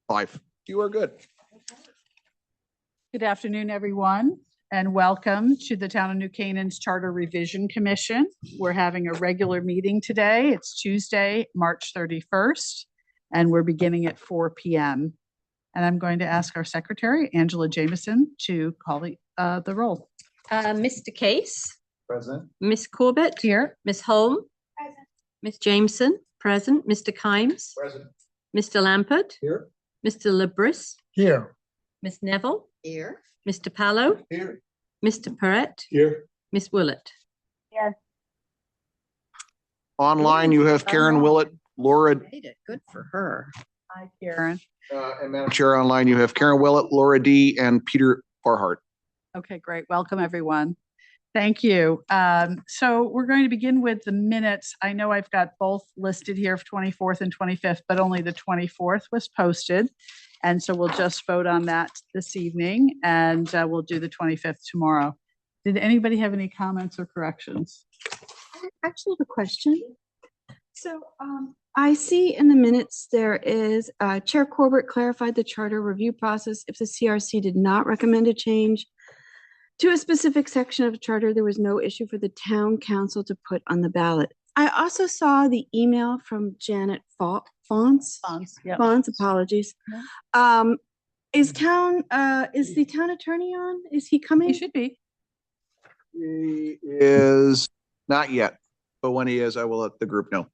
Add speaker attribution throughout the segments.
Speaker 1: 5. You are good.
Speaker 2: Good afternoon, everyone, and welcome to the Town of New Canaan's Charter Revision Commission. We're having a regular meeting today. It's Tuesday, March 31st, and we're beginning at 4 p.m. And I'm going to ask our secretary, Angela Jameson, to call the roll.
Speaker 3: Mr. Case.
Speaker 1: Present.
Speaker 3: Miss Corbett.
Speaker 2: Here.
Speaker 3: Miss Holm. Present. Miss Jameson. Present. Mr. Kimes.
Speaker 1: Present.
Speaker 3: Mr. Lampert.
Speaker 1: Here.
Speaker 3: Mr. Lebris.
Speaker 1: Here.
Speaker 3: Miss Neville.
Speaker 4: Here.
Speaker 3: Mr. Pallo.
Speaker 1: Here.
Speaker 3: Mr. Perrett.
Speaker 1: Here.
Speaker 3: Miss Willett.
Speaker 4: Yes.
Speaker 1: Online, you have Karen Willett, Laura.
Speaker 4: Made it. Good for her.
Speaker 2: Hi, Karen.
Speaker 1: And Madam Chair, online, you have Karen Willett, Laura D., and Peter Farhart.
Speaker 2: Okay, great. Welcome, everyone. Thank you. So we're going to begin with the minutes. I know I've got both listed here, 24th and 25th, but only the 24th was posted. And so we'll just vote on that this evening, and we'll do the 25th tomorrow. Did anybody have any comments or corrections?
Speaker 5: I actually have a question. So I see in the minutes there is Chair Corbett clarified the charter review process. If the CRC did not recommend a change to a specific section of the charter, there was no issue for the town council to put on the ballot. I also saw the email from Janet Fonts.
Speaker 2: Yep.
Speaker 5: Fonts, apologies.
Speaker 2: Yeah.
Speaker 5: Is the town attorney on? Is he coming?
Speaker 2: He should be.
Speaker 1: He is not yet, but when he is, I will let the group know.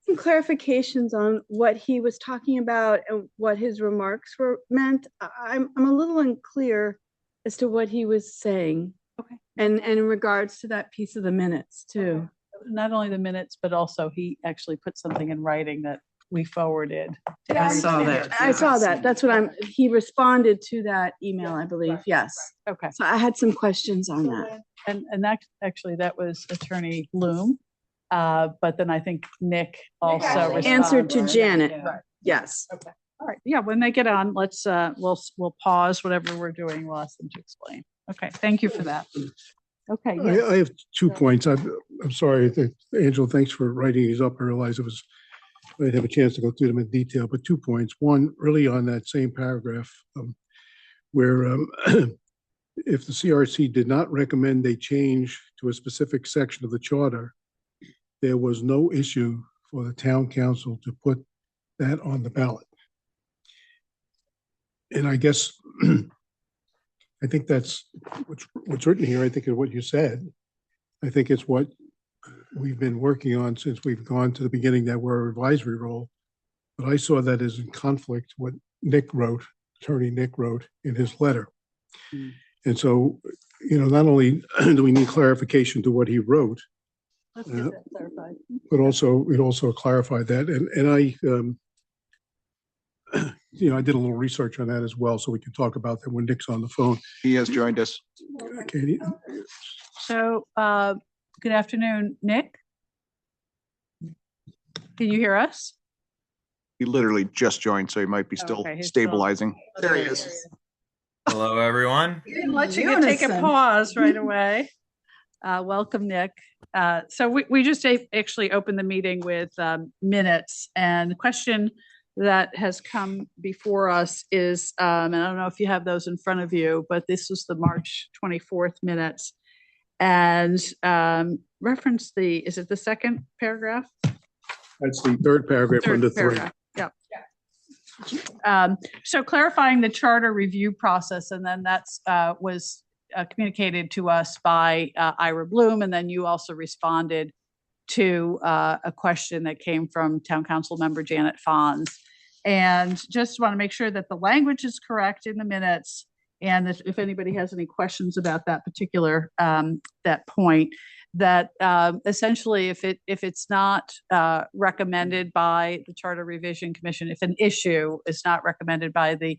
Speaker 5: Some clarifications on what he was talking about and what his remarks were meant. I'm a little unclear as to what he was saying.
Speaker 2: Okay.
Speaker 5: And in regards to that piece of the minutes too.
Speaker 2: Not only the minutes, but also he actually put something in writing that we forwarded.
Speaker 4: I saw that.
Speaker 5: I saw that. That's what he responded to that email, I believe. Yes.
Speaker 2: Okay.
Speaker 5: So I had some questions on that.
Speaker 2: And that actually, that was Attorney Bloom. But then I think Nick also
Speaker 5: Answered to
Speaker 2: responded.
Speaker 5: Janet.
Speaker 2: Yeah.
Speaker 5: Yes.
Speaker 2: Okay. All right. Yeah. When they get on, let's we'll pause whatever we're doing. We'll ask them to explain. Okay. Thank you for that. Okay. Yes.
Speaker 6: I have 2 points. I'm sorry, Angela, thanks for writing these up. I realize I didn't have a chance to go through them in detail, but 2 points. One, really on that same paragraph, where if the CRC did not recommend a change to a specific section of the charter, there was no issue for the town council to put that on the ballot. And I guess, I think that's what's written here. I think is what you said. I think it's what we've been working on since we've gone to the beginning that we're a advisory role. But I saw that as in conflict what Nick wrote, Attorney Nick wrote in his letter. Mm. And so, not only do we need clarification to what he wrote,
Speaker 2: Let's get that clarified.
Speaker 6: but also it also clarified that. And I, I did a little research on that as well, so we can talk about that when Nick's on the phone.
Speaker 1: He has joined us.
Speaker 6: Okay.
Speaker 2: So, good afternoon, Nick. Can you hear us?
Speaker 1: He literally just joined, so he might be still stabilizing. There he is.
Speaker 7: Hello, everyone.
Speaker 2: We didn't let you take a pause right away. Welcome, Nick. So we just actually opened the meeting with minutes, and the question that has come before us is, and I don't know if you have those in front of you, but this was the March 24th minutes, and reference is it the second paragraph?
Speaker 6: That's the third paragraph under 3.
Speaker 2: Yep. So clarifying the charter review process, and then that's was communicated to us by Ira Bloom, and then you also responded to a question that came from Town Council member Janet Fonts. And just want to make sure that the language is correct in the minutes, and that if anybody has any questions about that particular that point, that essentially if it's not recommended by the Charter Revision Commission, if an issue is not recommended by the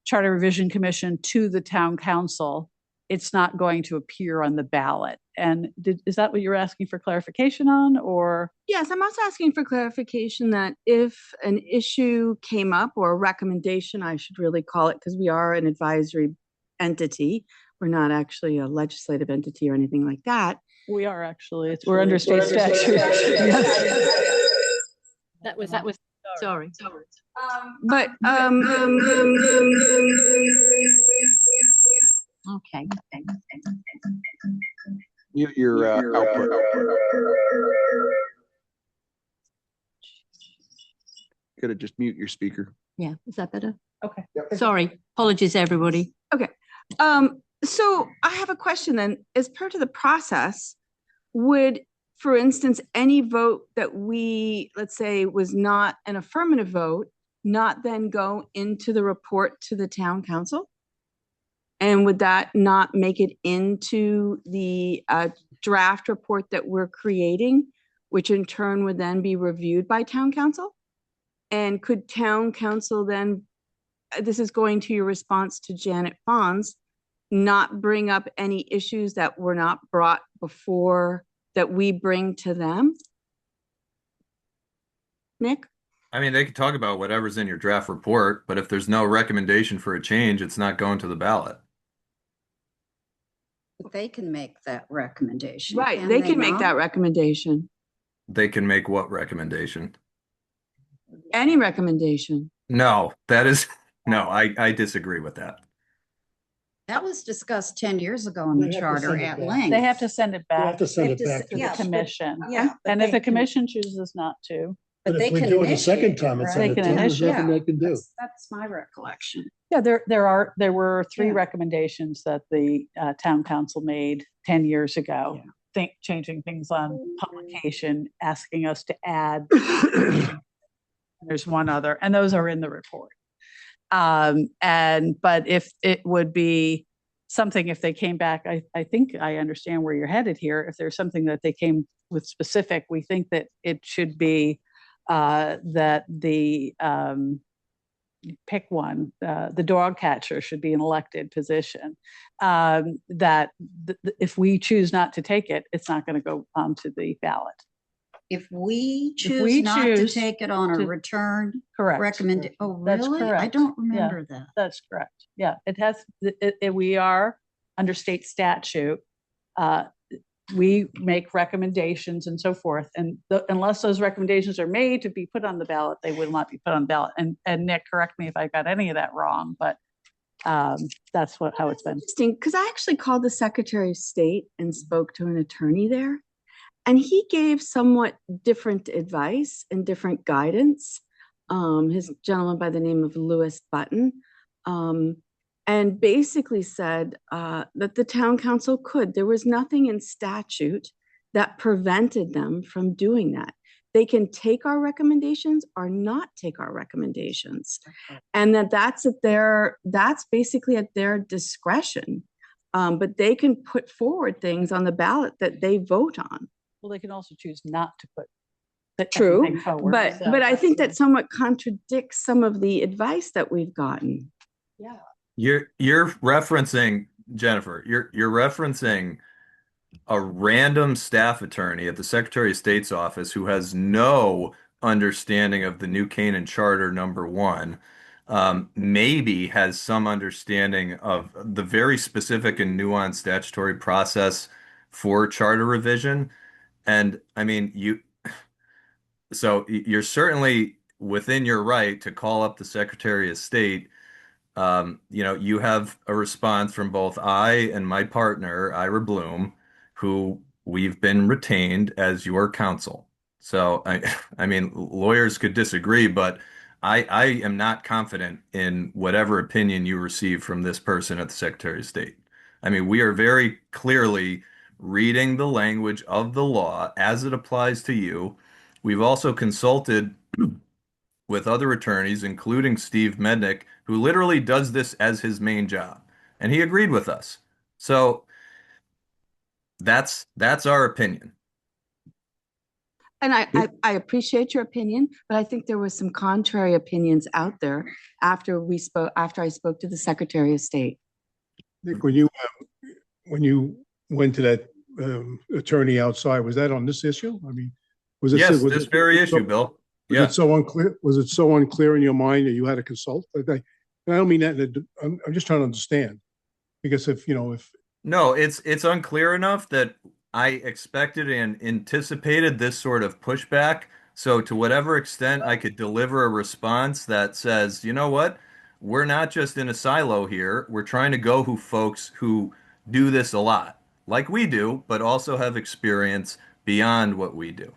Speaker 2: Charter Revision Commission to the Town Council, it's not going to appear on the ballot. And is that what you're asking for clarification on, or?
Speaker 5: Yes, I'm also asking for clarification that if an issue came up, or a recommendation, I should really call it, because we are an advisory entity. We're not actually a legislative entity or anything like that.
Speaker 2: We are actually. We're under state statute.
Speaker 3: That was Sorry.
Speaker 5: But,
Speaker 3: Okay.
Speaker 1: Mute your output. Gotta just mute your speaker.
Speaker 3: Yeah, is that better?
Speaker 2: Okay.
Speaker 3: Sorry. Apologies, everybody.
Speaker 5: so I have a question then. As part of the process, would, for instance, any vote that we, let's say, was not an affirmative vote, not then go into the report to the town council? And would that not make it into the draft report that we're creating, which in turn would then be reviewed by town council? And could town council then, this is going to your response to Janet Fons, not bring up any issues that were not brought before that we bring to them? Nick?
Speaker 7: I mean, they could talk about whatever's in your draft report, but if there's no recommendation for a change, it's not going to the ballot.
Speaker 4: But they can make that recommendation.
Speaker 5: Right, they can make
Speaker 4: not?
Speaker 5: that recommendation,
Speaker 7: They can make what recommendation?
Speaker 5: any recommendation.
Speaker 7: No, I disagree with that.
Speaker 4: That was discussed 10 years ago in the
Speaker 6: They have to
Speaker 4: charter
Speaker 6: send it
Speaker 4: at
Speaker 6: back.
Speaker 4: length.
Speaker 2: They have to send it
Speaker 6: You have
Speaker 2: back
Speaker 6: to send
Speaker 4: They
Speaker 6: it
Speaker 4: have to
Speaker 6: back
Speaker 4: s-
Speaker 6: to
Speaker 2: to
Speaker 4: yeah,
Speaker 2: the commission.
Speaker 4: Yeah. but
Speaker 2: And if
Speaker 4: they
Speaker 2: the
Speaker 4: can-
Speaker 2: commission chooses not to,
Speaker 6: But if
Speaker 4: they
Speaker 6: we
Speaker 4: can
Speaker 6: do it a second
Speaker 4: initiate,
Speaker 6: time and
Speaker 4: right?
Speaker 6: send
Speaker 2: They
Speaker 6: it
Speaker 2: can
Speaker 6: to them, there's
Speaker 2: initiate.
Speaker 6: nothing they can do.
Speaker 4: That's my recollection.
Speaker 2: yeah, there were three
Speaker 4: Yeah.
Speaker 2: recommendations that the town council made 10 years ago. Changing things on publication, asking us to add. There's one other, and those are in the report. But if it would be something, if they came back, I think I understand where you're headed here. If there's something that they came with specific, we think that it should be that the pick one, the dog catcher should be an elected position. That if we choose not to take it, it's not going to go onto the ballot.
Speaker 4: If we
Speaker 2: If we
Speaker 4: choose not to
Speaker 2: choose
Speaker 4: take it on a
Speaker 2: to-
Speaker 4: return
Speaker 2: Correct.
Speaker 4: recommend, oh,
Speaker 2: That's
Speaker 4: really? I
Speaker 2: correct.
Speaker 4: don't
Speaker 2: Yeah.
Speaker 4: remember that.
Speaker 2: That's correct. Yeah, it has, we are under state statute. We make recommendations and so forth, and unless those recommendations are made to be put on the ballot, they will not be put on the ballot. And Nick, correct me if I got any of that wrong, but that's how it's been.
Speaker 5: Interesting, because I actually called the Secretary of State and spoke to an attorney there. And he gave somewhat different advice and different guidance. His gentleman by the name of Lewis Button. And basically said that the town council could. There was nothing in statute that prevented them from doing that. They can take our recommendations or not take our recommendations. And that's basically at their discretion. But they can put forward things on the ballot that they vote on.
Speaker 2: Well, they can also choose not to put.
Speaker 5: True,
Speaker 2: anything forward,
Speaker 5: But
Speaker 2: so
Speaker 5: I think
Speaker 2: that's-
Speaker 5: that somewhat contradicts some of the advice that we've gotten.
Speaker 2: Yeah.
Speaker 7: You're referencing, Jennifer, you're referencing a random staff attorney at the Secretary of State's office who has no understanding of the New Canaan Charter #1, maybe has some understanding of the very specific and nuanced statutory process for charter revision. And I mean, so you're certainly within your right to call up the Secretary of State. You have a response from both I and my partner, Ira Bloom, who we've been retained as your counsel. So I mean, lawyers could disagree, but I am not confident in whatever opinion you receive from this person at the Secretary of State. I mean, we are very clearly reading the language of the law as it applies to you. We've also consulted with other attorneys, including Steve Mednick, who literally does this as his main job, and he agreed with us. So that's our opinion.
Speaker 5: And I appreciate your opinion, but I think there was some contrary opinions out there after I spoke to the Secretary of State.
Speaker 6: Nick, when you went to that attorney outside, was that on this issue? I mean, was it?
Speaker 7: Yes,
Speaker 6: was
Speaker 7: this
Speaker 6: it-
Speaker 7: very
Speaker 6: so-
Speaker 7: issue, Bill.
Speaker 6: Was
Speaker 7: Yeah.
Speaker 6: it so unclear? Was it so unclear in your mind that you had to consult? And I don't mean that. I'm just trying to understand, because if
Speaker 7: No, it's unclear enough that I expected and anticipated this sort of pushback So to whatever extent I could deliver a response that says, you know what, we're not just in a silo here. We're trying to go who folks who do this a lot, like we do, but also have experience beyond what we do.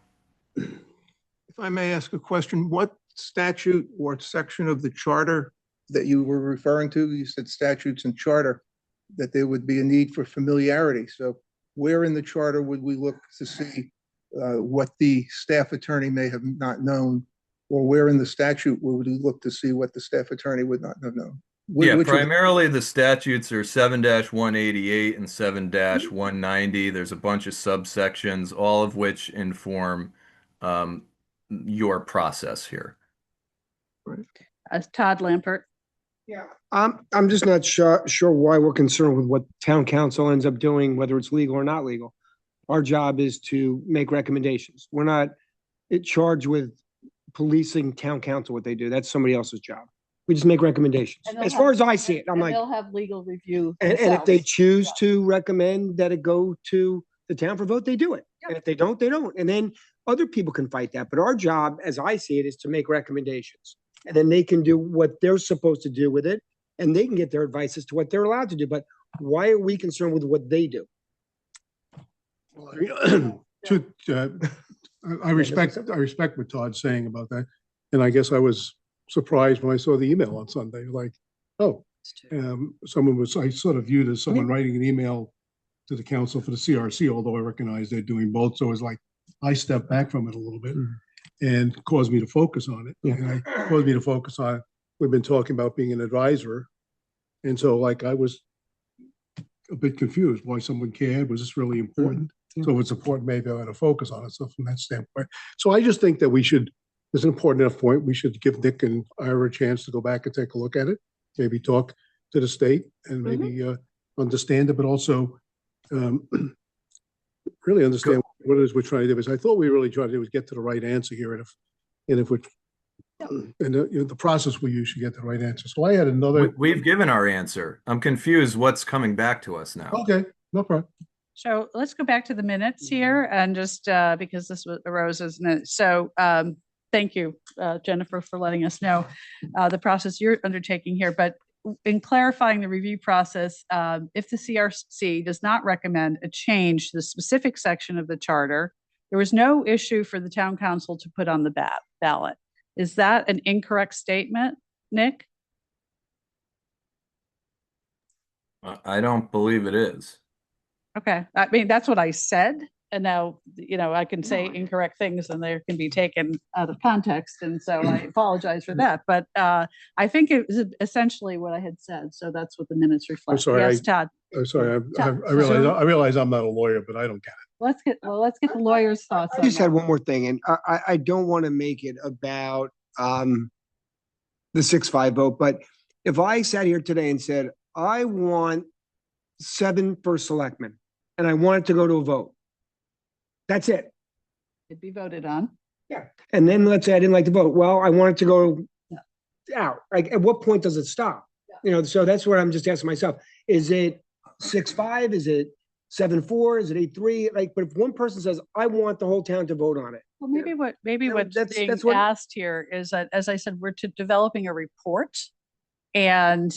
Speaker 1: If I may ask a question, what statute or section of the charter that you were referring to? You said statutes and charter, that there would be a need for familiarity. So where in the charter would we look to see what the staff attorney may have not known? Or where in the statute would we look to see what the staff attorney would not have known?
Speaker 7: Yeah,
Speaker 1: Which of the-
Speaker 7: primarily the statutes are 7-188 and 7-190. There's a bunch of subsections, all of which inform your process here.
Speaker 2: As Todd Lampert.
Speaker 8: Yeah, I'm just not sure why we're concerned with what town council ends up doing, whether it's legal or not legal. Our job is to make recommendations. We're not charged with policing town council, what they do. That's somebody else's job. We just make recommendations.
Speaker 2: And they'll
Speaker 8: As far
Speaker 2: have-
Speaker 8: as I see it, I'm
Speaker 2: And
Speaker 8: like,
Speaker 2: they'll have legal review.
Speaker 8: and if they
Speaker 2: themselves.
Speaker 8: choose to recommend that it go to the town for vote, they do it. And if they don't, they don't. And then other people can fight that. But our job, as I see it, is to make recommendations. And then they can do what they're supposed to do with it. And they can get their advice as to what they're allowed to do. But why are we concerned with what they do?
Speaker 6: I respect what Todd's saying about that. And I guess I was surprised when I saw the email on Sunday, like, oh, I sort of viewed as someone writing an email to the council for the CRC, although I recognize they're doing both. So it's like, I stepped back from it a little bit and caused me to focus on it. And caused me to focus on, we've been talking about being an advisor. And so like, I was a bit confused why someone cared. Was this really important? So if it's important, maybe I ought to focus on it. So from that standpoint. So I just think that it's an important enough point. We should give Nick and Ira a chance to go back and take a look at it. Maybe talk to the state and maybe understand it, but also really understand what it is we're trying to do. Because I thought we really tried to do was get to the right answer here. And if we're, and the process we use should get the right answer. So I had another.
Speaker 7: We've given our answer. I'm confused what's coming back to us now.
Speaker 6: Okay, no problem.
Speaker 2: So let's go back to the minutes here and just because this arose as minutes. So thank you, Jennifer, for letting us know the process you're undertaking here. But in clarifying the review process, if the CRC does not recommend a change to the specific section of the charter, there was no issue for the town council to put on the ballot. Is that an incorrect statement, Nick?
Speaker 7: I don't believe it is.
Speaker 2: Okay, I mean, that's what I said. And now, I can say incorrect things and they can be taken out of context. And so I apologize for that. But I think it was essentially what I had said. So that's what the minutes reflect.
Speaker 6: sorry,
Speaker 2: Yes, Todd.
Speaker 6: I'm sorry.
Speaker 2: Todd,
Speaker 6: I realize I'm not a lawyer, but I don't get it.
Speaker 2: Let's get the lawyer's thoughts
Speaker 8: I
Speaker 2: on
Speaker 8: just had
Speaker 2: that.
Speaker 8: one more thing, and I don't want to make it about the 6-5 vote, but if I sat here today and said, I want 7 first selectmen, and I want it to go to a vote, that's it.
Speaker 2: It'd be voted on.
Speaker 8: And then let's say I didn't like the vote. Well, I want it to go out. Like, at what point does it stop? So that's what I'm just asking myself. Is it 6-5? Is it 7-4? Is it 8-3? Like, but if one person says, I want the whole town to vote on it.
Speaker 2: Well, maybe
Speaker 8: No,
Speaker 2: what's
Speaker 8: that's
Speaker 2: being
Speaker 8: what-
Speaker 2: asked here is that, as I said, we're developing a report. And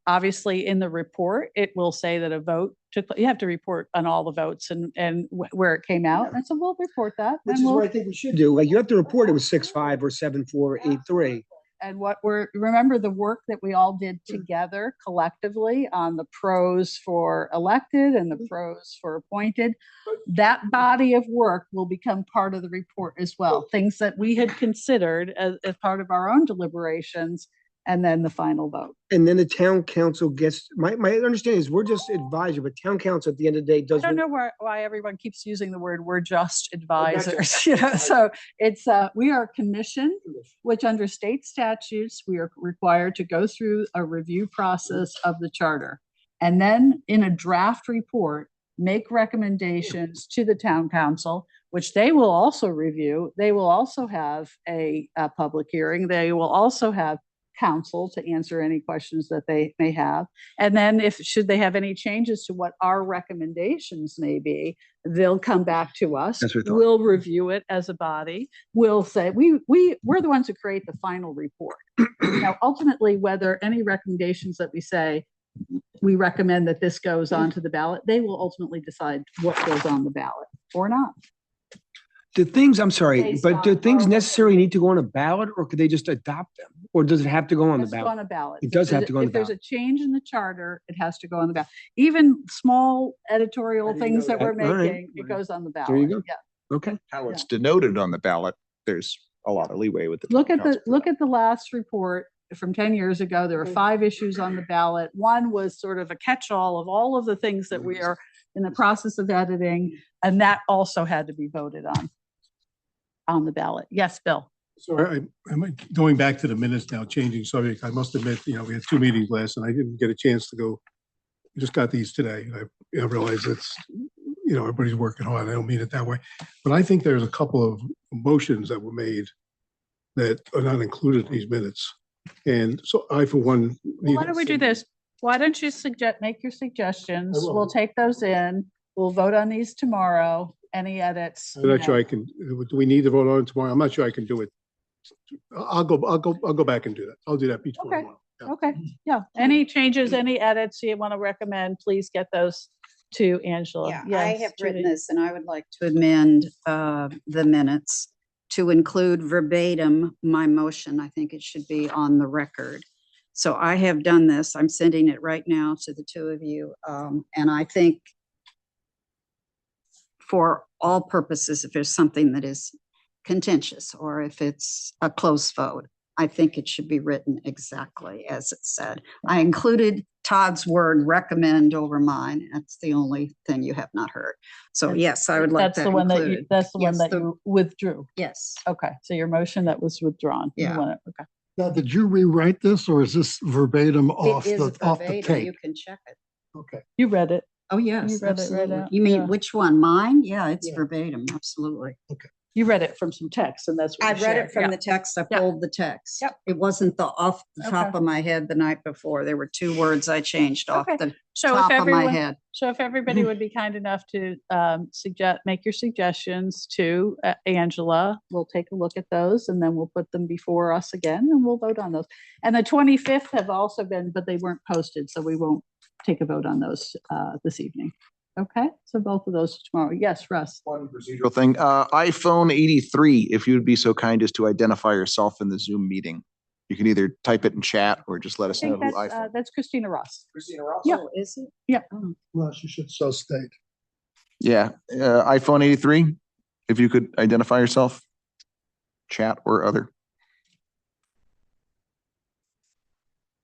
Speaker 2: obviously in the report, it will say that a vote you have to report on all the votes and where it came out. And so we'll report that.
Speaker 8: Which
Speaker 2: and
Speaker 8: is
Speaker 2: we'll-
Speaker 8: what I think we should do. Like, you have to report it was 6-5 or 7-4, 8-3.
Speaker 2: And remember the work that we all did together collectively on the pros for elected and the pros for appointed. That body of work will become part of the report as well. Things that we had considered as part of our own deliberations, and then the final vote.
Speaker 8: And then the town council gets, my understanding is we're just advisor, but town council at the end of the day
Speaker 2: I
Speaker 8: does.
Speaker 2: don't know why everyone keeps using the word, we're just advisors, so it's, we are commissioned, which under state statutes, we are required to go through a review process of the charter. And then in a draft report, make recommendations to the town council, which they will also review. They will also have a public hearing. They will also have council to answer any questions that they may have. And then should they have any changes to what our recommendations may be, they'll come back to us.
Speaker 1: That's what I thought.
Speaker 2: We'll review it as a body. We'll say, we're the ones who create the final report. Now, ultimately, whether any recommendations that we say, we recommend that this goes onto the ballot, they will ultimately decide what goes on the ballot or not.
Speaker 8: The things, I'm sorry,
Speaker 2: Based
Speaker 8: but do
Speaker 2: on
Speaker 8: things
Speaker 2: our
Speaker 8: necessarily need to go on a ballot, or could they just adopt them? Or does it have to go on the
Speaker 2: Has to go
Speaker 8: ballot?
Speaker 2: on a ballot.
Speaker 8: It does have to go on the
Speaker 2: If there's
Speaker 8: ballot.
Speaker 2: a change in the charter, it has to go on the ballot. Even small editorial
Speaker 8: didn't
Speaker 2: things
Speaker 8: know
Speaker 2: that we're
Speaker 8: that. All right,
Speaker 2: making, it
Speaker 8: right.
Speaker 2: goes on the ballot.
Speaker 8: There you go.
Speaker 2: Yeah.
Speaker 8: Okay.
Speaker 9: How it's denoted on the ballot, there's a lot of leeway with the.
Speaker 2: Look
Speaker 9: town
Speaker 2: at
Speaker 9: council for that.
Speaker 2: the last report from 10 years ago. There were 5 issues on the ballot. One was sort of a catch-all of all of the things that we are in the process of editing, and that also had to be voted on the ballot. Yes, Bill.
Speaker 6: So I'm going back to the minutes now, changing subject. I must admit, we had 2 meetings last and I didn't get a chance to go. I just got these today. I realize it's, everybody's working hard. I don't mean it that way. But I think there's a couple of motions that were made that are not included in these minutes. And so I, for one.
Speaker 2: Well, why don't we do this? Why don't you make your suggestions?
Speaker 6: I will.
Speaker 2: We'll take those in. We'll vote on these tomorrow. Any edits?
Speaker 6: I'm not sure I can, do we need to vote on it tomorrow? I'm not sure I can do it. I'll go back and do that. I'll do that before
Speaker 2: Okay.
Speaker 6: tomorrow. Yeah.
Speaker 2: Okay, yeah. Any changes, any edits you want to recommend, please get those to Angela.
Speaker 4: Yeah, I
Speaker 2: Yes,
Speaker 4: have written
Speaker 2: Judy.
Speaker 4: this and I would like to amend the minutes to include verbatim my motion. I think it should be on the record. So I have done this. I'm sending it right now to the 2 of you. And I think for all purposes, if there's something that is contentious or if it's a close vote, I think it should be written exactly as it said. I included Todd's word recommend over mine. That's the only thing you have not heard. So
Speaker 2: And
Speaker 4: yes, I would like
Speaker 2: That's
Speaker 4: that
Speaker 2: the one that you,
Speaker 4: included.
Speaker 2: that's the one
Speaker 4: Yes,
Speaker 2: that
Speaker 4: the-
Speaker 2: you withdrew.
Speaker 4: Yes.
Speaker 2: Okay, so your motion that was withdrawn. You
Speaker 4: Yeah.
Speaker 2: want it, okay.
Speaker 10: Now, did you rewrite this or is this verbatim
Speaker 4: It
Speaker 10: off
Speaker 4: is
Speaker 10: the
Speaker 4: verbatim.
Speaker 10: tape?
Speaker 4: You can check it.
Speaker 10: Okay.
Speaker 2: You read it.
Speaker 4: Oh, yes,
Speaker 2: read it right
Speaker 4: absolutely.
Speaker 2: out,
Speaker 4: You mean
Speaker 2: yeah.
Speaker 4: which one? Mine? Yeah, it's
Speaker 10: Yeah.
Speaker 4: verbatim. Absolutely.
Speaker 2: You read it from some text and that's what
Speaker 4: I
Speaker 2: you
Speaker 4: read
Speaker 2: shared.
Speaker 4: it from
Speaker 2: Yeah.
Speaker 4: the text. I
Speaker 2: Yeah.
Speaker 4: pulled the text.
Speaker 2: Yep.
Speaker 4: It wasn't off the top
Speaker 2: Okay.
Speaker 4: of my head the night before. There were 2 words I changed off
Speaker 2: Okay.
Speaker 4: the
Speaker 2: So
Speaker 4: top
Speaker 2: if
Speaker 4: of my
Speaker 2: everyone,
Speaker 4: head.
Speaker 2: so if everybody would be kind enough to make your suggestions to Angela, we'll take a look at those and then we'll put them before us again and we'll vote on those. And the 25th have also been, but they weren't posted, so we won't take a vote on those this evening. Okay, so both of those tomorrow. Yes, Russ.
Speaker 9: One procedural thing, iPhone 83, if you'd be so kind as to identify yourself in the Zoom meeting. You can either type it in chat or just let
Speaker 2: I
Speaker 9: us know
Speaker 2: think
Speaker 9: who
Speaker 2: that's,
Speaker 9: iPhone.
Speaker 2: that's Christina Ross.
Speaker 9: Christina Ross?
Speaker 2: Yeah.
Speaker 4: Oh, is it?
Speaker 2: Yeah.
Speaker 4: Oh,
Speaker 10: Russ, you should so state.
Speaker 9: Yeah, iPhone 83, if you could identify yourself, chat or other.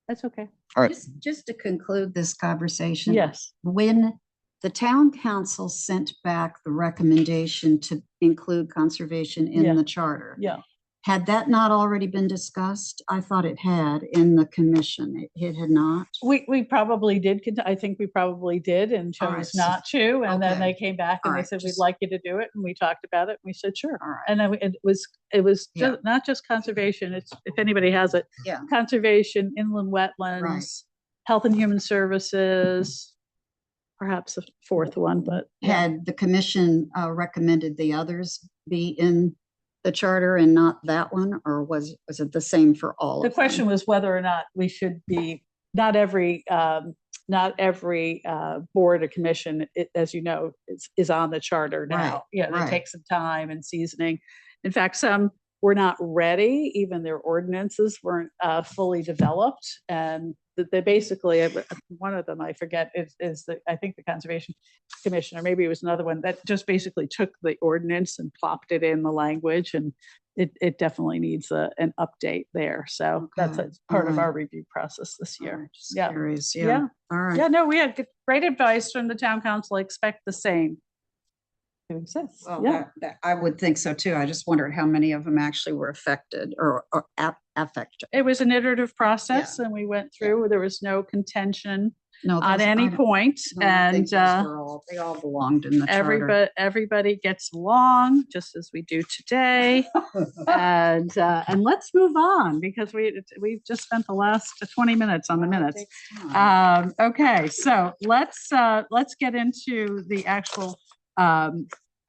Speaker 2: That's okay.
Speaker 9: All right.
Speaker 4: Just to conclude this conversation.
Speaker 2: Yes.
Speaker 4: When the town council sent back the recommendation to include conservation
Speaker 2: Yeah.
Speaker 4: in the charter,
Speaker 2: Yeah.
Speaker 4: had that not already been discussed? I thought it had in the commission. It had not.
Speaker 2: We probably did, I think we probably did and
Speaker 4: All right,
Speaker 2: chose
Speaker 4: so-
Speaker 2: not to. And then
Speaker 4: okay.
Speaker 2: they came back and
Speaker 4: All
Speaker 2: they
Speaker 4: right,
Speaker 2: said, we'd
Speaker 4: just-
Speaker 2: like you to do it. And we talked about it and we said, sure.
Speaker 4: All right.
Speaker 2: And then it was
Speaker 4: Yeah.
Speaker 2: just, not just conservation, it's, if anybody has it.
Speaker 4: Yeah.
Speaker 2: Conservation, inland wetlands, health and human services, perhaps a 4th one, but. yeah.
Speaker 4: Had the commission recommended the others be in the charter and not that one, or was it the same for all of
Speaker 2: The
Speaker 4: them?
Speaker 2: question was whether or not we should be, not every board or commission, as you know, is on the charter now.
Speaker 4: Right,
Speaker 2: Yeah, they
Speaker 4: right.
Speaker 2: take some time and seasoning. In fact, some were not ready, even their ordinances weren't fully developed. And that they basically, one of them, I forget, is the, I think the Conservation Commission, or maybe it was another one, that just basically took the ordinance and plopped it in the language, and it definitely needs an update there. So that's
Speaker 4: Okay,
Speaker 2: part of
Speaker 4: alright.
Speaker 2: our review process this
Speaker 4: All
Speaker 2: year.
Speaker 4: right, just
Speaker 2: Yeah.
Speaker 4: curious,
Speaker 2: Yeah.
Speaker 4: yeah. All right.
Speaker 2: Yeah, no, we had great advice from the town council. Expect the same to exist.
Speaker 4: Well,
Speaker 2: Yeah.
Speaker 4: that I would think so too. I just wondered how many of them actually were affected or affected.
Speaker 2: It was an iterative process and we went through, there was no contention.
Speaker 4: No,
Speaker 2: on
Speaker 4: those-
Speaker 2: any
Speaker 4: I don't-
Speaker 2: point.
Speaker 4: no, I think
Speaker 2: And
Speaker 4: those were they all belonged in the charter.
Speaker 2: everybody gets along just as we do today. And let's move on because we've just spent the last 20 minutes on the
Speaker 4: Well, it
Speaker 2: minutes.
Speaker 4: takes time.
Speaker 2: Okay, so let's get into the actual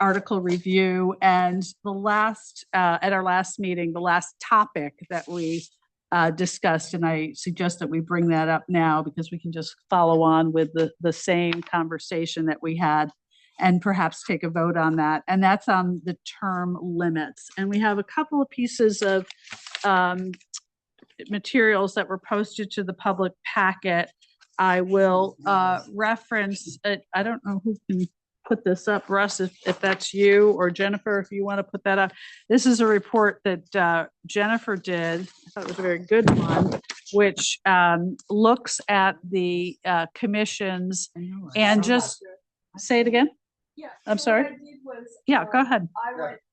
Speaker 2: article review. And the last at our last meeting, the last topic that we discussed, and I suggest that we bring that up now because we can just follow on with the same conversation that we had and perhaps take a vote on that. And that's on the term limits. And we have a couple of pieces of materials that were posted to the public packet. I will reference it. I don't know who can put this up, Russ, if that's you, or Jennifer, if you want to put that up. This is a report that Jennifer did. I thought it was a very good one, which looks at the commissions
Speaker 4: I know, I
Speaker 2: and
Speaker 4: saw
Speaker 2: just say it again. I'm sorry. Yeah, go ahead.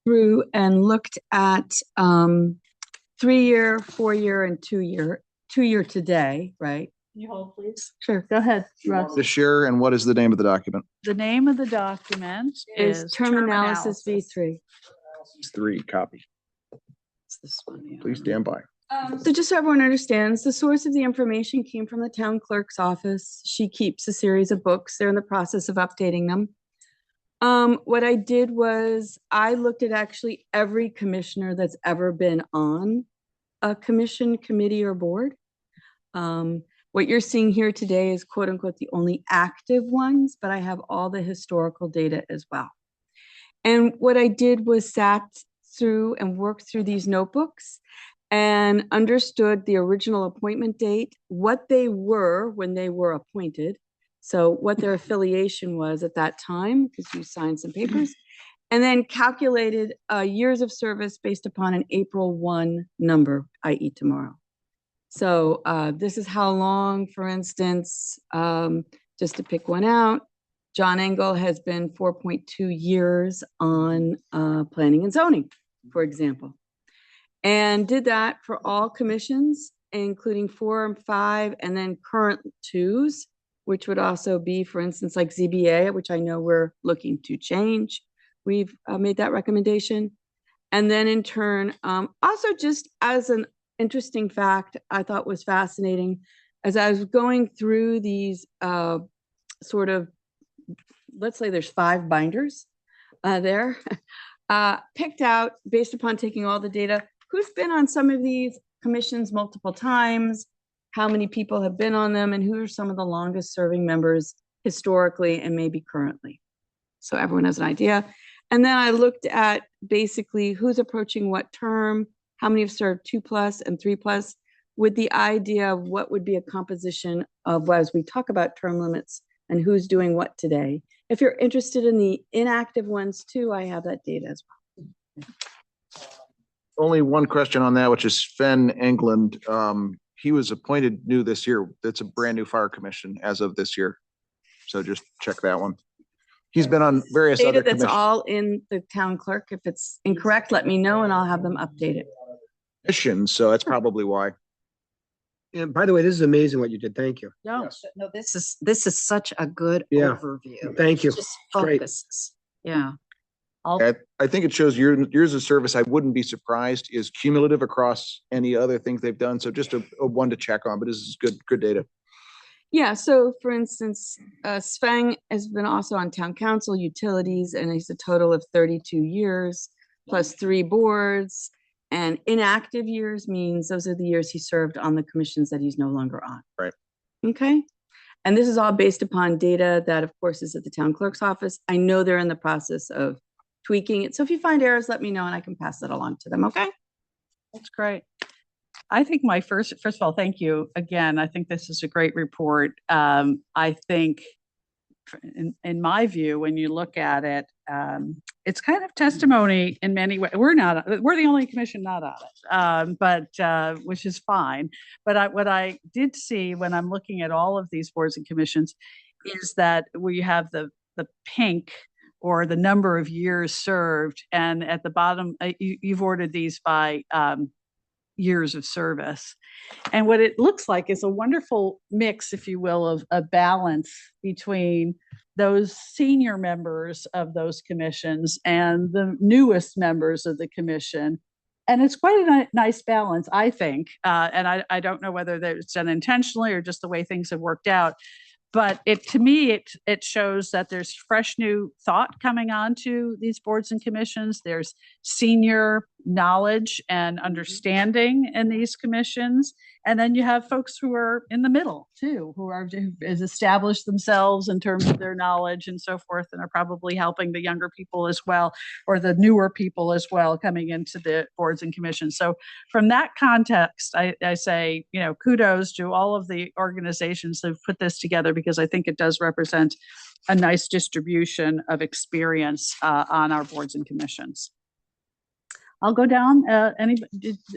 Speaker 5: Through and looked at 3-year, 4-year, and 2-year today, right?
Speaker 2: Can you hold, please? Sure, go ahead, Russ.
Speaker 9: To share, and what is the name of the document?
Speaker 2: The name of the document
Speaker 5: Is term analysis V3.
Speaker 9: It's 3 copy.
Speaker 4: It's this one, yeah.
Speaker 9: Please stand by.
Speaker 5: So just so everyone understands, the source of the information came from the town clerk's office. She keeps a series of books. They're in the process of updating them. What I did was I looked at actually every commissioner that's ever been on a commission, committee, or board. What you're seeing here today is quote unquote the only active ones, but I have all the historical data as well. And what I did was sat through and worked through these notebooks and understood the original appointment date, what they were when they were appointed. So what their affiliation was at that time, because you signed some papers, and then calculated years of service based upon an April 1 number, i.e. tomorrow. So this is how long, for instance, just to pick one out, John Engel has been 4.2 years on planning and zoning, for example, and did that for all commissions, including 4 and 5, and then current 2s, which would also be, for instance, like ZBA, which I know we're looking to change. We've made that recommendation. And then in turn, also just as an interesting fact I thought was fascinating, as I was going through these sort of, let's say there's 5 binders there, picked out based upon taking all the data, who's been on some of these commissions multiple times, how many people have been on them, and who are some of the longest serving members historically and maybe currently. So everyone has an idea. And then I looked at basically who's approaching what term, how many have served 2+ and 3+, with the idea of what would be a composition of, as we talk about term limits and who's doing what today. If you're interested in the inactive ones too, I have that data as well.
Speaker 9: Only one question on that, which is Sven England. He was appointed new this year. That's a brand new fire commission as of this year. So just check that one. He's been on various
Speaker 5: Data
Speaker 9: other
Speaker 5: that's
Speaker 9: commissions.
Speaker 5: all in the town clerk. If it's incorrect, let me know and I'll have them updated.
Speaker 9: So that's probably why.
Speaker 8: And by the way, this is amazing what you did. Thank you.
Speaker 2: No,
Speaker 4: No, this is such a good
Speaker 8: Yeah.
Speaker 4: overview.
Speaker 8: Thank you.
Speaker 4: Just
Speaker 8: Great.
Speaker 4: focuses. Yeah.
Speaker 9: I think it shows years of service. I wouldn't be surprised is cumulative across any other things they've done. So just a one to check on, but this is good data.
Speaker 5: Yeah, so for instance, Sven has been also on town council, utilities, and he's a total of 32 years, plus 3 boards. And inactive years means those are the years he served on the commissions that he's no longer on.
Speaker 9: Right.
Speaker 5: Okay. And this is all based upon data that, of course, is at the town clerk's office. I know they're in the process of tweaking it. So if you find errors, let me know and I can pass that along to them. Okay.
Speaker 2: that's great. I think first of all, thank you again. I think this is a great report. I think in my view, when you look at it, it's kind of testimony in many ways. We're the only commission not on it, but which is fine. But what I did see when I'm looking at all of these boards and commissions is that we have the pink or the number of years served, and at the bottom, you've ordered these by years of service. And what it looks like is a wonderful mix, if you will, of a balance between those senior members of those commissions and the newest members of the commission. And it's quite a nice balance, I think. And I don't know whether it's done intentionally or just the way things have worked out. But to me, it shows that there's fresh new thought coming onto these boards and commissions. There's senior knowledge and understanding in these commissions. And then you have folks who are in the middle too, who has established themselves in terms of their knowledge and so forth, and are probably helping the younger people as well, or the newer people as well coming into the boards and commissions. So from that context, I say, kudos to all of the organizations that have put this together, because I think it does represent a nice distribution of experience on our boards and commissions. I'll go down.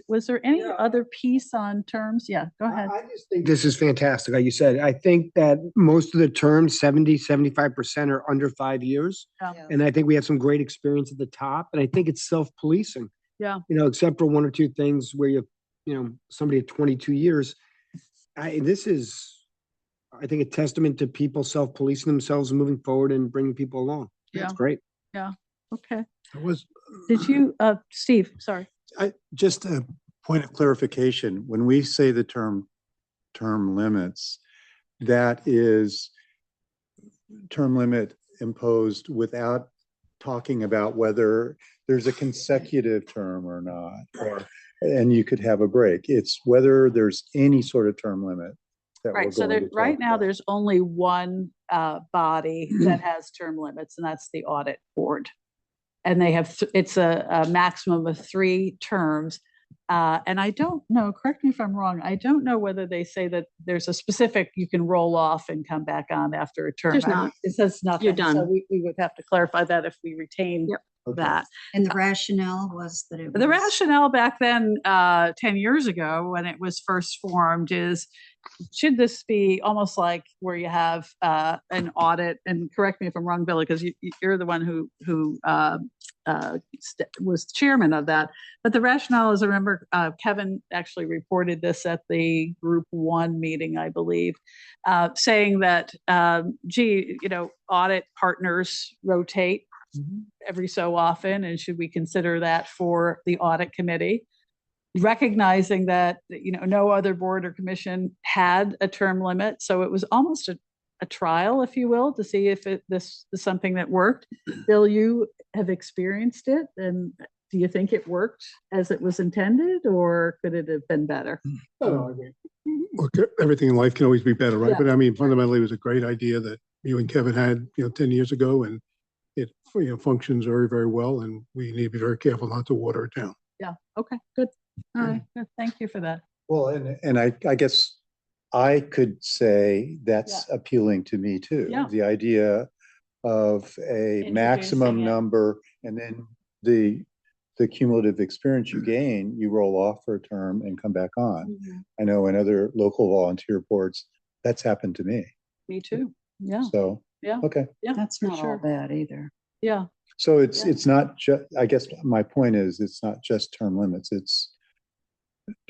Speaker 2: Was there any other piece on terms? Yeah, go ahead.
Speaker 8: I just think this is fantastic. Like you said, I think that most of the terms, 75% are under 5 years.
Speaker 2: Yeah.
Speaker 8: And I think we have some great experience at the top. And I think it's self-policing.
Speaker 2: Yeah.
Speaker 8: Except for one or two things where somebody at 22 years. This is, I think, a testament to people self-policing themselves and moving forward and bringing people along.
Speaker 2: Yeah.
Speaker 8: That's great.
Speaker 2: Yeah. Okay.
Speaker 6: Did
Speaker 2: you, Steve, sorry.
Speaker 11: Just a point of clarification, when we say the term limits, that is term limit imposed without talking about whether there's a consecutive term or not, and you could have a break. It's whether there's any sort of term limit.
Speaker 2: Right. So right now there's only one body that has term limits, and that's the audit board. And they have, it's a maximum of 3 terms. And I don't know, correct me if I'm wrong, I don't know whether they say that there's a specific, you can roll off and come back on after a term.
Speaker 3: There's not.
Speaker 2: It says nothing.
Speaker 3: You're done.
Speaker 2: So we would have to clarify that if we retain that.
Speaker 4: And the rationale was that
Speaker 2: The rationale back then, 10 years ago, when it was first formed, is should this be almost like where you have an audit, and correct me if I'm wrong, Billy, because you're the one who was chairman of that. But the rationale is, I remember Kevin actually reported this at the Group 1 meeting, I believe, saying that, audit partners rotate every so often, and should we consider that for the audit committee? Recognizing that, no other board or commission had a term limit. So it was almost a trial, if you will, to see if this is something that worked. Bill, you have experienced it, and do you think it worked as it was intended, or could it have been better?
Speaker 6: Look, everything in life can always be better, right?
Speaker 2: Yeah.
Speaker 6: But I mean, fundamentally, it was a great idea that you and Kevin had, 10 years ago, and it, functions very, very well, and we need to be very careful not to water it down.
Speaker 2: Yeah. Okay, good. All right. Good. Thank you for that.
Speaker 11: Well, and I guess I could say that's appealing to me too.
Speaker 2: Yeah.
Speaker 11: The idea of a maximum
Speaker 2: Introducing it.
Speaker 11: number, and then the cumulative experience you gain, you roll off for a term and come back on. I know in other local volunteer boards, that's happened to me.
Speaker 2: Me too. Yeah.
Speaker 11: So,
Speaker 2: Yeah.
Speaker 11: okay.
Speaker 2: Yeah.
Speaker 4: That's
Speaker 2: for
Speaker 4: not all
Speaker 2: sure.
Speaker 4: bad either.
Speaker 2: Yeah.
Speaker 11: So it's not just, I guess my point is, it's not just term limits. It's,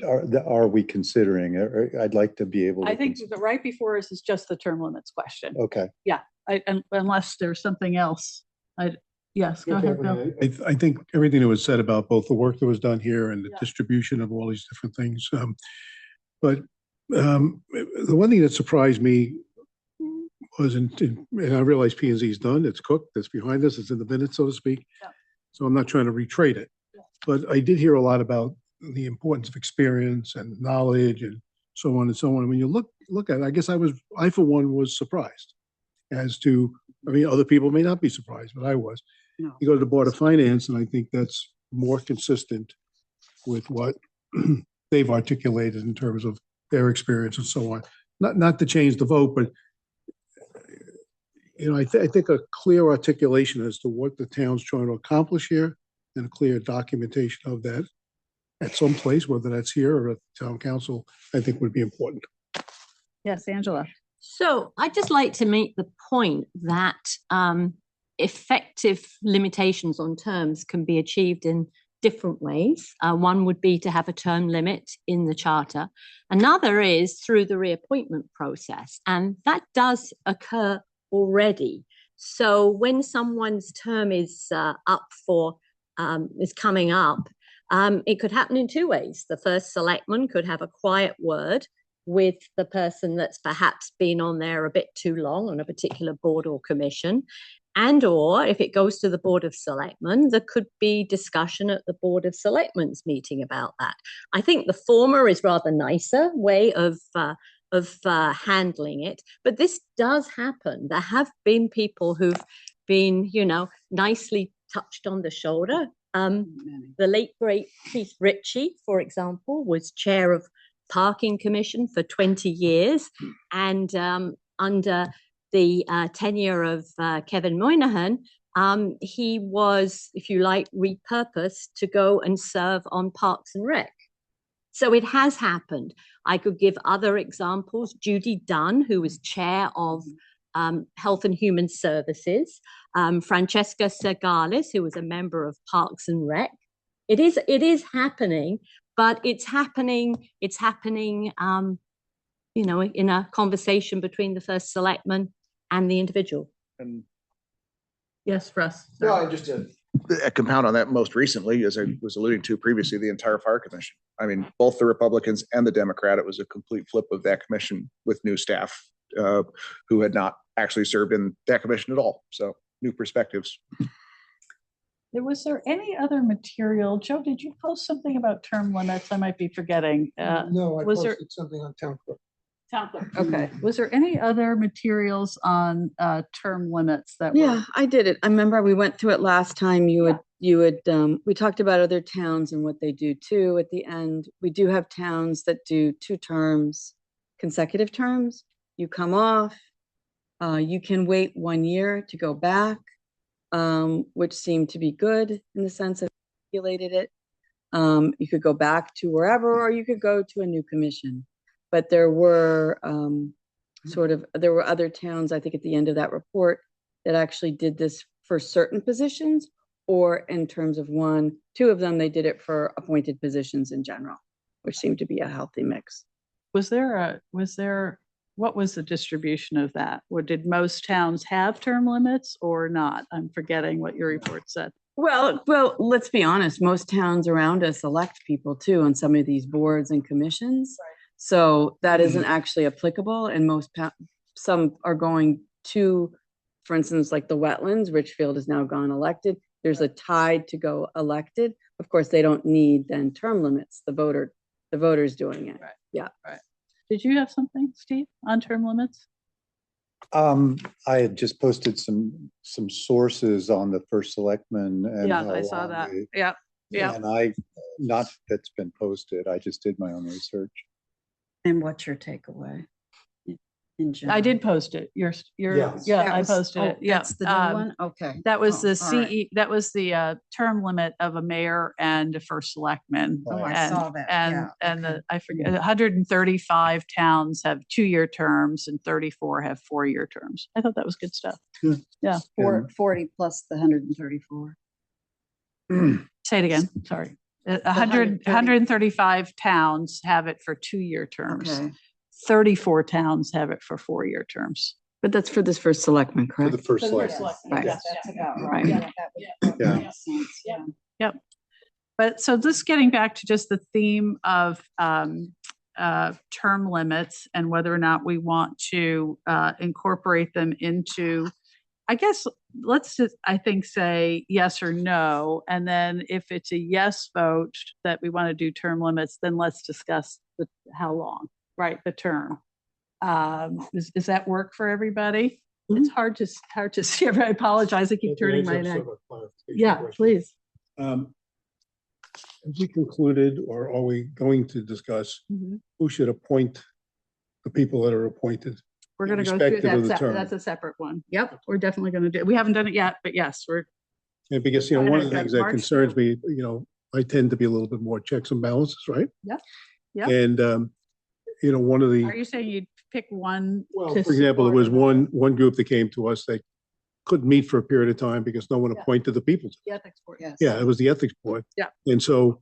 Speaker 11: are we considering, or I'd like to be able to.
Speaker 2: I think the right before us is just the term limits question.
Speaker 11: Okay.
Speaker 2: Unless there's something else. Yes, go ahead, Bill.
Speaker 6: I think everything that was said about both the work that was done here and the
Speaker 2: Yeah.
Speaker 6: distribution of all these different things. But the one thing that surprised me was, and I realize P&Z is done, it's cooked, it's behind us, it's in the minutes, so to speak.
Speaker 2: Yeah.
Speaker 6: So I'm not trying to retrade it.
Speaker 2: Yeah.
Speaker 6: But I did hear a lot about the importance of experience and knowledge and so on and so on. And when you look at it, I guess I for one was surprised as to, other people may not be surprised, but I was.
Speaker 4: No.
Speaker 6: You go to the Board of Finance, and I think that's more consistent with what they've articulated in terms of their experience and so on. Not to change the vote, but I think a clear articulation as to what the town's trying to accomplish here, and a clear documentation of that at some place, whether that's here or at the town council, I think would be important.
Speaker 2: Yes, Angela.
Speaker 3: So I'd just like to make the point that effective limitations on terms can be achieved in different ways. One would be to have a term limit in the charter. Another is through the reappointment process, and that does occur already. So when someone's term is coming up, it could happen in two ways. The first selectman could have a quiet word with the person that's perhaps been on there a bit too long on a particular board or commission. And or if it goes to the Board of Selectmen, there could be discussion at the Board of Selectmen's meeting about that. I think the former is rather nicer way of handling it, but this does happen. There have been people who've been, nicely touched on the shoulder. The late great Keith Ritchie, for example, was chair of Parking Commission for 20 years, and under the tenure of Kevin Moynihan, he was, if you like, repurposed to go and serve on Parks and Rec. So it has happened. I could give other examples. Judy Dunn, who was chair of Health and Human Services, Francesca Segalis, who was a member of Parks and Rec. It is happening, but it's happening, in a conversation between the first selectman and the individual.
Speaker 9: And
Speaker 2: Yes, Russ.
Speaker 9: well, just to compound on that, most recently, as I was alluding to previously, the entire fire commission. I mean, both the Republicans and the Democrat, it was a complete flip of that commission with new staff who had not actually served in that commission at all. So new perspectives.
Speaker 2: Was there any other material? Joe, did you post something about term limits? I might be forgetting.
Speaker 1: No, I
Speaker 2: was there-
Speaker 1: posted something on Town Clerk.
Speaker 2: Okay. Was there any other materials on term limits that
Speaker 5: Yeah,
Speaker 2: were?
Speaker 5: I did it. I remember we went through it last time. We talked about other towns and what they do too. At the end, we do have towns that do 2 terms, consecutive terms. You come off, you can wait 1 year to go back, which seemed to be good in the sense that it regulated it. You could go back to wherever, or you could go to a new commission. But there were there were other towns, I think at the end of that report, that actually did this for certain positions, or in terms of 2 of them, they did it for appointed positions in general, which seemed to be a healthy mix.
Speaker 2: What was the distribution of that? Or did most towns have term limits or not? I'm forgetting what your report said.
Speaker 5: Well, let's be honest, most towns around us elect people too on some of these boards and commissions. So that isn't actually applicable, and some are going to, for instance, like the wetlands, Richfield has now gone elected. There's a tide to go elected. Of course, they don't need then term limits, the voters doing it.
Speaker 2: Right.
Speaker 5: Yeah.
Speaker 2: Right. Did you have something, Steve, on term limits?
Speaker 11: I had just posted some sources on the first selectman and.
Speaker 2: Yeah,
Speaker 11: how
Speaker 2: I saw
Speaker 11: long
Speaker 2: that.
Speaker 11: they-
Speaker 2: Yeah. Yeah.
Speaker 11: And not that's been posted, I just did my own research.
Speaker 4: And what's your takeaway? In general?
Speaker 2: I did post it.
Speaker 11: Yes.
Speaker 2: Yeah,
Speaker 4: That
Speaker 2: I
Speaker 4: was-
Speaker 2: posted
Speaker 4: oh,
Speaker 2: it. Yeah.
Speaker 4: That's the new one? Okay.
Speaker 2: That was
Speaker 4: Oh,
Speaker 2: the
Speaker 4: all right.
Speaker 2: that was the term limit of a mayor and a first selectman.
Speaker 4: Oh, I
Speaker 2: And-
Speaker 4: saw that.
Speaker 2: And,
Speaker 4: Yeah,
Speaker 2: and
Speaker 4: okay.
Speaker 2: I forget, 135 towns have 2-year terms and 34 have 4-year terms. I thought that was good stuff.
Speaker 11: Good.
Speaker 2: Yeah.
Speaker 4: 40 plus the 134.
Speaker 2: Say it again. Sorry.
Speaker 4: 130.
Speaker 2: 135 towns have it for 2-year terms.
Speaker 4: Okay.
Speaker 2: 34 towns have it for 4-year terms.
Speaker 5: But that's for this first selectman,
Speaker 11: For the
Speaker 5: correct?
Speaker 11: first
Speaker 2: For the first
Speaker 11: selectman.
Speaker 2: selectman,
Speaker 5: Right.
Speaker 2: yes.
Speaker 4: That's about
Speaker 5: Right.
Speaker 4: right.
Speaker 5: Yeah.
Speaker 4: That
Speaker 11: Yeah.
Speaker 4: makes sense, yeah.
Speaker 2: Yep. But so just getting back to just the theme of term limits and whether or not we want to incorporate them into, I guess, let's just, I think, say yes or no. And then if it's a yes vote that we want to do term limits, then let's discuss how long, right, the term. Does that work for everybody? It's hard to see. I apologize. I keep turning my neck. Yeah, please.
Speaker 6: Have we concluded, or are we going to discuss
Speaker 2: Mhm.
Speaker 6: who should appoint the people that are appointed?
Speaker 2: We're going to go through
Speaker 6: Irrespective of
Speaker 2: that.
Speaker 6: the term.
Speaker 2: That's a separate one. Yep. We're definitely going to do, we haven't done it yet, but yes, we're,
Speaker 6: And because, one of the things that
Speaker 2: March
Speaker 6: concerns me, I tend to be a little bit more checks and balances, right?
Speaker 2: Yep. Yep.
Speaker 6: And, one of the.
Speaker 2: are you saying you'd pick one?
Speaker 6: Well,
Speaker 2: to
Speaker 6: for example, there was
Speaker 2: support?
Speaker 6: one group that came to us that couldn't meet for a period of time because no one
Speaker 2: Yeah.
Speaker 6: appointed the people.
Speaker 2: The ethics board.
Speaker 4: Yes.
Speaker 6: Yeah, it was the ethics board.
Speaker 2: Yeah.
Speaker 6: And so,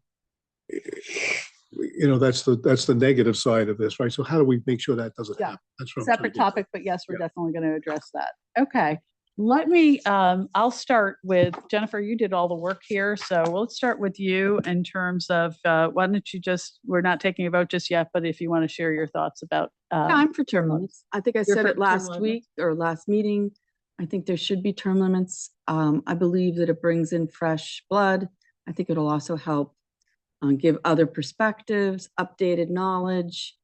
Speaker 6: that's the negative side of this, right? So how do we make sure that doesn't
Speaker 2: Yeah.
Speaker 6: happen? That's what I'm trying to
Speaker 2: Separate
Speaker 6: get at.
Speaker 2: topic, but yes, we're
Speaker 6: Yeah.
Speaker 2: definitely going to address that. Okay. Let me, I'll start with Jennifer, you did all the work here. So we'll start with you in terms of, why don't you just, we're not taking a vote just yet, but if you want to share your thoughts about.
Speaker 5: Time for term limits. I think I
Speaker 2: You're
Speaker 5: said
Speaker 2: for
Speaker 5: it
Speaker 2: term
Speaker 5: last
Speaker 2: limits?
Speaker 5: week or last meeting. I think there should be term limits. I believe that it brings in fresh blood. I think it'll also help give other perspectives, updated knowledge.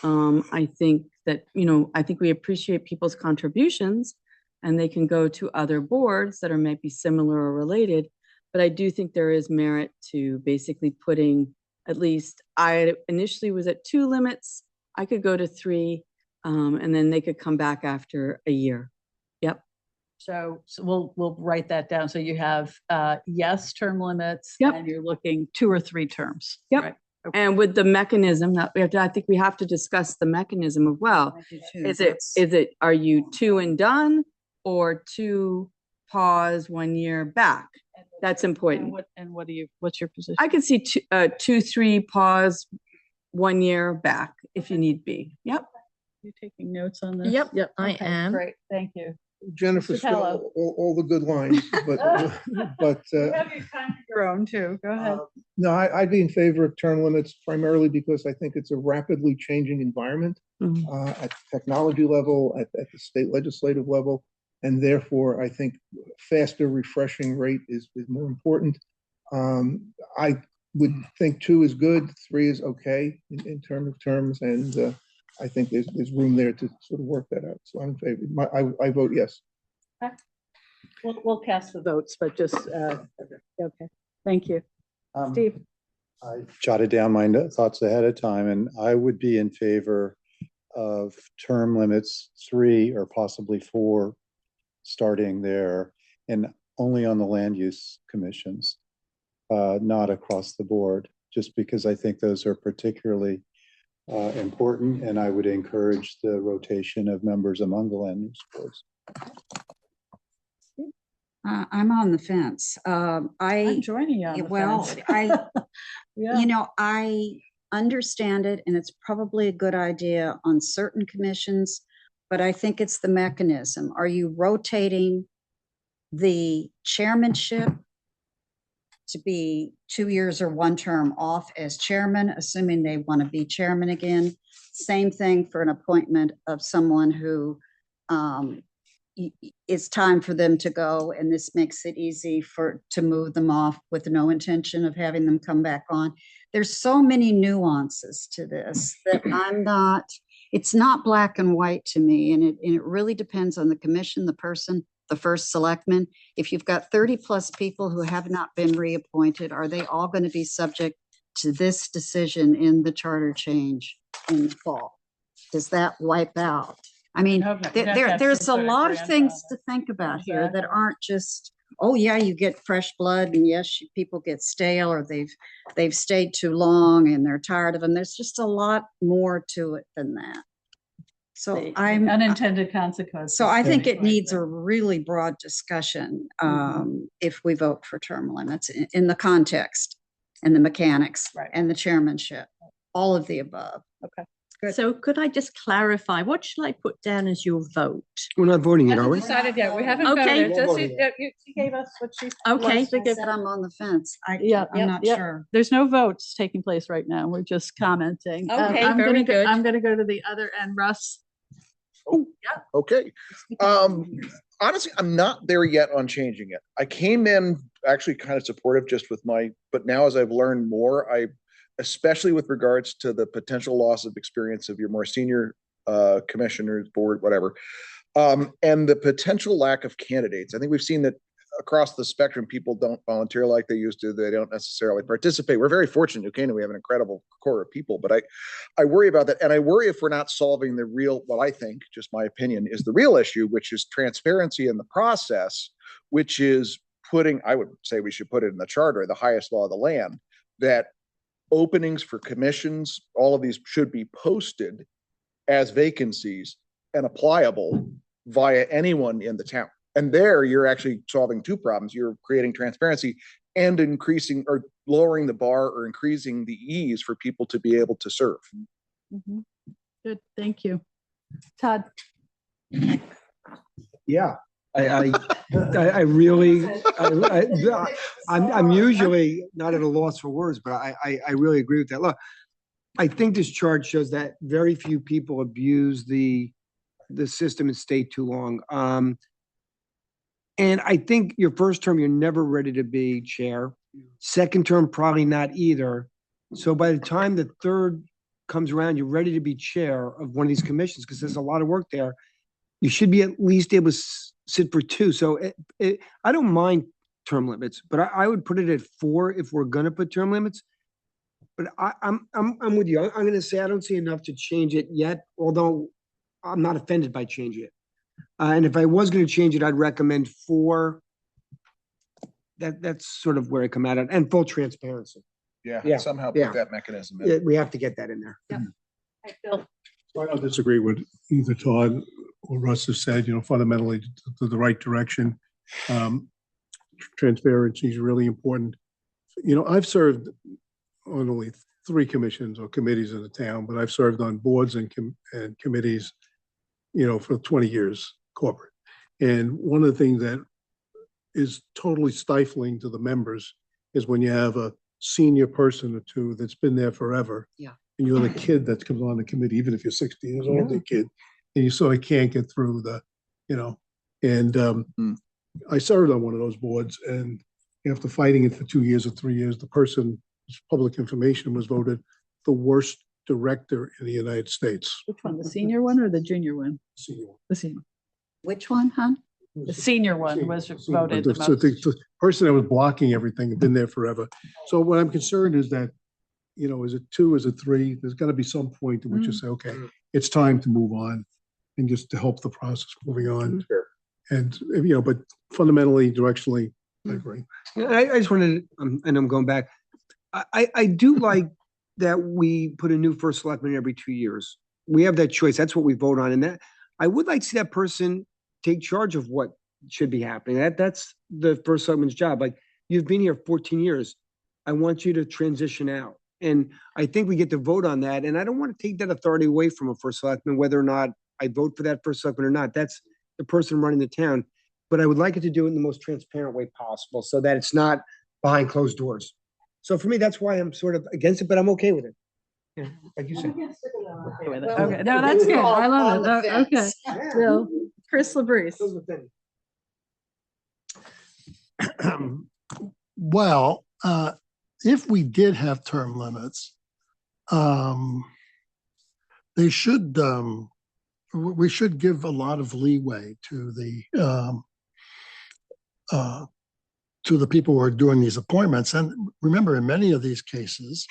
Speaker 5: I think that, I think we appreciate people's contributions and they can go to other boards that are maybe similar or related. But I do think there is merit to basically putting, at least I initially was at 2 limits. I could go to 3, and then they could come back after a year. Yep.
Speaker 2: So we'll write that down. So you have, yes, term limits.
Speaker 5: Yep.
Speaker 2: And you're looking 2 or 3 terms.
Speaker 5: Yep.
Speaker 2: right?
Speaker 5: And with the mechanism that I think we have to discuss the mechanism of, well, is it, are you 2 and done or 2 pause 1 year back? That's important.
Speaker 2: And what's your position?
Speaker 5: I could see 2, 3 pause 1 year back if you need be. Yep.
Speaker 2: You taking notes on this?
Speaker 3: Yep, I
Speaker 2: Okay,
Speaker 3: am.
Speaker 2: Great, thank you.
Speaker 1: Jennifer,
Speaker 2: Mr.
Speaker 1: still
Speaker 2: Tello.
Speaker 1: all the good lines, but,
Speaker 2: You have your time of your own too. Go ahead.
Speaker 1: no, I'd be in favor of term limits primarily because I think it's a rapidly changing environment
Speaker 5: Mhm.
Speaker 1: at the technology level, at the state legislative level. And therefore, I think faster refreshing rate is more important. I would think 2 is good, 3 is okay in terms of terms. And I think there's room there to sort of work that out. So I'm in favor. I vote yes.
Speaker 2: We'll cast the votes, but just, okay, thank you. Steve?
Speaker 11: I jotted down my thoughts ahead of time, and I would be in favor of term limits 3 or possibly 4, starting there, and only on the land use commissions, not across the board, just because I think those are particularly important, and I would encourage the rotation of members among the land use boards.
Speaker 4: I'm on the fence.
Speaker 2: I'm joining you on the
Speaker 4: Well,
Speaker 2: fence.
Speaker 4: Yeah. I understand it and it's probably a good idea on certain commissions, but I think it's the mechanism. Are you rotating the chairmanship to be 2 years or 1 term off as chairman, assuming they want to be chairman again? Same thing for an appointment of someone who it's time for them to go, and this makes it easy to move them off with no intention of having them come back on. There's so many nuances to this that it's not black and white to me, and it really depends on the commission, the person, the first selectman. If you've got 30 plus people who have not been reappointed, are they all going to be subject to this decision in the charter change in the fall? Does that wipe out? I mean, there's a lot of things to think about here that aren't just, oh yeah, you get fresh blood, and yes, people get stale, or they've stayed too long and they're tired of them. There's just a lot more to it than that. So
Speaker 2: Unintended consequences.
Speaker 4: So I think it needs a really broad discussion if we vote for term limits in the context and the mechanics and the chairmanship, all of the above.
Speaker 2: Okay.
Speaker 3: So could I just clarify, what should I put down as your vote?
Speaker 8: We're not voting yet, are we?
Speaker 2: Decided yet. We haven't
Speaker 3: Okay.
Speaker 2: voted. She gave us what she.
Speaker 3: Okay.
Speaker 2: wants to
Speaker 4: I
Speaker 2: give.
Speaker 4: said I'm on the fence. I'm
Speaker 2: Yep,
Speaker 4: not
Speaker 2: yep.
Speaker 4: sure.
Speaker 2: There's no votes taking place right now. We're just commenting.
Speaker 3: Okay,
Speaker 2: I'm
Speaker 3: very
Speaker 2: gonna
Speaker 3: good.
Speaker 2: I'm going to go to the other end. Russ?
Speaker 9: Okay. Honestly, I'm not there yet on changing it. I came in actually kind of supportive just with but now as I've learned more, especially with regards to the potential loss of experience of your more senior commissioners, board, whatever, and the potential lack of candidates. I think we've seen that across the spectrum, people don't volunteer like they used to. They don't necessarily participate. We're very fortunate in New Canaan. We have an incredible core of people, but I worry about that. And I worry if we're not solving the real, what I think, just my opinion, is the real issue, which is transparency in the process, which is I would say we should put it in the charter, the highest law of the land, that openings for commissions, all of these should be posted as vacancies and applicable via anyone in the town. And there you're actually solving two problems. You're creating transparency and increasing or lowering the bar or increasing the ease for people to be able to serve.
Speaker 2: Mhm. Good, thank you. Todd?
Speaker 8: Yeah, I really, I'm usually not at a loss for words, but I really agree with that. Look, I think this chart shows that very few people abuse the system and stay too long. And I think your first term, you're never ready to be chair. Second term, probably not either. So by the time the third comes around, you're ready to be chair of one of these commissions, because there's a lot of work there. You should be at least able to sit for two. So I don't mind term limits, but I would put it at 4 if we're gonna put term limits. But I'm with you. I'm gonna say I don't see enough to change it yet, although I'm not offended by changing it. And if I was gonna change it, I'd recommend 4. That's sort of where I come at it, and full transparency. Yeah,
Speaker 9: Yeah, somehow
Speaker 8: yeah.
Speaker 9: put that mechanism
Speaker 8: Yeah,
Speaker 9: in.
Speaker 8: we have to get that in there.
Speaker 3: Bill?
Speaker 6: I don't disagree with either Todd or Russ have said, fundamentally the right direction. Transparency is really important. I've served on only 3 commissions or committees in the town, but I've served on boards and committees, for 20 years corporate. And one of the things that is totally stifling to the members is when you have a senior person or two that's been there forever.
Speaker 4: Yeah.
Speaker 6: And you're the kid that comes on the committee, even if you're 60 years old, the kid, and you sort of can't get through I served on one of those boards, and after fighting it for 2 years or 3 years, the person, public information, was voted the worst director in the United States.
Speaker 2: Which one, the senior one or the junior one?
Speaker 6: Senior one.
Speaker 2: The senior.
Speaker 4: Which one, hon?
Speaker 2: The senior one was
Speaker 6: Senior.
Speaker 2: voted the
Speaker 6: So
Speaker 2: most.
Speaker 6: the person that was blocking everything had been there forever. So what I'm concerned is that, is it 2, is it 3? There's got to be some point at which you say, okay, it's time to move on, and just to help the process moving on.
Speaker 8: Sure.
Speaker 6: And, but fundamentally, directionally, I agree.
Speaker 8: I just wanted, and I'm going back. I do like that we put a new first selectman every 2 years. We have that choice. That's what we vote on. And that, I would like to see that person take charge of what should be happening. That's the first selectman's job. Like, you've been here 14 years. I want you to transition out. And I think we get to vote on that. And I don't want to take that authority away from a first selectman, whether or not I vote for that first selectman or not. That's the person running the town. But I would like it to do it in the most transparent way possible, so that it's not behind closed doors. So for me, that's why I'm sort of against it, but I'm okay with it. Yeah, like you said.
Speaker 2: Okay with it. Okay, no, that's good. I love it. Okay. Bill, Chris Labrise.
Speaker 10: Well, if we did have term limits, they should, we should give a lot of leeway to the people who are doing these appointments. And remember, in many of these cases,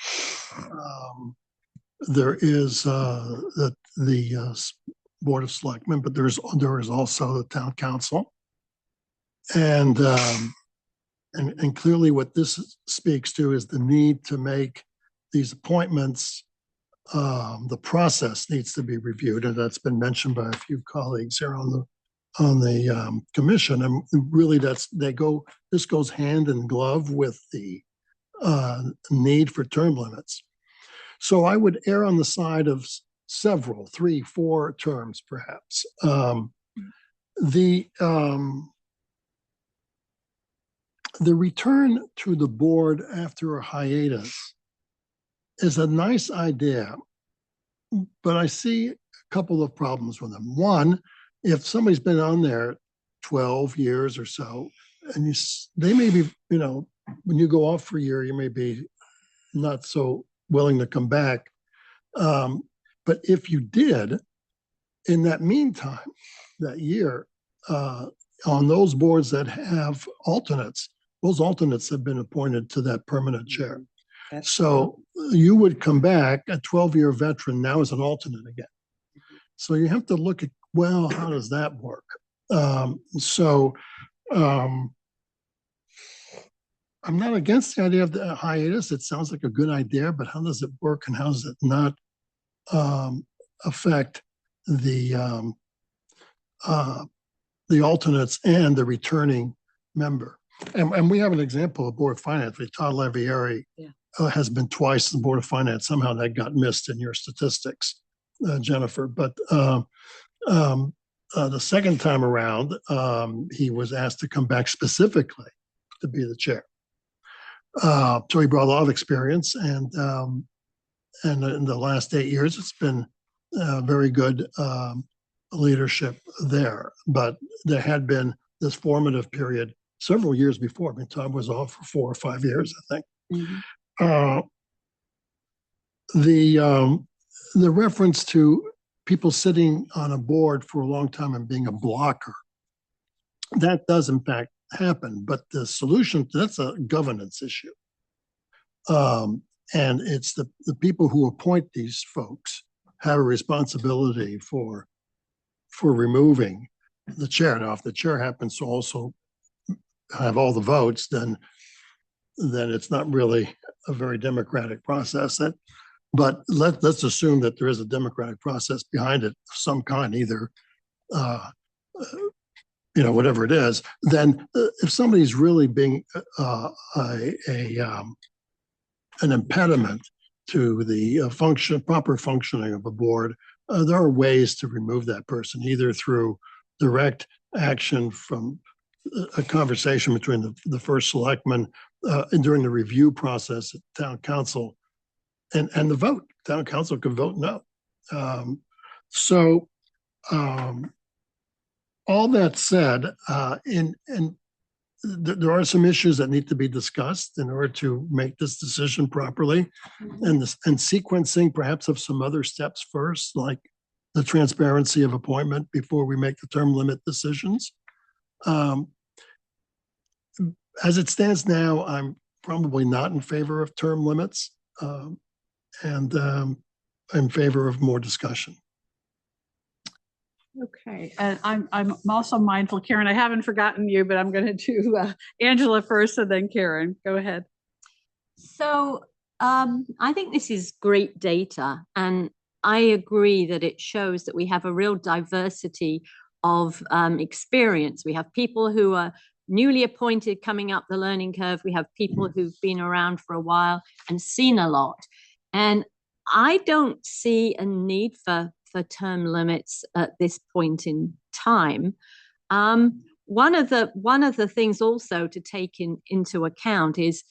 Speaker 10: there is the Board of Selectmen, but there is also the Town Council. And clearly what this speaks to is the need to make these appointments, the process needs to be reviewed, and that's been mentioned by a few colleagues here on the commission. And really this goes hand in glove with the need for term limits. So I would err on the side of several, 3, 4 terms perhaps. The return to the board after a hiatus is a nice idea, but I see a couple of problems with them. One, if somebody's been on there 12 years or so, and they may be, when you go off for a year, you may be not so willing to come back. But if you did, in that meantime, that year, on those boards that have alternates, those alternates have been appointed to that permanent chair. So you would come back, a 12-year veteran now as an alternate again. So you have to look at, well, how does that work? I'm not against the idea of the hiatus. It sounds like a good idea, but how does it work, and how does it not affect the the alternates and the returning member. And we have an example of Board of Finance, with Todd Lavieri
Speaker 3: Yeah.
Speaker 10: has been twice the Board of Finance. Somehow that got missed in your statistics, Jennifer. But the second time around, he was asked to come back specifically to be the chair. So he brought a lot of experience, and in the last 8 years, it's been very good leadership there. But there had been this formative period several years before. I mean, Tom was off for 4 or 5 years, I think. The reference to people sitting on a board for a long time and being a blocker, that does in fact happen, but the solution, that's a governance issue. And it's the people who appoint these folks have a responsibility for removing the chair. Now, if the chair happens to also have all the votes, then it's not really a very democratic process. But let's assume that there is a democratic process behind it of some kind, either whatever it is. Then if somebody's really being an impediment to the proper functioning of a board, there are ways to remove that person, either through direct action from a conversation between the first selectman and during the review process at town council, and the vote. Town council can vote no. All that said, there are some issues that need to be discussed in order to make this decision properly, and sequencing perhaps of some other steps first, like the transparency of appointment before we make the term limit decisions. As it stands now, I'm probably not in favor of term limits, and I'm in favor of more discussion.
Speaker 2: Okay, and I'm also mindful, Karen, I haven't forgotten you, but I'm going to do Angela first and then Karen. Go ahead.
Speaker 3: So I think this is great data, and I agree that it shows that we have a real diversity of experience. We have people who are newly appointed coming up the learning curve. We have people who've been around for a while and seen a lot. And I don't see a need for term limits at this point in time. One of the things also to take into account is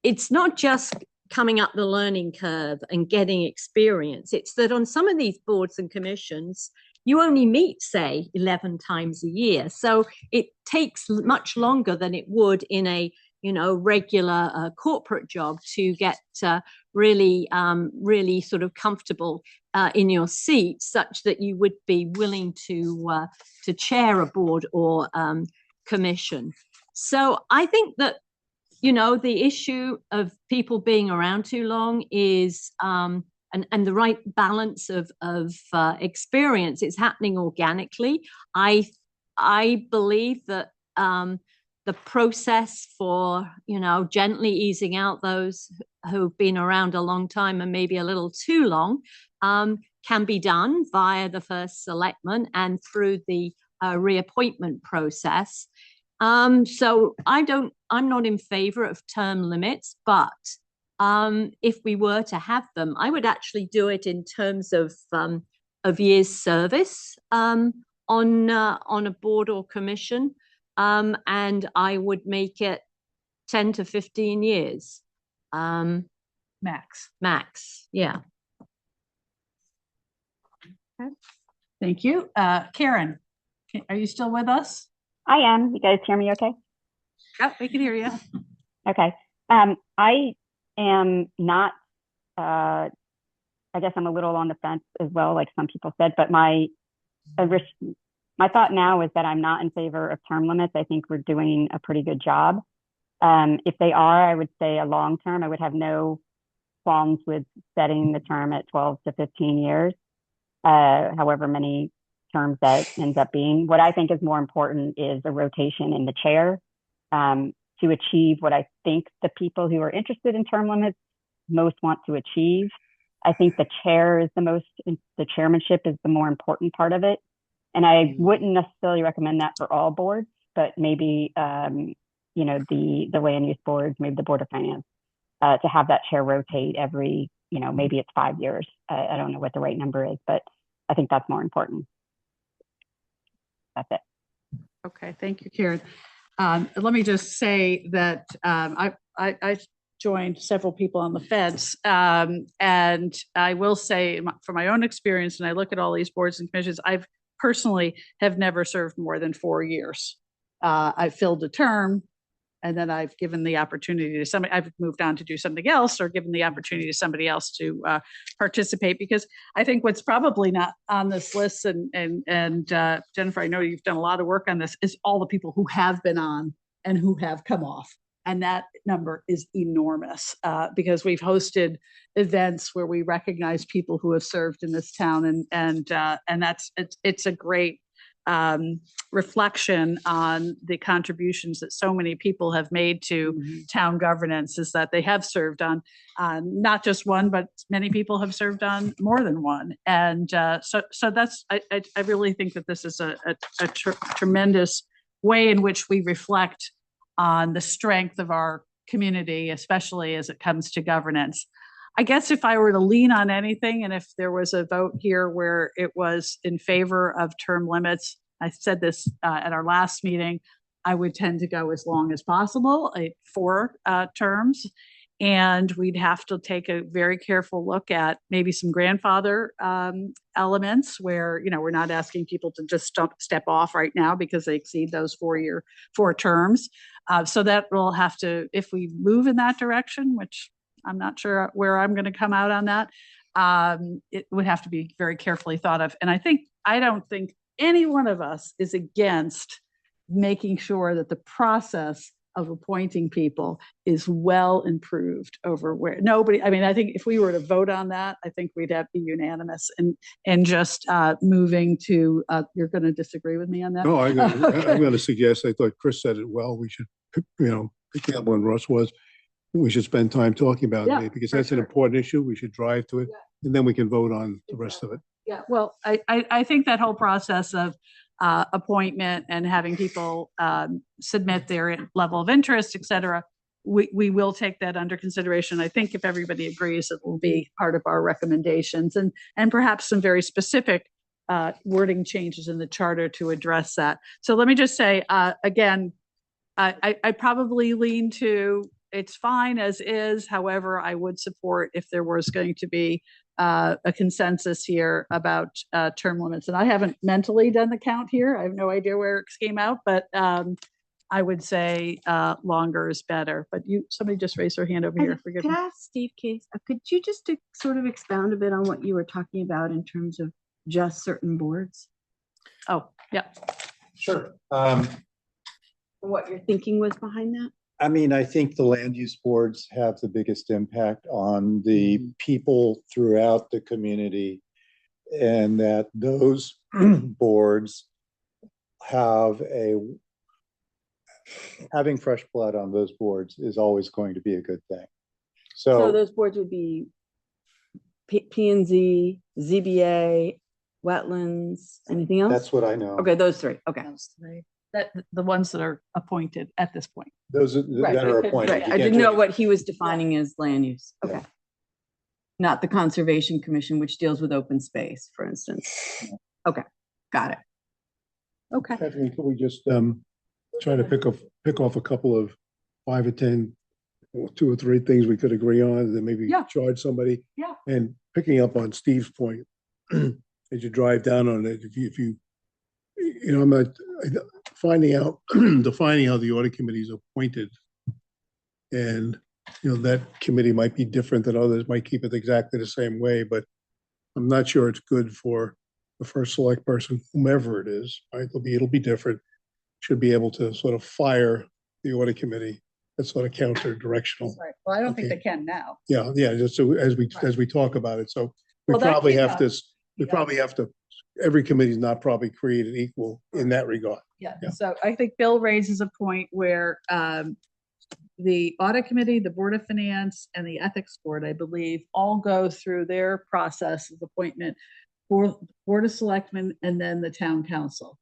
Speaker 3: it's not just coming up the learning curve and getting experience. It's that on some of these boards and commissions, you only meet, say, 11 times a year. So it takes much longer than it would in a regular corporate job to get really sort of comfortable in your seat, such that you would be willing to chair a board or commission. So I think that the issue of people being around too long is and the right balance of experience. It's happening organically. I believe that the process for gently easing out those who've been around a long time and maybe a little too long can be done via the first selectman and through the reappointment process. So I'm not in favor of term limits, but if we were to have them, I would actually do it in terms of years service on a board or commission. And I would make it 10 to 15 years.
Speaker 2: Max.
Speaker 3: Yeah.
Speaker 2: Okay. Thank you. Karen, are you still with us?
Speaker 12: I am. You guys hear me okay?
Speaker 2: Yep, we can hear you.
Speaker 12: Okay. I am not, I guess I'm a little on the fence as well, like some people said, but my thought now is that I'm not in favor of term limits. I think we're doing a pretty good job. If they are, I would say a long term, I would have no qualms with setting the term at 12 to 15 years, however many terms that ends up being. What I think is more important is a rotation in the chair to achieve what I think the people who are interested in term limits most want to achieve. I think the chair is the chairmanship is the more important part of it. And I wouldn't necessarily recommend that for all boards, but maybe, you know, the land use boards, maybe the Board of Finance, to have that chair rotate every, you know, maybe it's 5 years. I don't know what the right number is, but I think that's more important. That's it.
Speaker 2: Okay, thank you, Karen. Let me just say that I joined several people on the fence. And I will say from my own experience, and I look at all these boards and commissions, I've personally have never served more than 4 years. I filled a term and then I've given the opportunity to somebody, I've moved on to do something else or given the opportunity to somebody else to participate, because I think what's probably not on this list, and Jennifer, I know you've done a lot of work on this, is all the people who have been on and who have come off. And that number is enormous because we've hosted events where we recognize people who have served in this town, and that's it's a great reflection on the contributions that so many people have made to town governance, is that they have served on not just one, but many people have served on more than one. And so that's, I really think that this is a tremendous way in which we reflect on the strength of our community, especially as it comes to governance. I guess if I were to lean on anything, and if there was a vote here where it was in favor of term limits, I said this at our last meeting, I would tend to go as long as possible, 4 terms. And we'd have to take a very careful look at maybe some grandfather elements where, you know, we're not asking people to just step off right now because they exceed those 4 terms. So that will have to, if we move in that direction, which I'm not sure where I'm going to come out on that, it would have to be very carefully thought of. And I don't think any one of us is against making sure that the process of appointing people is well improved over where nobody, I mean, I think if we were to vote on that, I think we'd have to be unanimous and just moving to, you're going to disagree with me on that?
Speaker 6: No, I'm going to suggest, I thought Chris said it well, we should, you know, picking up when Russ was, we should spend time talking about it because that's an important issue. We should drive to it and then we can vote on the rest of it.
Speaker 2: Yeah, well, I think that whole process of appointment and having people submit their level of interest, et cetera, we will take that under consideration. I think if everybody agrees, it will be part of our recommendations and perhaps some very specific wording changes in the charter to address that. So let me just say, again, I probably lean to it's fine as is. However, I would support if there was going to be a consensus here about term limits. And I haven't mentally done the count here. I have no idea where it came out, but I would say longer is better. But somebody just raised their hand over here. Forgive me.
Speaker 5: Could I ask Steve Case, could you just sort of expound a bit on what you were talking about in terms of just certain boards?
Speaker 2: Oh, yeah.
Speaker 11: Sure.
Speaker 5: What your thinking was behind that?
Speaker 11: I mean, I think the land use boards have the biggest impact on the people throughout the community, and that those boards having fresh blood on those boards is always going to be a good thing.
Speaker 5: So those boards would be P&Z, ZBA, wetlands, anything else?
Speaker 11: That's what I know.
Speaker 5: Okay, those 3. Okay.
Speaker 2: Those 3. That the ones that are appointed at this point.
Speaker 11: Those that are appointed.
Speaker 5: Right. I didn't know what he was defining as land use. Okay.
Speaker 11: Yeah.
Speaker 5: Not the Conservation Commission, which deals with open space, for instance. Okay, got it. Okay.
Speaker 6: Kathleen, can we just try to pick off a couple of 5 or 10, 2 or 3 things we could agree on, and then maybe charge somebody?
Speaker 2: Yeah.
Speaker 6: And picking up on Steve's point, as you drive down on it, if you know, I'm not finding out, defining how the audit committee is appointed. And, you know, that committee might be different than others, might keep it exactly the same way, but I'm not sure it's good for the first select person, whomever it is, right? It'll be different. Should be able to sort of fire the audit committee. That's sort of counter-directional.
Speaker 2: Right. Well, I don't think they can now.
Speaker 6: Yeah, just so as we talk about it. So we
Speaker 2: Well,
Speaker 6: probably
Speaker 2: came
Speaker 6: have
Speaker 2: up.
Speaker 6: to, every committee is not probably created equal in that regard.
Speaker 2: Yeah.
Speaker 6: Yeah.
Speaker 2: So I think Bill raises a point where the audit committee, the Board of Finance, and the ethics board, I believe, all go through their process of appointment Board of Selectmen, and then the town council.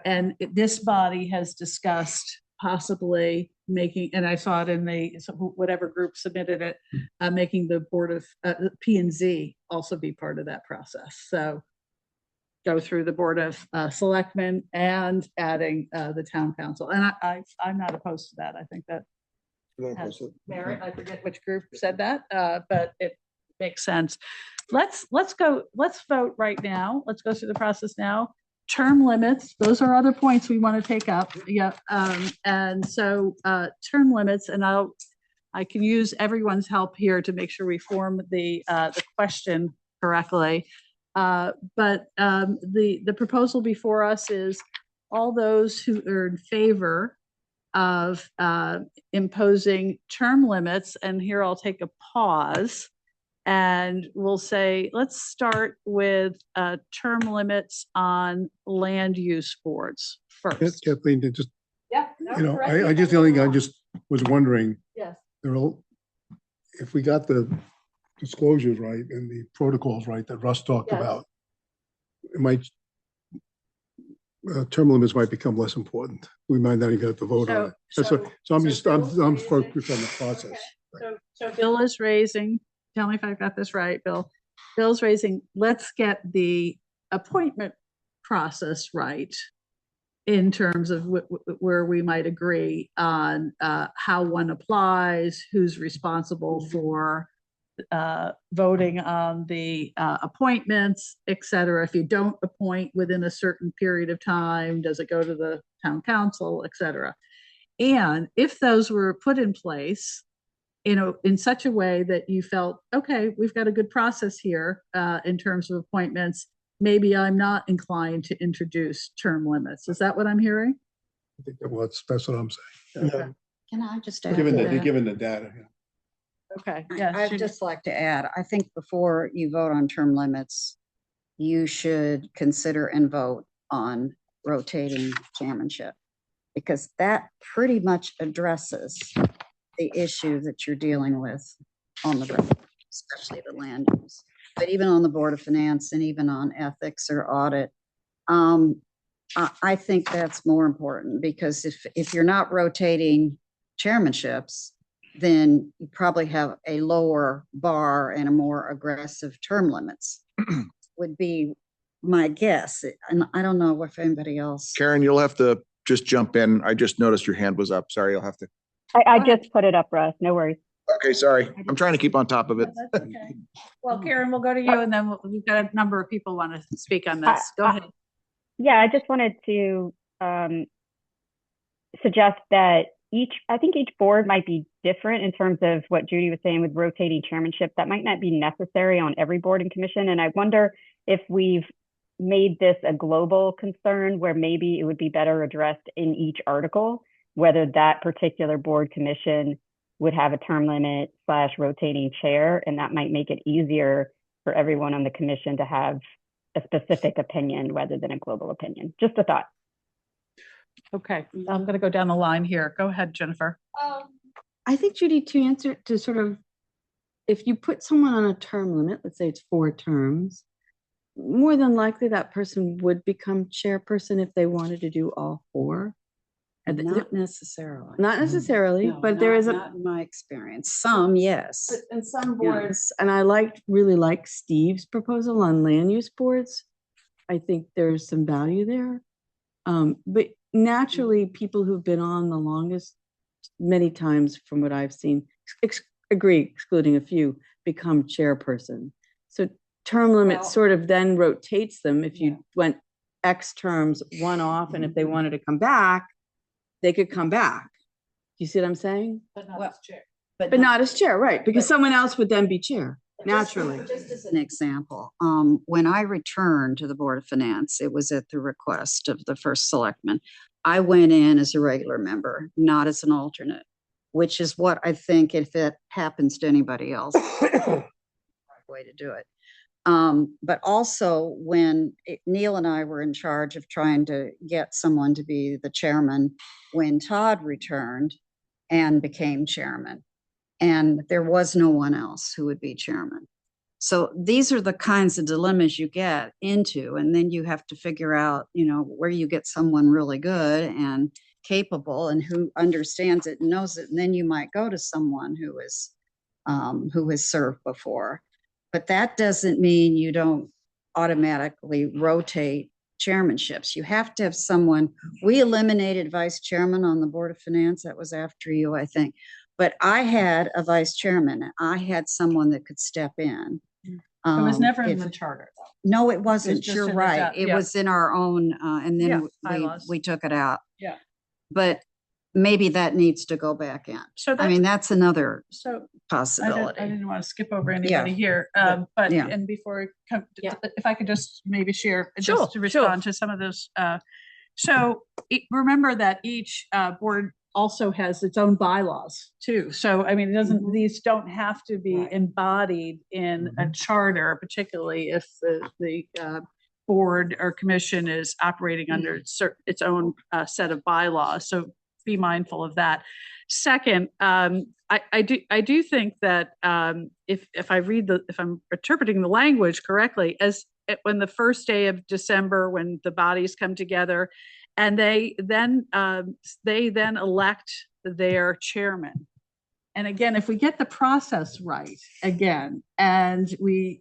Speaker 2: And this body has discussed possibly making, and I saw it in whatever group submitted it, making the Board of P and Z also be part of that process. So go through the Board of Selectmen and adding the town council. And I'm not opposed to that. I think that has merit. I forget which group said that, but it makes sense. Let's vote right now. Let's go through the process now. Term limits, those are other points we want to take up. Yeah. And so term limits, and I can use everyone's help here to make sure we form the question correctly. But the proposal before us is all those who are in favor of imposing term limits, and here I'll take a pause and we'll say, let's start with term limits on land use boards first.
Speaker 6: Kathleen, just,
Speaker 2: Yeah.
Speaker 6: I just, the only thing I just was wondering,
Speaker 2: Yes.
Speaker 6: if we got the disclosures right and the protocols right that Russ talked
Speaker 2: Yes.
Speaker 6: about, it might, term limits might become less important. We might not even have to vote on it. I'm focused on the process.
Speaker 2: So Bill is raising, tell me if I've got this right, Bill. Bill's raising, let's get the appointment process right in terms of where we might agree on how one applies, who's responsible for voting on the appointments, et cetera. If you don't appoint within a certain period of time, does it go to the town council, et cetera? And if those were put in place, in such a way that you felt, okay, we've got a good process here in terms of appointments, maybe I'm not inclined to introduce term limits. Is that what I'm hearing?
Speaker 6: I think that's what I'm saying.
Speaker 2: Okay.
Speaker 4: Can I just add?
Speaker 6: Given
Speaker 4: to
Speaker 6: the,
Speaker 4: that?
Speaker 6: given the data.
Speaker 2: Okay,
Speaker 4: I-
Speaker 2: yes.
Speaker 4: I'd
Speaker 2: Judy.
Speaker 4: just like to add, I think before you vote on term limits, you should consider and vote on rotating chairmanship, because that pretty much addresses the issue that you're dealing with on the road, especially the land use. But even on the Board of Finance and even on ethics or audit, I think that's more important, because if you're not rotating chairmanships, then you probably have a lower bar and a more aggressive term limits would be my guess. And I don't know if anybody else.
Speaker 9: Karen, you'll have to just jump in. I just noticed your hand was up. Sorry, you'll have to.
Speaker 12: I just put it up, Russ. No worries.
Speaker 9: Okay, sorry. I'm trying to keep on top of it.
Speaker 2: That's okay. Well, Karen, we'll go to you, and then we've got a number of people want to speak on this. Go ahead.
Speaker 12: Yeah, I just wanted to suggest that I think each board might be different in terms of what Judy was saying with rotating chairmanship. That might not be necessary on every board and commission. And I wonder if we've made this a global concern where maybe it would be better addressed in each article, whether that particular board commission would have a term limit / rotating chair. And that might make it easier for everyone on the commission to have a specific opinion rather than a global opinion. Just a thought.
Speaker 2: Okay, I'm going to go down the line here. Go ahead, Jennifer.
Speaker 5: I think, Judy, to answer, to sort of, if you put someone on a term limit, let's say it's 4 terms, more than likely that person would become chairperson if they wanted to do all 4.
Speaker 4: Not necessarily.
Speaker 5: Not necessarily,
Speaker 4: No,
Speaker 5: but there
Speaker 4: not-
Speaker 5: is
Speaker 4: not in my experience. Some, yes.
Speaker 5: And some
Speaker 4: Yeah.
Speaker 5: boards, and I really like Steve's proposal on land use boards. I think there's some value there. But naturally, people who've been on the longest, many times from what I've seen, excluding a few, become chairperson. So term limit
Speaker 2: Well-
Speaker 5: sort of then rotates them. If you went X terms, one off, and if they wanted to come back, they could come back. You see what I'm saying?
Speaker 2: But not
Speaker 4: Well,
Speaker 2: as chair.
Speaker 5: But not as chair, right? Because someone else would then be chair,
Speaker 4: Just-
Speaker 5: naturally.
Speaker 4: Just as an example, when I returned to the Board of Finance, it was at the request of the first selectman. I went in as a regular member, not as an alternate, which is what I think if it happens to anybody else, way to do it. But also when Neil and I were in charge of trying to get someone to be the chairman when Todd returned and became chairman. And there was no one else who would be chairman. So these are the kinds of dilemmas you get into, and then you have to figure out, where you get someone really good and capable and who understands it and knows it. And then you might go to someone who has served before. But that doesn't mean you don't automatically rotate chairmanships. You have to have someone. We eliminated vice chairman on the Board of Finance. That was after you, I think. But I had a vice chairman. I had someone that could step in.
Speaker 2: It was never in
Speaker 4: if-
Speaker 2: the charter, though.
Speaker 4: No, it wasn't.
Speaker 2: just
Speaker 4: You're
Speaker 2: in the
Speaker 4: right. It
Speaker 2: yeah.
Speaker 4: was in our own, and
Speaker 2: Yeah,
Speaker 4: then
Speaker 2: bylaws.
Speaker 4: we took it out.
Speaker 2: Yeah.
Speaker 4: But maybe that needs to go back in.
Speaker 2: So
Speaker 4: I mean, that's another
Speaker 2: so I
Speaker 4: possibility.
Speaker 2: didn't want to skip over anybody here, but,
Speaker 4: Yeah.
Speaker 2: and before we come,
Speaker 3: Yeah.
Speaker 2: if I could just maybe share,
Speaker 3: Sure,
Speaker 2: just to respond to some of those. So remember that each board also has its own bylaws too. So, I mean, it doesn't, these don't have to be embodied in a charter, particularly if the board or commission is operating under its own set of bylaws. So be mindful of that. Second, I do think that if I read if I'm interpreting the language correctly, when the first day of December, when the bodies come together, and they then elect their chairman. And again, if we get the process right again, and we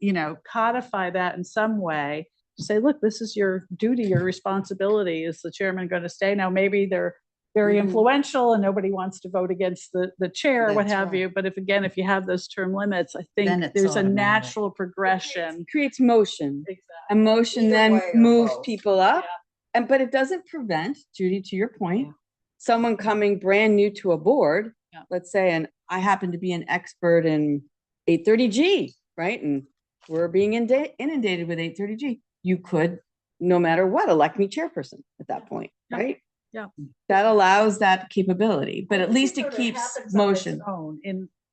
Speaker 2: codify that in some way, say, look, this is your duty, your responsibility. Is the chairman going to stay? Now, maybe they're very influential and nobody wants to vote against the chair, what
Speaker 4: That's
Speaker 2: have
Speaker 4: right.
Speaker 2: you. But if you have those term limits, I
Speaker 4: Then
Speaker 2: think
Speaker 4: it's
Speaker 2: there's a
Speaker 4: automatic.
Speaker 2: natural progression.
Speaker 5: Creates motion.
Speaker 2: Exactly.
Speaker 5: A motion
Speaker 4: Either
Speaker 5: then
Speaker 4: way or
Speaker 5: moves
Speaker 4: both.
Speaker 5: people up.
Speaker 2: Yeah.
Speaker 5: But it doesn't prevent, Judy, to your point,
Speaker 4: Yeah.
Speaker 5: someone coming brand new to a board,
Speaker 2: Yeah.
Speaker 5: let's say, and I happen to be an expert in 830G, right? And we're being inundated with 830G. You could, no matter what, elect me chairperson at that point,
Speaker 2: Yeah.
Speaker 5: right?
Speaker 2: Yeah.
Speaker 5: That allows that capability, but at least it keeps motion.
Speaker 2: Own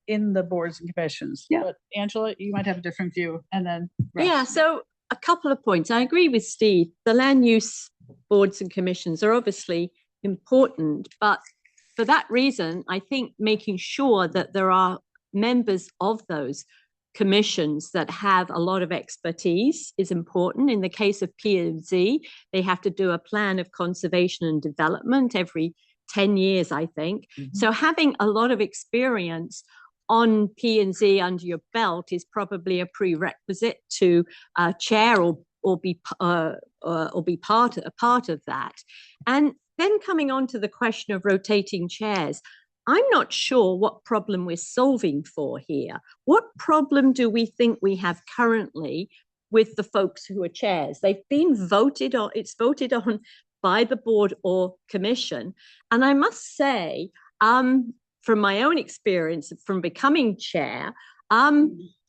Speaker 2: in the boards and commissions.
Speaker 5: Yeah.
Speaker 2: But Angela, you might have a different view, and then Russ.
Speaker 3: Yeah, so a couple of points. I agree with Steve. The land use boards and commissions are obviously important, but for that reason, I think making sure that there are members of those commissions that have a lot of expertise is important. In the case of P&Z, they have to do a plan of conservation and development every 10 years, I think. So having a lot of experience on P&Z under your belt is probably a prerequisite to chair or be part of that. And then coming on to the question of rotating chairs, I'm not sure what problem we're solving for here. What problem do we think we have currently with the folks who are chairs? They've been voted on, it's voted on by the board or commission. And I must say, from my own experience from becoming chair,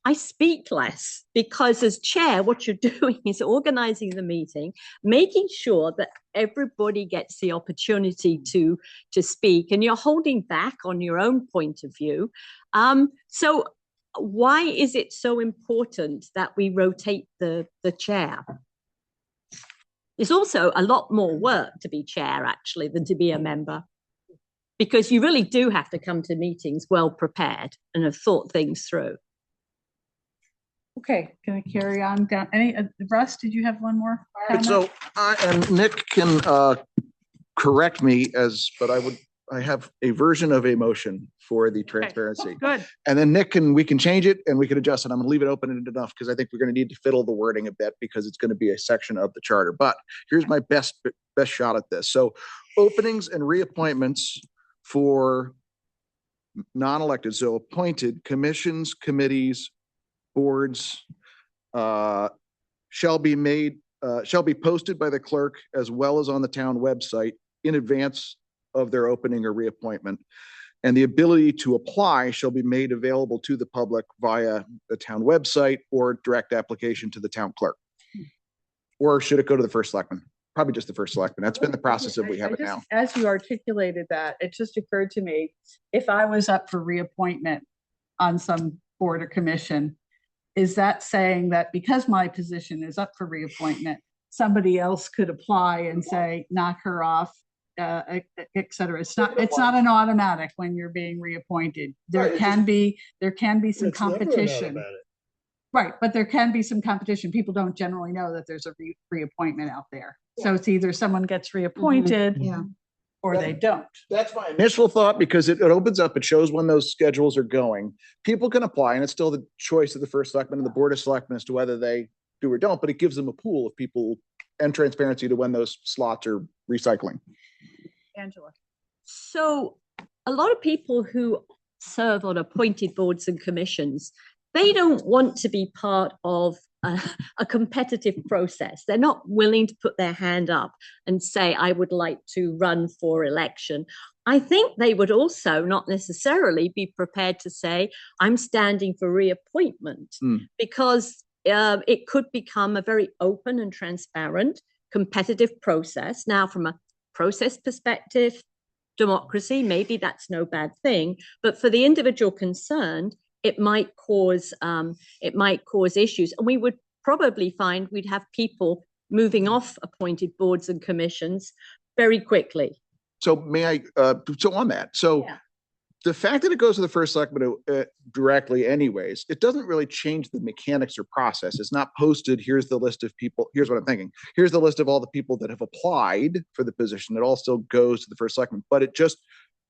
Speaker 3: I speak less because as chair, what you're doing is organizing the meeting, making sure that everybody gets the opportunity to speak, and you're holding back on your own point of view. So why is it so important that we rotate the chair? It's also a lot more work to be chair, actually, than to be a member, because you really do have to come to meetings well prepared and have thought things through.
Speaker 2: Okay, can I carry on down? Russ, did you have one more comment?
Speaker 9: So and Nick can correct me but I have a version of a motion for the transparency.
Speaker 2: Good.
Speaker 9: And then we can change it and we can adjust it. I'm gonna leave it open enough because I think we're gonna need to fiddle the wording a bit because it's gonna be a section of the charter. But here's my best shot at this. So openings and reappointments for non-elected, so appointed commissions, committees, boards shall be posted by the clerk as well as on the town website in advance of their opening or reappointment. And the ability to apply shall be made available to the public via the town website or direct application to the town clerk. Or should it go to the first selectman? Probably just the first selectman. That's been the process of we have it now.
Speaker 2: As you articulated that, it just occurred to me, if I was up for reappointment on some board or commission, is that saying that because my position is up for reappointment, somebody else could apply and say, knock her off, et cetera? It's not an automatic when you're being reappointed. There can be some
Speaker 10: It's never an
Speaker 2: competition.
Speaker 10: automatic.
Speaker 2: Right, but there can be some competition. People don't generally know that there's a reappointment out there. So it's either someone gets reappointed
Speaker 4: Yeah.
Speaker 2: or they don't.
Speaker 9: That's my initial thought, because it opens up, it shows when those schedules are going. People can apply, and it's still the choice of the first selectman and the board of selectmen as to whether they do or don't, but it gives them a pool of people and transparency to when those slots are recycling.
Speaker 2: Angela.
Speaker 3: So a lot of people who serve on appointed boards and commissions, they don't want to be part of a competitive process. They're not willing to put their hand up and say, I would like to run for election. I think they would also not necessarily be prepared to say, I'm standing for reappointment, because it could become a very open and transparent competitive process. Now, from a process perspective, democracy, maybe that's no bad thing, but for the individual concerned, it might cause issues. And we would probably find we'd have people moving off appointed boards and commissions very quickly.
Speaker 9: So may I, so on that, so
Speaker 3: Yeah.
Speaker 9: the fact that it goes to the first selectman directly anyways, it doesn't really change the mechanics or process. It's not posted, here's the list of people, here's what I'm thinking. Here's the list of all the people that have applied for the position. It all still goes to the first selectman, but it just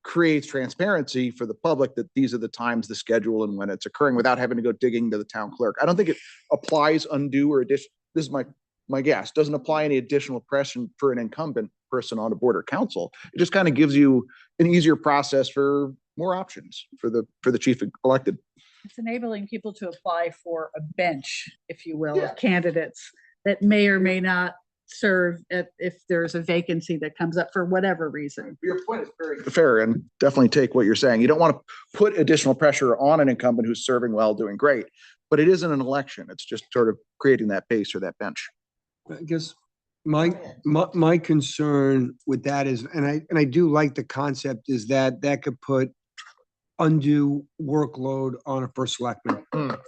Speaker 9: creates transparency for the public that these are the times, the schedule, and when it's occurring without having to go digging to the town clerk. I don't think it applies undue or addition. This is my guess. Doesn't apply any additional pressure for an incumbent person on a board or council. It just kind of gives you an easier process for more options for the chief elected.
Speaker 2: It's enabling people to apply for a bench, if you will,
Speaker 9: Yeah.
Speaker 2: of candidates that may or may not serve if there's a vacancy that comes up for whatever reason.
Speaker 9: Your point is very fair, and definitely take what you're saying. You don't want to put additional pressure on an incumbent who's serving well, doing great, but it isn't an election. It's just sort of creating that base or that bench.
Speaker 8: I guess my concern with that is, and I do like the concept, is that could put undue workload on a first selectman.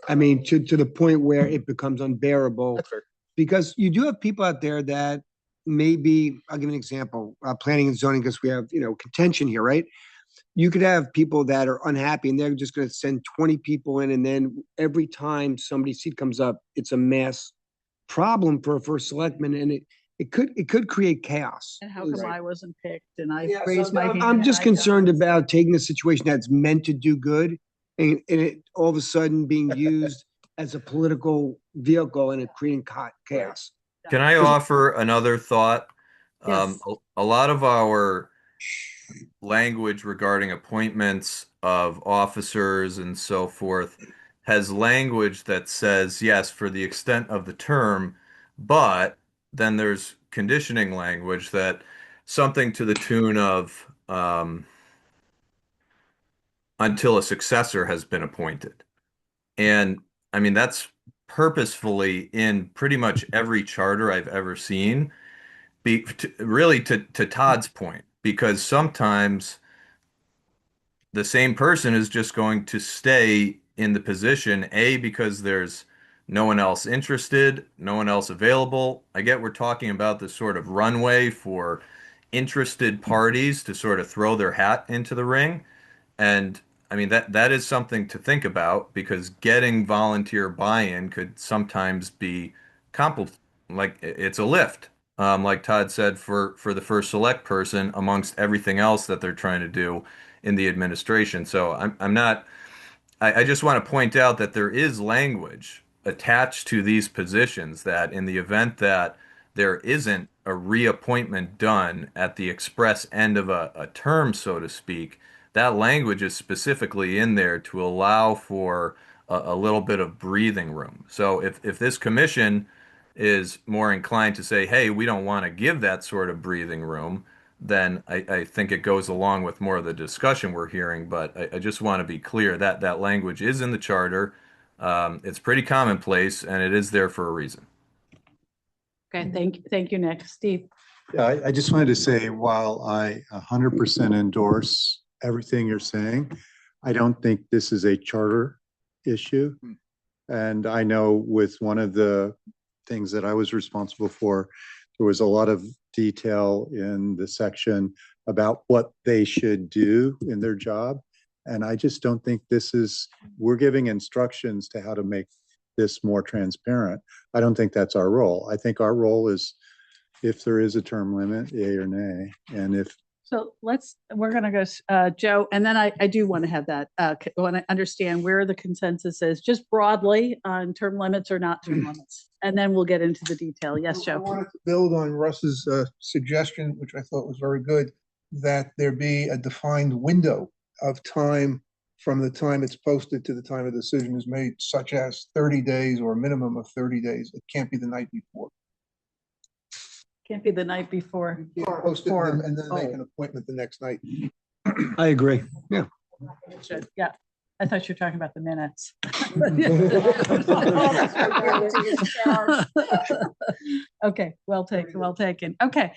Speaker 8: I mean, to the point where it becomes unbearable.
Speaker 9: That's fair.
Speaker 8: Because you do have people out there that maybe, I'll give an example, planning and zoning, because we have, contention here, right? You could have people that are unhappy and they're just going to send 20 people in, and then every time somebody's seat comes up, it's a mass problem for a first selectman, and it could create chaos.
Speaker 2: And how come I wasn't picked and I
Speaker 8: Yeah,
Speaker 2: raised
Speaker 8: so
Speaker 2: my hand?
Speaker 8: I'm
Speaker 2: and
Speaker 8: just
Speaker 2: I
Speaker 8: concerned
Speaker 2: don't?
Speaker 8: about taking a situation that's meant to do good and it all of a sudden being used as a political vehicle and it creating chaos.
Speaker 7: Can I offer another thought?
Speaker 3: Yes.
Speaker 7: A lot of our language regarding appointments of officers and so forth has language that says, yes, for the extent of the term, but then there's conditioning language that something to the tune of until a successor has been appointed. And I mean, that's purposefully in pretty much every charter I've ever seen, really to Todd's point, because sometimes the same person is just going to stay in the position, because there's no one else interested, no one else available. I get we're talking about this sort of runway for interested parties to sort of throw their hat into the ring. And I mean, that is something to think about, because getting volunteer buy-in could sometimes be like it's a lift. Like Todd said, for the first select person amongst everything else that they're trying to do in the administration. So I'm not, I just want to point out that there is language attached to these positions that in the event that there isn't a reappointment done at the express end of a term, so to speak, that language is specifically in there to allow for a little bit of breathing room. So if this commission is more inclined to say, hey, we don't want to give that sort of breathing room, then I think it goes along with more of the discussion we're hearing. But I just want to be clear that that language is in the charter. It's pretty commonplace, and it is there for a reason.
Speaker 2: Okay, thank you, Nick. Steve?
Speaker 11: Yeah, I just wanted to say, while I 100% endorse everything you're saying, I don't think this is a charter issue. And I know with one of the things that I was responsible for, there was a lot of detail in the section about what they should do in their job. And I just don't think we're giving instructions to how to make this more transparent. I don't think that's our role. I think our role is if there is a term limit, yay or nay, and if
Speaker 2: So we're gonna go, Joe, and then I do want to have that, want to understand where the consensus is, just broadly on term limits or not term limits. And then we'll get into the detail. Yes,
Speaker 1: I
Speaker 2: Joe.
Speaker 1: wanted to build on Russ's suggestion, which I thought was very good, that there be a defined window of time from the time it's posted to the time a decision is made, such as 30 days or a minimum of 30 days. It can't be the night before.
Speaker 2: Can't be the night before.
Speaker 1: Post it and then make an appointment the next night.
Speaker 8: I agree. Yeah.
Speaker 2: Should, yeah. I thought you were talking about the minutes. Okay, well taken, well taken. Okay,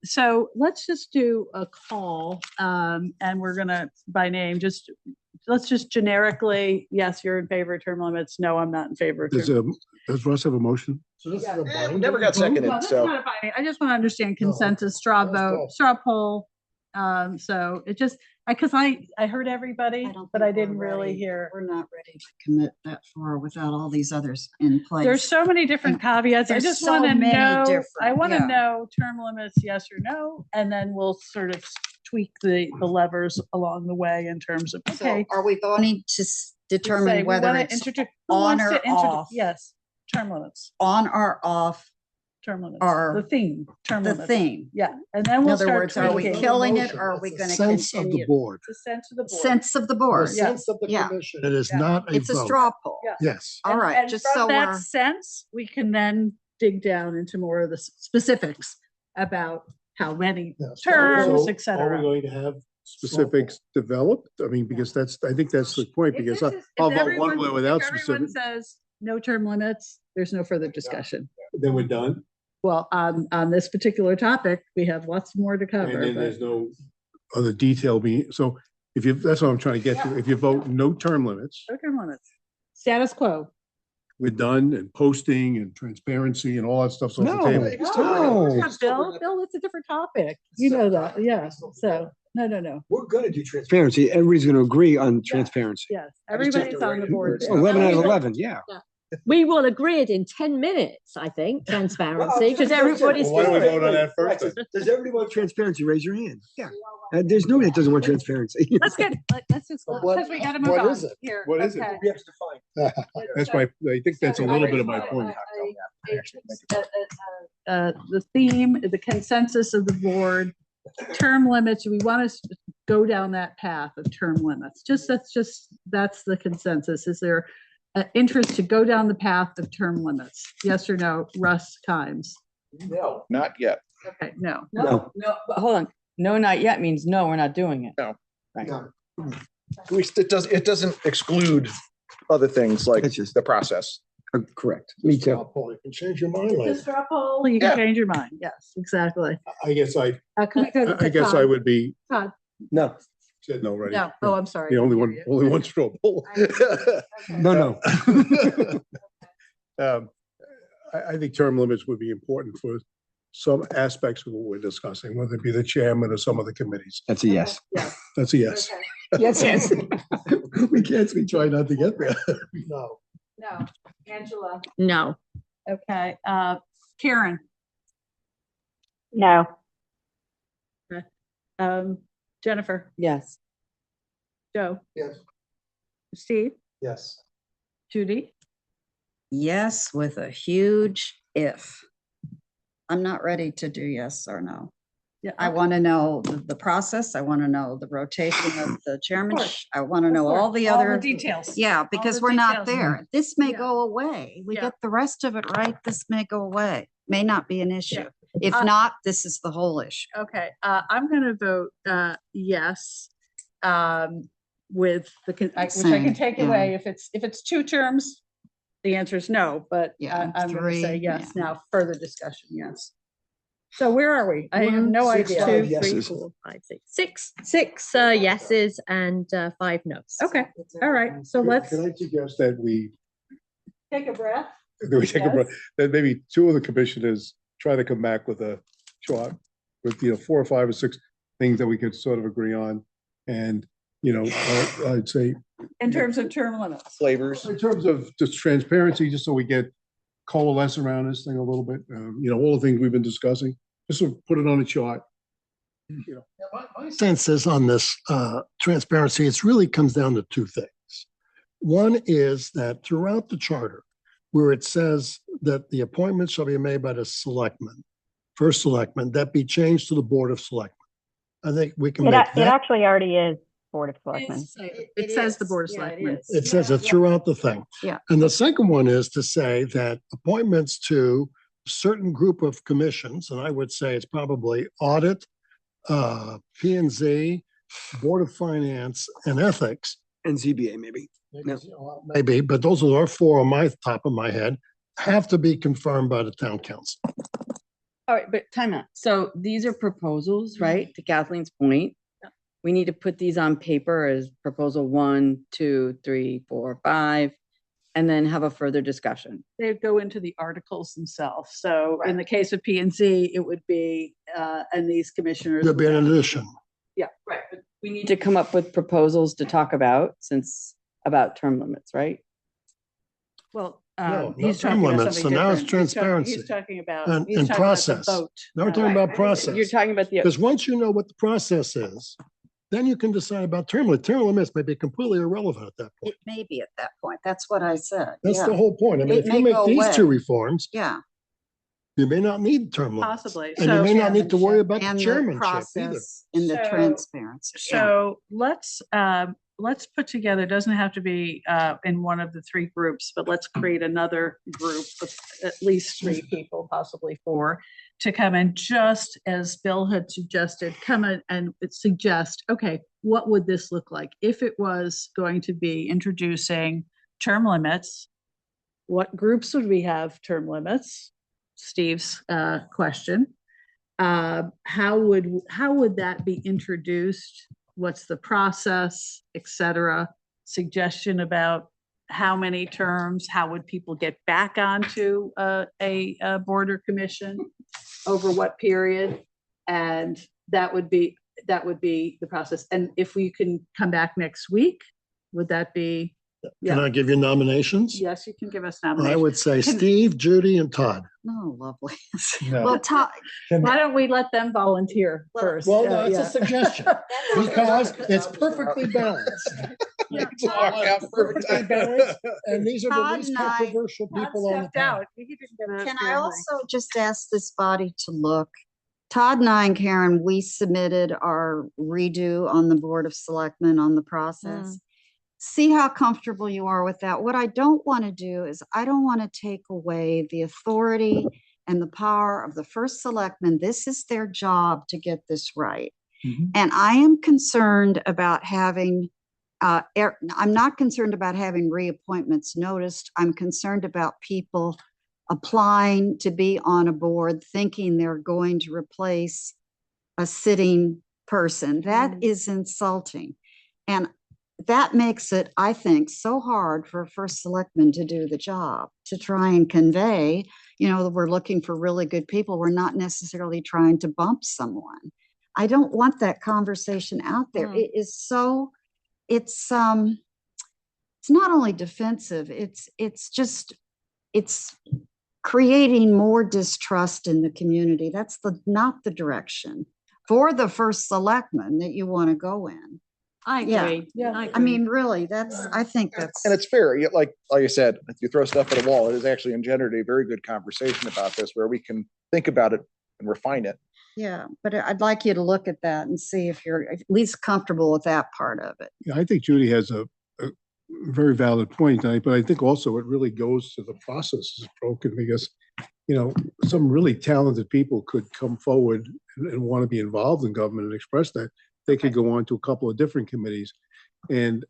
Speaker 2: so let's just do a call, and we're gonna, by name, let's just generically, yes, you're in favor of term limits. No, I'm not in favor of term.
Speaker 6: Does Russ have a motion?
Speaker 10: So this is a binding
Speaker 9: Never got
Speaker 10: vote?
Speaker 9: seconded,
Speaker 2: Well, that's
Speaker 9: so.
Speaker 2: not a binding. I just want to understand consensus, straw
Speaker 10: let's
Speaker 2: vote,
Speaker 10: go.
Speaker 2: straw poll. So it just, because I heard everybody,
Speaker 4: don't
Speaker 2: but
Speaker 4: think
Speaker 2: I
Speaker 4: we're
Speaker 2: didn't really
Speaker 4: ready.
Speaker 2: hear.
Speaker 4: We're not ready to commit that far without all these others in place.
Speaker 2: There's so many different caveats. I
Speaker 4: there's
Speaker 2: just
Speaker 4: so
Speaker 2: want to
Speaker 4: many
Speaker 2: know, I
Speaker 4: different,
Speaker 2: want to
Speaker 4: yeah.
Speaker 2: know term limits, yes or no, and then we'll sort of tweak the levers along the way in terms of,
Speaker 4: So
Speaker 2: okay.
Speaker 4: are we voting to
Speaker 2: say
Speaker 4: determine
Speaker 2: we
Speaker 4: whether
Speaker 2: wanna
Speaker 4: it's
Speaker 2: introduce- who
Speaker 4: on
Speaker 2: wants
Speaker 4: or
Speaker 2: to introduce-
Speaker 4: off?
Speaker 2: Yes, term limits,
Speaker 4: On or off
Speaker 2: term limits,
Speaker 4: Or
Speaker 2: the theme, term
Speaker 4: the
Speaker 2: limits.
Speaker 4: theme?
Speaker 2: Yeah, and then
Speaker 4: In
Speaker 2: we'll
Speaker 4: other
Speaker 2: start
Speaker 4: words, are we
Speaker 2: tweaking.
Speaker 4: killing it
Speaker 10: Motion.
Speaker 4: or are we
Speaker 10: It's
Speaker 4: going
Speaker 10: a
Speaker 4: to
Speaker 10: sense of the
Speaker 4: continue?
Speaker 10: board.
Speaker 2: It's a sense of the board.
Speaker 4: Sense of the
Speaker 10: The
Speaker 4: board.
Speaker 2: Yeah.
Speaker 10: sense of the
Speaker 4: Yeah.
Speaker 10: commission. It is
Speaker 2: Yeah.
Speaker 10: not a
Speaker 4: It's a
Speaker 10: vote.
Speaker 4: straw poll.
Speaker 2: Yeah.
Speaker 10: Yes.
Speaker 4: All
Speaker 2: And-
Speaker 4: right,
Speaker 2: and
Speaker 4: just
Speaker 2: from
Speaker 4: so
Speaker 2: that
Speaker 4: we're,
Speaker 2: sense, we can then dig down into more of the specifics about how many
Speaker 10: Yeah.
Speaker 2: terms,
Speaker 6: So
Speaker 2: et cetera.
Speaker 6: Are we going to have specifics developed? I mean, because I think that's the point,
Speaker 2: If
Speaker 6: because
Speaker 2: this is- if
Speaker 6: I'll vote one
Speaker 2: everyone-
Speaker 6: way
Speaker 2: if
Speaker 6: without
Speaker 2: everyone
Speaker 6: specifics,
Speaker 2: says no term limits, there's no further discussion.
Speaker 6: then we're done.
Speaker 2: Well, on this particular topic, we have lots more to
Speaker 6: And
Speaker 2: cover,
Speaker 6: then
Speaker 2: but
Speaker 6: there's no other detail being, so that's what I'm trying to get to. If you vote no term limits,
Speaker 2: no term limits. Status quo.
Speaker 6: we're done, and posting and transparency and all that stuff's off the
Speaker 8: No.
Speaker 6: table.
Speaker 2: Yeah, Bill, it's a different topic. You know that, yeah. So, no.
Speaker 8: We're gonna do transparency. Everybody's gonna agree on transparency.
Speaker 2: Yes,
Speaker 8: I just have
Speaker 2: everybody's
Speaker 8: to
Speaker 2: on
Speaker 8: write
Speaker 2: the
Speaker 8: it.
Speaker 2: board.
Speaker 8: It's
Speaker 2: there.
Speaker 8: 11 out of
Speaker 2: And we-
Speaker 8: 11, yeah.
Speaker 3: We will agree it in 10 minutes, I think, transparency, because
Speaker 8: just-
Speaker 3: everybody's.
Speaker 6: Well, why don't we vote on that first then?
Speaker 8: Does everybody want transparency? Raise your hand. Yeah. There's nobody that doesn't want transparency.
Speaker 2: Let's get, let's just,
Speaker 10: But what-
Speaker 2: because we gotta move
Speaker 10: what
Speaker 2: on
Speaker 10: is it?
Speaker 2: here.
Speaker 6: What is it?
Speaker 2: Okay.
Speaker 8: We have to define.
Speaker 6: That's I think that's a little bit of my point.
Speaker 2: The theme, the consensus of the board, term limits, we want to go down that path of term limits. That's the consensus. Is there an interest to go down the path of term limits? Yes or no? Russ Kimes.
Speaker 9: No. Not yet.
Speaker 2: Okay, no.
Speaker 8: No.
Speaker 13: But hold on. No, not yet means no, we're not doing it.
Speaker 9: No.
Speaker 13: Right.
Speaker 9: It doesn't exclude other things like
Speaker 8: It's just-
Speaker 9: the process.
Speaker 8: Correct. Me
Speaker 10: Straw
Speaker 8: too.
Speaker 10: poll. You can change your mind
Speaker 2: It's a
Speaker 10: later.
Speaker 2: straw poll, you can
Speaker 9: Yeah.
Speaker 2: change your mind. Yes, exactly.
Speaker 6: I guess I
Speaker 2: Todd,
Speaker 6: would be,
Speaker 8: No,
Speaker 6: said no already.
Speaker 2: No, oh, I'm sorry.
Speaker 6: The only one straw poll.
Speaker 8: no.
Speaker 6: I think term limits would be important for some aspects of what we're discussing, whether it be the chairman or some of the committees.
Speaker 8: That's a yes.
Speaker 6: That's a yes.
Speaker 8: Yes, yes.
Speaker 10: We can't, we try not to get there. No.
Speaker 2: No, Angela.
Speaker 3: No.
Speaker 2: Okay, Karen,
Speaker 12: No.
Speaker 2: Jennifer,
Speaker 13: Yes.
Speaker 2: Joe,
Speaker 10: Yes.
Speaker 2: Steve,
Speaker 10: Yes.
Speaker 2: Judy.
Speaker 4: yes, with a huge if. I'm not ready to do yes or no.
Speaker 2: Yeah,
Speaker 4: I want to know the process. I want to know the rotation of the chairman.
Speaker 2: course.
Speaker 4: I want to know all the other.
Speaker 2: details.
Speaker 4: Yeah, because
Speaker 2: the
Speaker 4: we're not
Speaker 2: details.
Speaker 4: there. This may
Speaker 2: Yeah.
Speaker 4: go away. We
Speaker 2: Yeah.
Speaker 4: get the rest of it right. This may go away. May not be an issue. If
Speaker 2: Uh,
Speaker 4: not, this is the whole issue.
Speaker 2: Okay, I'm gonna vote yes, with the, which I
Speaker 4: Same,
Speaker 2: can take
Speaker 4: yeah.
Speaker 2: away. If it's 2 terms, the answer is no, but
Speaker 4: Yeah,
Speaker 2: I'm gonna say
Speaker 4: 3,
Speaker 2: yes.
Speaker 4: yeah.
Speaker 2: Now, further discussion, yes. So where are we? I have
Speaker 3: One,
Speaker 2: no
Speaker 8: six,
Speaker 2: idea.
Speaker 8: 5
Speaker 3: 2, 3,
Speaker 8: yeses.
Speaker 3: 4, 5, 6. Six yeses and 5 no's.
Speaker 2: Okay, all right, so let's
Speaker 6: Can I suggest that we
Speaker 2: take a breath.
Speaker 6: take a break, that maybe 2 of the commissioners try to come back with a chart with, 4 or 5 or 6 things that we could sort of agree on. And, I'd say
Speaker 2: in terms of term limits.
Speaker 9: Flavors.
Speaker 6: In terms of just transparency, just so we get coalesce around this thing a little bit, all the things we've been discussing, just to put it on a chart.
Speaker 10: My sense is on this transparency, it really comes down to two things. One is that throughout the charter, where it says that the appointment shall be made by the selectmen, first selectman, that be changed to the Board of Selectmen. I think we can
Speaker 12: It,
Speaker 10: make
Speaker 12: it
Speaker 10: that.
Speaker 12: actually already is Board of Selectmen.
Speaker 2: It says the Board of Selectmen.
Speaker 10: It says it throughout the thing.
Speaker 4: Yeah.
Speaker 10: And the second one is to say that appointments to a certain group of commissions, and I would say it's probably audit, P&Z, Board of Finance, and Ethics.
Speaker 8: And ZBA maybe.
Speaker 10: Maybe, but those are our four on my top of my head, have to be confirmed by the town council.
Speaker 13: All right, but time out. So these are proposals, right? To Kathleen's point. We need to put these on paper as proposal 1, 2, 3, 4, 5, and then have a further discussion.
Speaker 2: They go into the articles themselves. So in the case of P and Z, it would be, and these commissioners.
Speaker 10: There'll be an addition.
Speaker 2: Yeah, right. But
Speaker 13: We need to come up with proposals to talk about about term limits, right?
Speaker 2: Well,
Speaker 10: No,
Speaker 2: he's
Speaker 10: not term
Speaker 2: talking about
Speaker 10: limits.
Speaker 2: something
Speaker 10: So now it's
Speaker 2: different.
Speaker 10: transparency.
Speaker 2: He's talking about.
Speaker 10: And-
Speaker 2: he's
Speaker 10: and
Speaker 2: talking about the
Speaker 10: process.
Speaker 2: vote.
Speaker 10: Now we're talking about
Speaker 13: You're
Speaker 10: process.
Speaker 13: talking about the,
Speaker 10: Because once you know what the process is, then you can decide about term limits. Term limits may be completely irrelevant at that point.
Speaker 4: It may be at that point. That's what I said.
Speaker 10: That's
Speaker 4: Yeah.
Speaker 10: the whole point. I mean,
Speaker 4: It
Speaker 10: if
Speaker 4: may
Speaker 10: you make
Speaker 4: go
Speaker 10: these two
Speaker 4: away.
Speaker 10: reforms,
Speaker 4: Yeah.
Speaker 10: you may not need term limits.
Speaker 2: Possibly.
Speaker 10: And you
Speaker 2: So-
Speaker 10: may not need to worry about the
Speaker 4: And the
Speaker 10: chairmanship either.
Speaker 4: process and the
Speaker 2: So-
Speaker 4: transparency. Yeah.
Speaker 2: So let's put together, it doesn't have to be in one of the three groups, but let's create another group of at least 3 people, possibly 4, to come in, just as Bill had suggested, come in and suggest, okay, what would this look like? If it was going to be introducing term limits, what groups would we have term limits? Steve's question. How would that be introduced? What's the process, et cetera? Suggestion about how many terms, how would people get back onto a board or commission, over what period? And that would be the process. And if we can come back next week, would that be?
Speaker 10: Can
Speaker 2: Yeah.
Speaker 10: I give you nominations?
Speaker 2: Yes, you can give us
Speaker 10: I
Speaker 2: nominations.
Speaker 10: would say
Speaker 2: Can-
Speaker 10: Steve, Judy, and Todd.
Speaker 4: Oh, lovely.
Speaker 9: No.
Speaker 4: Well, Todd,
Speaker 2: Why don't we let them volunteer first?
Speaker 10: Well,
Speaker 2: Yeah,
Speaker 10: no, it's
Speaker 2: yeah.
Speaker 10: a suggestion, because it's perfectly balanced.
Speaker 2: Yeah.
Speaker 10: Perfectly balanced, and these are the
Speaker 4: Todd
Speaker 10: least
Speaker 4: and I-
Speaker 10: controversial
Speaker 2: Todd
Speaker 10: people on the
Speaker 2: stepped
Speaker 10: panel.
Speaker 2: out. He didn't get a
Speaker 4: can I
Speaker 2: family.
Speaker 4: also just ask this body to look? Todd and I and Karen, we submitted our redo on the Board of Selectmen on the process. See how comfortable you are with that. What I don't want to do is I don't want to take away the authority and the power of the first selectman. This is their job to get this right. And I am concerned about having, I'm not concerned about having reappointments noticed. I'm concerned about people applying to be on a board, thinking they're going to replace a sitting person. That is insulting. And that makes it, I think, so hard for a first selectman to do the job, to try and convey, that we're looking for really good people. We're not necessarily trying to bump someone. I don't want that conversation out there. It is so, it's not only defensive, it's creating more distrust in the community. That's not the direction for the first selectman that you want to go in.
Speaker 2: I
Speaker 4: Yeah.
Speaker 2: agree. Yeah,
Speaker 4: I mean, really, I think that's.
Speaker 9: And it's fair, like I said, if you throw stuff at a wall, it has actually engendered a very good conversation about this where we can think about it and refine it.
Speaker 4: Yeah, but I'd like you to look at that and see if you're at least comfortable with that part of it.
Speaker 6: Yeah, I think Judy has a very valid point, but I think also it really goes to the process is broken because, some really talented people could come forward and want to be involved in government and express that. They could go on to a couple of different committees. And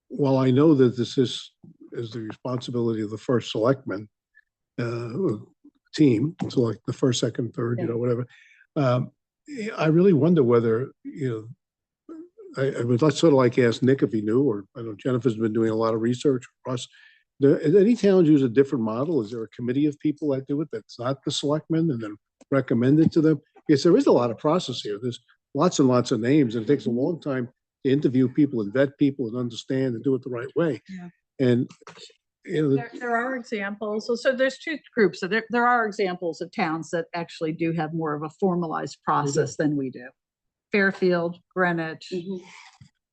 Speaker 6: while I know that this is the responsibility of the first selectman team, so like the first, second, third, whatever, I really wonder whether, I would sort of like ask Nick if he knew, or I know Jennifer's been doing a lot of research. Russ, any towns use a different model? Is there a committee of people that do it that's not the selectmen and then recommend it to them? Because there is a lot of process here. There's lots and lots of names, and it takes a long time to interview people and vet people and understand and do it the right way.
Speaker 2: Yeah.
Speaker 6: And, you know,
Speaker 2: There are examples. So there's two groups. So there are examples of towns that actually do have more of a formalized process than we do. Fairfield, Greenwich,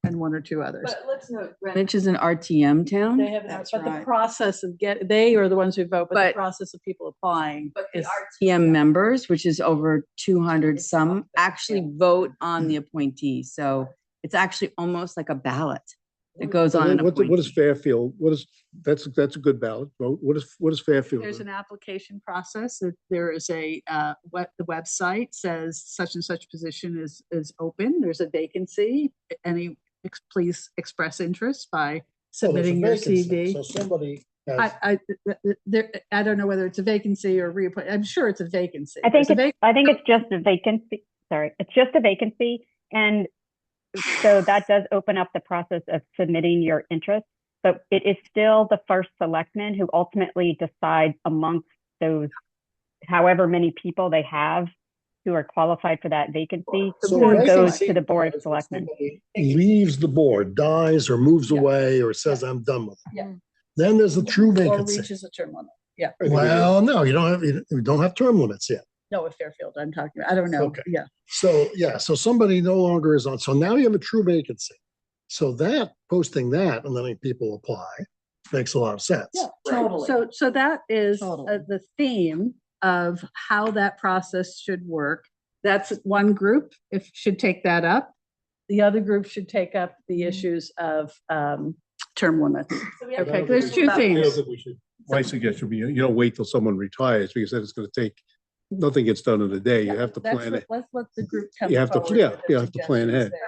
Speaker 2: and one or two others.
Speaker 13: But let's note, Greenwich is an RTM town.
Speaker 2: They have,
Speaker 13: That's
Speaker 2: but the
Speaker 13: right.
Speaker 2: process of they are the ones who vote, but the
Speaker 13: But-
Speaker 2: process of people applying
Speaker 13: But the
Speaker 2: is.
Speaker 13: RTM members, which is over 200 some, actually vote on the appointee. So it's actually almost like a ballot that goes on an
Speaker 6: what is
Speaker 13: appointee.
Speaker 6: Fairfield? That's a good ballot vote. What is Fairfield?
Speaker 2: There's an application process. There is a, the website says such and such position is open. There's a vacancy. Please express interest by submitting your CV.
Speaker 10: So somebody has,
Speaker 2: I don't know whether it's a vacancy or reappoint. I'm sure it's a vacancy.
Speaker 12: I think
Speaker 2: There's a
Speaker 12: it's just a vacancy. Sorry, it's just a vacancy. And so that does open up the process of submitting your interest, but it is still the first selectman who ultimately decides amongst those, however many people they have who are qualified for that vacancy,
Speaker 10: So
Speaker 12: who
Speaker 10: a
Speaker 12: goes
Speaker 10: vacancy
Speaker 12: to the board of
Speaker 10: is when
Speaker 12: selectmen.
Speaker 10: somebody leaves the board, dies or moves
Speaker 2: Yeah.
Speaker 10: away or says, I'm done with it.
Speaker 2: Yeah.
Speaker 10: Then there's a true
Speaker 2: Or
Speaker 10: vacancy.
Speaker 2: reaches a term limit. Yeah.
Speaker 10: Well, no, you don't have term limits yet.
Speaker 2: No, with Fairfield, I'm talking about. I don't know.
Speaker 10: Okay.
Speaker 2: Yeah.
Speaker 10: So, yeah, so somebody no longer is on. So now you have a true vacancy. So that, posting that and letting people apply makes a lot of sense.
Speaker 2: Yeah,
Speaker 13: Totally.
Speaker 2: So that is
Speaker 13: Totally.
Speaker 2: the theme of how that process should work. That's one group, if should take that up. The other group should take up the issues of term limits. Okay, there's two themes.
Speaker 6: My suggestion would be, you don't wait till someone retires because then it's gonna take, nothing gets done in a day. You have to
Speaker 2: That's
Speaker 6: plan
Speaker 2: what-
Speaker 6: it.
Speaker 2: Let's let the group come
Speaker 6: You have to-
Speaker 2: forward
Speaker 6: yeah,
Speaker 2: with
Speaker 6: you
Speaker 2: their
Speaker 6: have to plan ahead.
Speaker 2: suggestions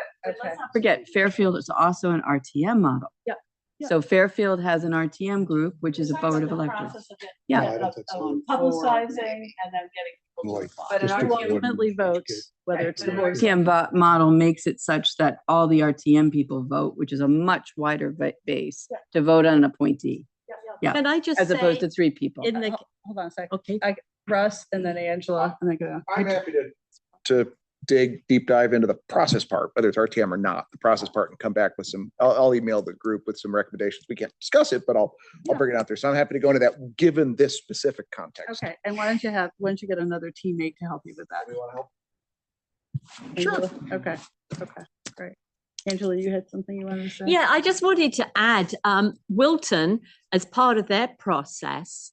Speaker 2: there. Okay.
Speaker 13: Forget Fairfield is also an RTM model.
Speaker 2: Yeah, yeah.
Speaker 13: So Fairfield has an RTM group, which is a board of electors. Yeah.
Speaker 6: I don't think so.
Speaker 2: Publicizing and then getting people to
Speaker 6: Like,
Speaker 2: apply.
Speaker 13: But an
Speaker 6: just the
Speaker 2: Who
Speaker 6: board
Speaker 2: ultimately
Speaker 6: would
Speaker 2: votes, whether it's the board.
Speaker 13: RTM model makes it such that all the RTM people vote, which is a much wider base
Speaker 2: Yeah.
Speaker 13: to vote on an appointee, Yeah.
Speaker 3: Can I just
Speaker 13: as opposed
Speaker 3: say,
Speaker 13: to 3 people.
Speaker 3: in the,
Speaker 2: Hold on a second.
Speaker 3: okay,
Speaker 2: Russ and then Angela and then go.
Speaker 9: I'm happy to dig, deep dive into the process part, whether it's RTM or not, the process part, and come back with some, I'll email the group with some recommendations. We can't discuss it, but I'll bring it out there. So I'm happy to go into that, given this specific context.
Speaker 2: Okay, and why don't you get another teammate to help you with that?
Speaker 9: We want to help?
Speaker 2: Sure. Okay, great. Angela, you had something you wanted to say?
Speaker 3: yeah, I just wanted to add, Wilton, as part of their process,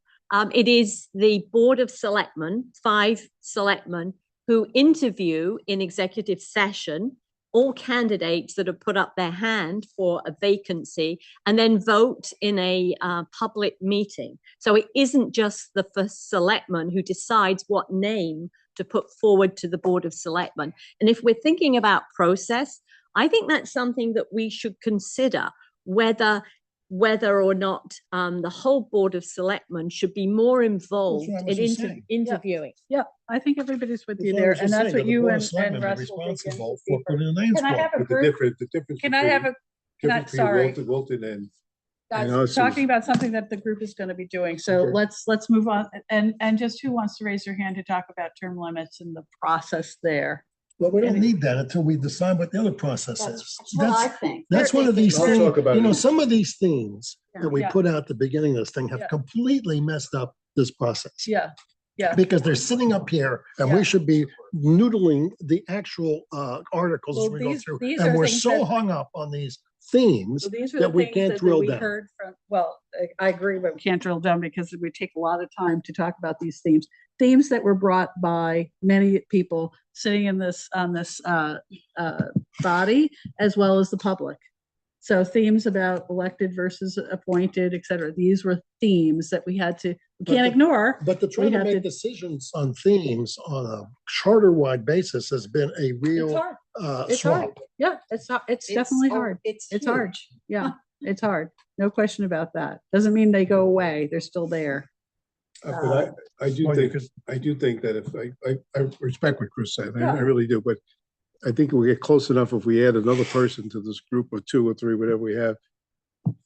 Speaker 3: it is the Board of Selectmen, 5 selectmen, who interview in executive session all candidates that have put up their hand for a vacancy and then vote in a public meeting. So it isn't just the first selectman who decides what name to put forward to the Board of Selectmen. And if we're thinking about process, I think that's something that we should consider, whether or not the whole Board of Selectmen should be more involved
Speaker 10: what I was
Speaker 3: in
Speaker 10: just saying.
Speaker 3: interviewing.
Speaker 2: Yeah, I think everybody's with you
Speaker 10: That's what I
Speaker 2: there,
Speaker 10: was
Speaker 2: and
Speaker 10: just
Speaker 2: that's
Speaker 10: saying,
Speaker 2: what
Speaker 10: the
Speaker 2: you
Speaker 10: Board of
Speaker 2: and
Speaker 10: Selectmen are
Speaker 2: Russ will dig
Speaker 10: responsible
Speaker 2: into
Speaker 10: for
Speaker 2: deeper.
Speaker 10: putting the names
Speaker 2: Can I
Speaker 10: forward.
Speaker 2: have a
Speaker 6: But the
Speaker 2: group,
Speaker 6: difference
Speaker 2: can I have a, can I,
Speaker 6: difference between
Speaker 2: sorry,
Speaker 6: Wilton and
Speaker 2: guys,
Speaker 6: us is-
Speaker 2: talking about something that the group is going to be doing, so
Speaker 6: Okay.
Speaker 2: let's move on. And just who wants to raise their hand to talk about term limits and the process there?
Speaker 10: But we don't need that until we decide what the other process is.
Speaker 2: what I think.
Speaker 10: That's one of these
Speaker 6: I'll
Speaker 10: things,
Speaker 6: talk about
Speaker 10: you know,
Speaker 6: it.
Speaker 10: some of these themes that we
Speaker 2: Yeah.
Speaker 10: put out at the beginning of this thing
Speaker 2: Yeah.
Speaker 10: have completely messed up this process.
Speaker 2: Yeah,
Speaker 10: Because they're sitting up here and
Speaker 2: Yeah.
Speaker 10: we should be noodling the actual articles as
Speaker 2: Well,
Speaker 10: we go
Speaker 2: these-
Speaker 10: through.
Speaker 2: these
Speaker 10: And
Speaker 2: are
Speaker 10: we're
Speaker 2: things
Speaker 10: so
Speaker 2: that-
Speaker 10: hung up on these themes
Speaker 2: so these are
Speaker 10: that
Speaker 2: the
Speaker 10: we
Speaker 2: things
Speaker 10: can't
Speaker 2: that
Speaker 10: drill
Speaker 2: we
Speaker 10: down.
Speaker 2: heard from, well, I agree, but we can't drill down because it would take a lot of time to talk about these themes. Themes that were brought by many people sitting in this, on this body, as well as the public. So themes about elected versus appointed, et cetera. These were themes that we had to, we
Speaker 10: But
Speaker 2: can't
Speaker 10: the-
Speaker 2: ignore.
Speaker 10: But to try
Speaker 2: We
Speaker 10: to
Speaker 2: have
Speaker 10: make
Speaker 2: to-
Speaker 10: decisions on themes on a charter-wide basis has been a
Speaker 2: It's
Speaker 10: real
Speaker 2: hard. It's
Speaker 10: swamp.
Speaker 2: hard. Yeah, it's definitely hard. It's hard. Yeah, it's hard. No question about that. Doesn't mean they go away. They're still there.
Speaker 6: But I do
Speaker 10: Well,
Speaker 6: think, that if I respect what Chris said,
Speaker 2: Yeah.
Speaker 6: I really do, but I think we'll get close enough if we add another person to this group of 2 or 3, whatever we have,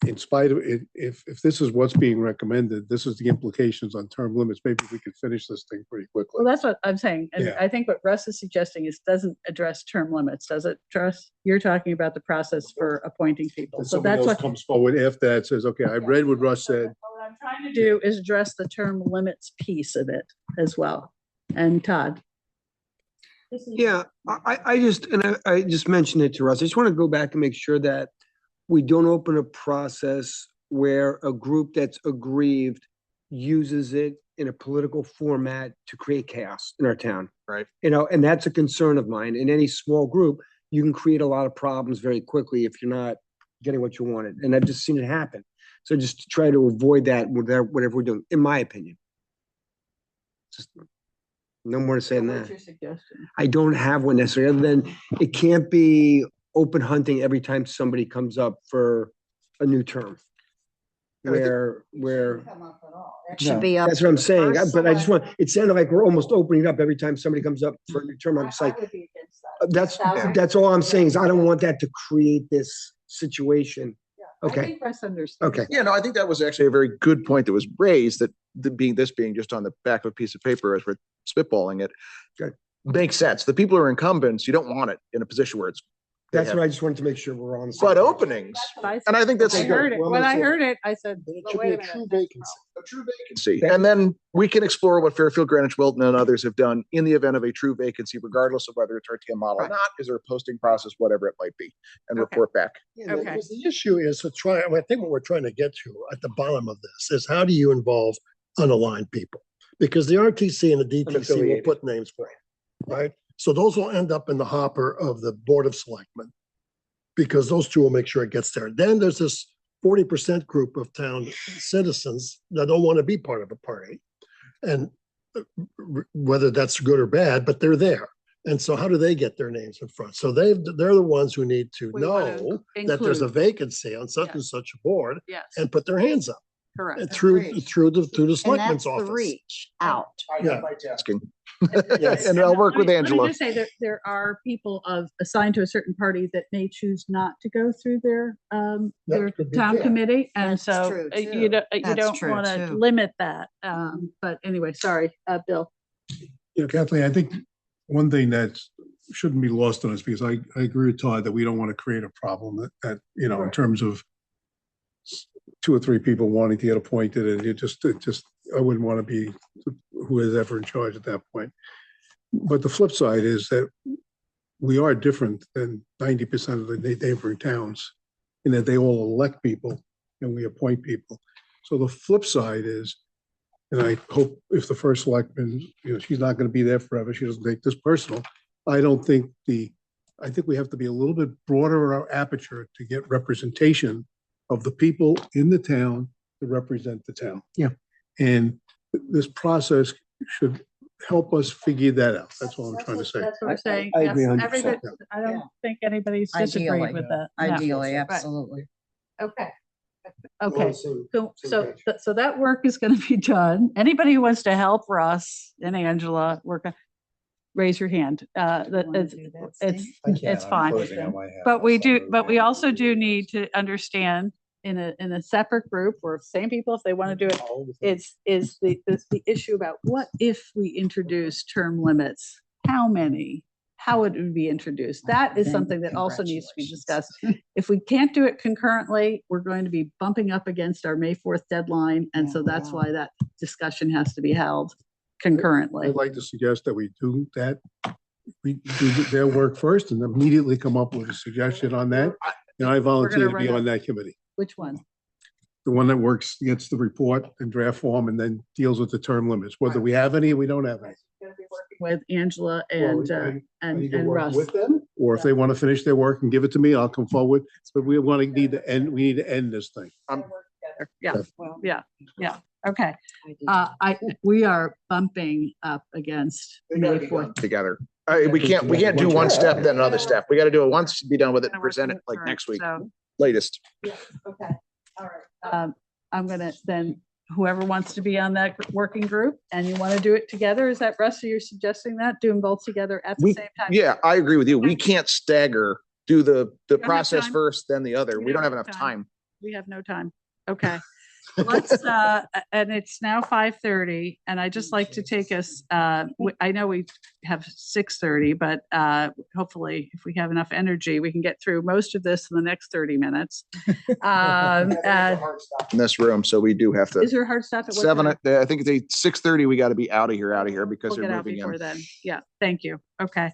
Speaker 6: in spite of it, if this is what's being recommended, this is the implications on term limits, maybe we could finish this thing pretty quickly.
Speaker 2: Well, that's what I'm saying. And
Speaker 6: Yeah.
Speaker 2: I think what Russ is suggesting is doesn't address term limits, does it, Russ? You're talking about the process for appointing people.
Speaker 6: And
Speaker 2: So
Speaker 6: somebody
Speaker 2: that's
Speaker 6: else
Speaker 2: what.
Speaker 6: comes forward after that, says, okay, I read what Russ said.
Speaker 2: What I'm trying to do is address the term limits piece of it as well. And Todd?
Speaker 8: Yeah, I just, and I just mentioned it to Russ. I just want to go back and make sure that we don't open a process where a group that's aggrieved uses it in a political format to create chaos in our town.
Speaker 9: Right.
Speaker 8: You know, and that's a concern of mine. In any small group, you can create a lot of problems very quickly if you're not getting what you wanted. And I've just seen it happen. So just to try to avoid that with whatever we're doing, in my opinion. Just no more to say than
Speaker 2: What's
Speaker 8: that.
Speaker 2: your suggestion?
Speaker 8: I don't have one necessarily, other than it can't be open hunting every time somebody comes up for a new term.
Speaker 1: And I think-
Speaker 8: Where,
Speaker 4: It should be up.
Speaker 8: that's what I'm
Speaker 4: to the
Speaker 8: saying,
Speaker 4: first
Speaker 8: but I just
Speaker 4: select-
Speaker 8: want, it sounded like we're almost opening up every time somebody comes up for a new term. I'm just like,
Speaker 2: would be against that.
Speaker 8: that's all I'm saying is I don't want that to create this situation.
Speaker 2: I
Speaker 8: Okay,
Speaker 2: think Russ understands.
Speaker 8: okay.
Speaker 9: Yeah, no, I think that was actually a very good point that was raised, that this being just on the back of a piece of paper as we're spitballing it.
Speaker 8: Good.
Speaker 9: Makes sense. The people who are incumbents, you don't want it in a position where it's. they
Speaker 8: That's
Speaker 9: have-
Speaker 8: what I just wanted to make sure we're on. the same
Speaker 9: But
Speaker 8: page.
Speaker 9: openings,
Speaker 2: That's what I
Speaker 9: and I
Speaker 2: said.
Speaker 9: think that's
Speaker 2: I
Speaker 9: a
Speaker 2: heard
Speaker 9: good,
Speaker 2: it.
Speaker 8: well,
Speaker 2: When I
Speaker 8: that's it.
Speaker 2: heard it, I said,
Speaker 10: But it
Speaker 2: "But
Speaker 10: should
Speaker 2: wait
Speaker 10: be
Speaker 2: a
Speaker 10: a
Speaker 2: minute,
Speaker 10: true
Speaker 2: that's
Speaker 10: vacancy.
Speaker 9: a true vacancy. And then we can explore what Fairfield, Greenwich, Wilton and others have done in the event of a true vacancy, regardless of whether it's RTM model or
Speaker 8: Right.
Speaker 9: not. Is there a posting process, whatever it might be, and
Speaker 2: Okay.
Speaker 9: report back.
Speaker 10: Yeah,
Speaker 2: Okay.
Speaker 10: because the issue is to try, I think what we're trying to get to at the bottom of this is how do you involve unaligned people? Because the RTC and the DTC will
Speaker 8: Unaffiliated.
Speaker 10: put names for it, right? So those will end up in the hopper of the Board of Selectmen. Because those two will make sure it gets there. Then there's this 40% group of town citizens that don't want to be part of a party. And whether that's good or bad, but they're there. And so how do they get their names in front? So they're the ones who need to
Speaker 2: We wanna
Speaker 10: know that there's a
Speaker 2: include.
Speaker 10: vacancy on such and
Speaker 2: Yes.
Speaker 10: such a board
Speaker 2: Yes,
Speaker 10: and put their hands up
Speaker 2: correct.
Speaker 10: through
Speaker 4: Agreed.
Speaker 10: the
Speaker 4: And
Speaker 10: selectman's
Speaker 4: that's the
Speaker 10: office.
Speaker 4: reach out.
Speaker 10: Yeah.
Speaker 9: Asking.
Speaker 10: Yes.
Speaker 9: And I'll work with
Speaker 2: Let me
Speaker 9: Angela.
Speaker 2: just say there are people assigned to a certain party that may choose not to go through their
Speaker 10: could be
Speaker 2: town
Speaker 10: fair.
Speaker 2: committee. And
Speaker 4: That's
Speaker 2: so
Speaker 4: true,
Speaker 2: you
Speaker 4: too.
Speaker 2: don't, you
Speaker 4: That's
Speaker 2: don't
Speaker 4: true,
Speaker 2: want to
Speaker 4: too.
Speaker 2: limit that. But anyway, sorry, Bill.
Speaker 6: You know, Kathleen, I think one thing that shouldn't be lost on us, because I agree with Todd that we don't want to create a problem that, you know, in
Speaker 2: Right.
Speaker 6: terms of two or three people wanting to get appointed, and I wouldn't want to be who is ever in charge at that point. But the flip side is that we are different than 90% of the neighboring towns in that they all elect people and we appoint people. So the flip side is, and I hope if the first selectman, you know, she's not going to be there forever, she doesn't take this personal. I think we have to be a little bit broader in our aperture to get representation of the people in the town to represent the town.
Speaker 8: Yeah.
Speaker 6: And this process should help us figure that out. That's all I'm trying to say.
Speaker 2: That's what we're saying.
Speaker 8: I agree
Speaker 2: Yes,
Speaker 8: 100%.
Speaker 2: everybody- I don't think anybody's disagreed
Speaker 4: Ideally.
Speaker 2: with that. No.
Speaker 4: Ideally,
Speaker 2: Right.
Speaker 4: absolutely.
Speaker 2: Okay.
Speaker 8: We're on
Speaker 2: Okay.
Speaker 8: the same-
Speaker 2: So,
Speaker 8: same
Speaker 2: so,
Speaker 8: page.
Speaker 2: so that work is going to be done. Anybody who wants to help Russ and Angela work, raise your hand. It's fine. But we also do need to understand in a separate group or same people, if they want to do it, is the issue about what if we introduce term limits? How many? How would it be introduced? That is
Speaker 4: Then
Speaker 2: something that also needs to be
Speaker 4: congratulations.
Speaker 2: discussed. If we can't do it concurrently, we're going to be bumping up against our May 4th deadline. And so that's why that discussion has to be held concurrently.
Speaker 6: I'd like to suggest that we do that. We do their work first and immediately come up with a suggestion on that. And I volunteer to be
Speaker 2: run
Speaker 6: on that committee.
Speaker 2: Which one?
Speaker 6: The one that works, gets the report in draft form and then deals with the term limits, whether we have any or we don't have any.
Speaker 2: Going to be working with Angela
Speaker 6: Well,
Speaker 2: and
Speaker 6: I either
Speaker 2: and
Speaker 6: work
Speaker 2: Russ.
Speaker 6: with them, or if they want to finish their work and give it to me, I'll come forward. But we need to end this thing.
Speaker 2: Yeah, yeah. Okay. We are bumping up against May 4th.
Speaker 9: Together. We can't do one step, then another step. We got to do it once, be done with it, and present it like next week,
Speaker 2: So,
Speaker 9: latest.
Speaker 2: okay, all right. I'm gonna then, whoever wants to be on that working group and you want to do it together, is that Russ, you're suggesting that, do them both together at the
Speaker 9: We,
Speaker 2: same time?
Speaker 9: yeah, I agree with you. We can't stagger, do the
Speaker 2: have
Speaker 9: process
Speaker 2: time.
Speaker 9: first, then the other.
Speaker 2: We
Speaker 9: We don't
Speaker 2: don't
Speaker 9: have
Speaker 2: have
Speaker 9: enough
Speaker 2: time.
Speaker 9: time.
Speaker 2: We have no time. Okay. Let's, and it's now 5:30 and I just like to take us, I know we have 6:30, but hopefully if we have enough energy, we can get through most of this in the next 30 minutes.
Speaker 9: In this room, so we do have
Speaker 2: Is
Speaker 9: to,
Speaker 2: there a hard stop at what
Speaker 9: 7,
Speaker 2: time?
Speaker 9: I think it's 6:30, we got to be out of here because
Speaker 2: We'll
Speaker 9: they're
Speaker 2: get out
Speaker 9: moving
Speaker 2: before
Speaker 9: in.
Speaker 2: then. Yeah, thank you. Okay.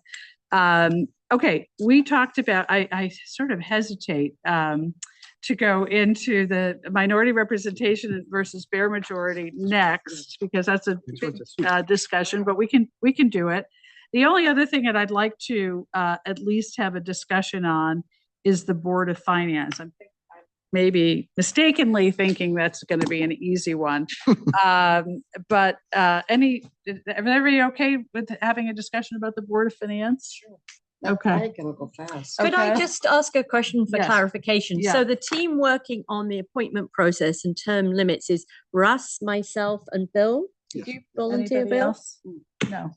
Speaker 2: Okay, we talked about, I sort of hesitate to go into the minority representation versus bare majority next, because that's a big discussion, but we can do it. The only other thing that I'd like to at least have a discussion on is the Board of Finance. I'm maybe mistakenly thinking that's going to be an easy one. But everybody okay with having a discussion about the Board of Finance? Sure. Okay.
Speaker 4: Gonna go fast.
Speaker 3: Could I
Speaker 2: Okay.
Speaker 3: just ask a question for
Speaker 2: Yes.
Speaker 3: clarification?
Speaker 2: Yeah.
Speaker 3: So the team working on the appointment process and term limits is Russ, myself, and Bill?
Speaker 2: Do
Speaker 3: Did
Speaker 2: you
Speaker 3: you volunteer,
Speaker 2: Anybody
Speaker 3: Bill?
Speaker 2: else? No.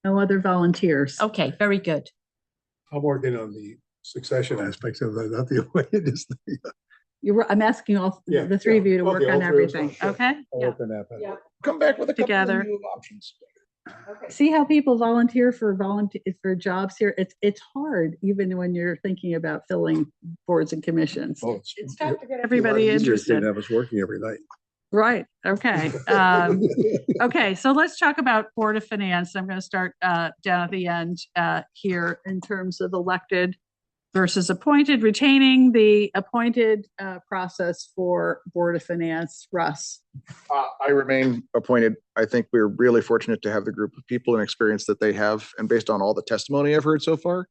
Speaker 2: No other volunteers.
Speaker 3: Okay, very good.
Speaker 6: I'm working on the succession aspects of that, not the appointedness.
Speaker 2: I'm asking all
Speaker 6: Yeah,
Speaker 2: the three of you to
Speaker 6: yeah.
Speaker 2: work
Speaker 6: Okay,
Speaker 2: on
Speaker 6: all three of us,
Speaker 2: everything,
Speaker 6: yeah.
Speaker 2: okay?
Speaker 6: I'll
Speaker 2: Yeah.
Speaker 6: work on that.
Speaker 2: Yeah.
Speaker 9: Come back with a couple
Speaker 2: Together.
Speaker 9: of new options.
Speaker 2: See how people volunteer for jobs here? It's hard, even when you're thinking about filling boards and commissions.
Speaker 6: Oh,
Speaker 2: It's tough to get everybody interested.
Speaker 6: I was working every night.
Speaker 2: Right, okay. Okay, so let's talk about Board of Finance. I'm going to start down at the end here in terms of elected versus appointed, retaining the appointed process for Board of Finance. Russ?
Speaker 9: I remain appointed. I think we're really fortunate to have the group of people and experience that they have. And based on all the testimony I've heard so far,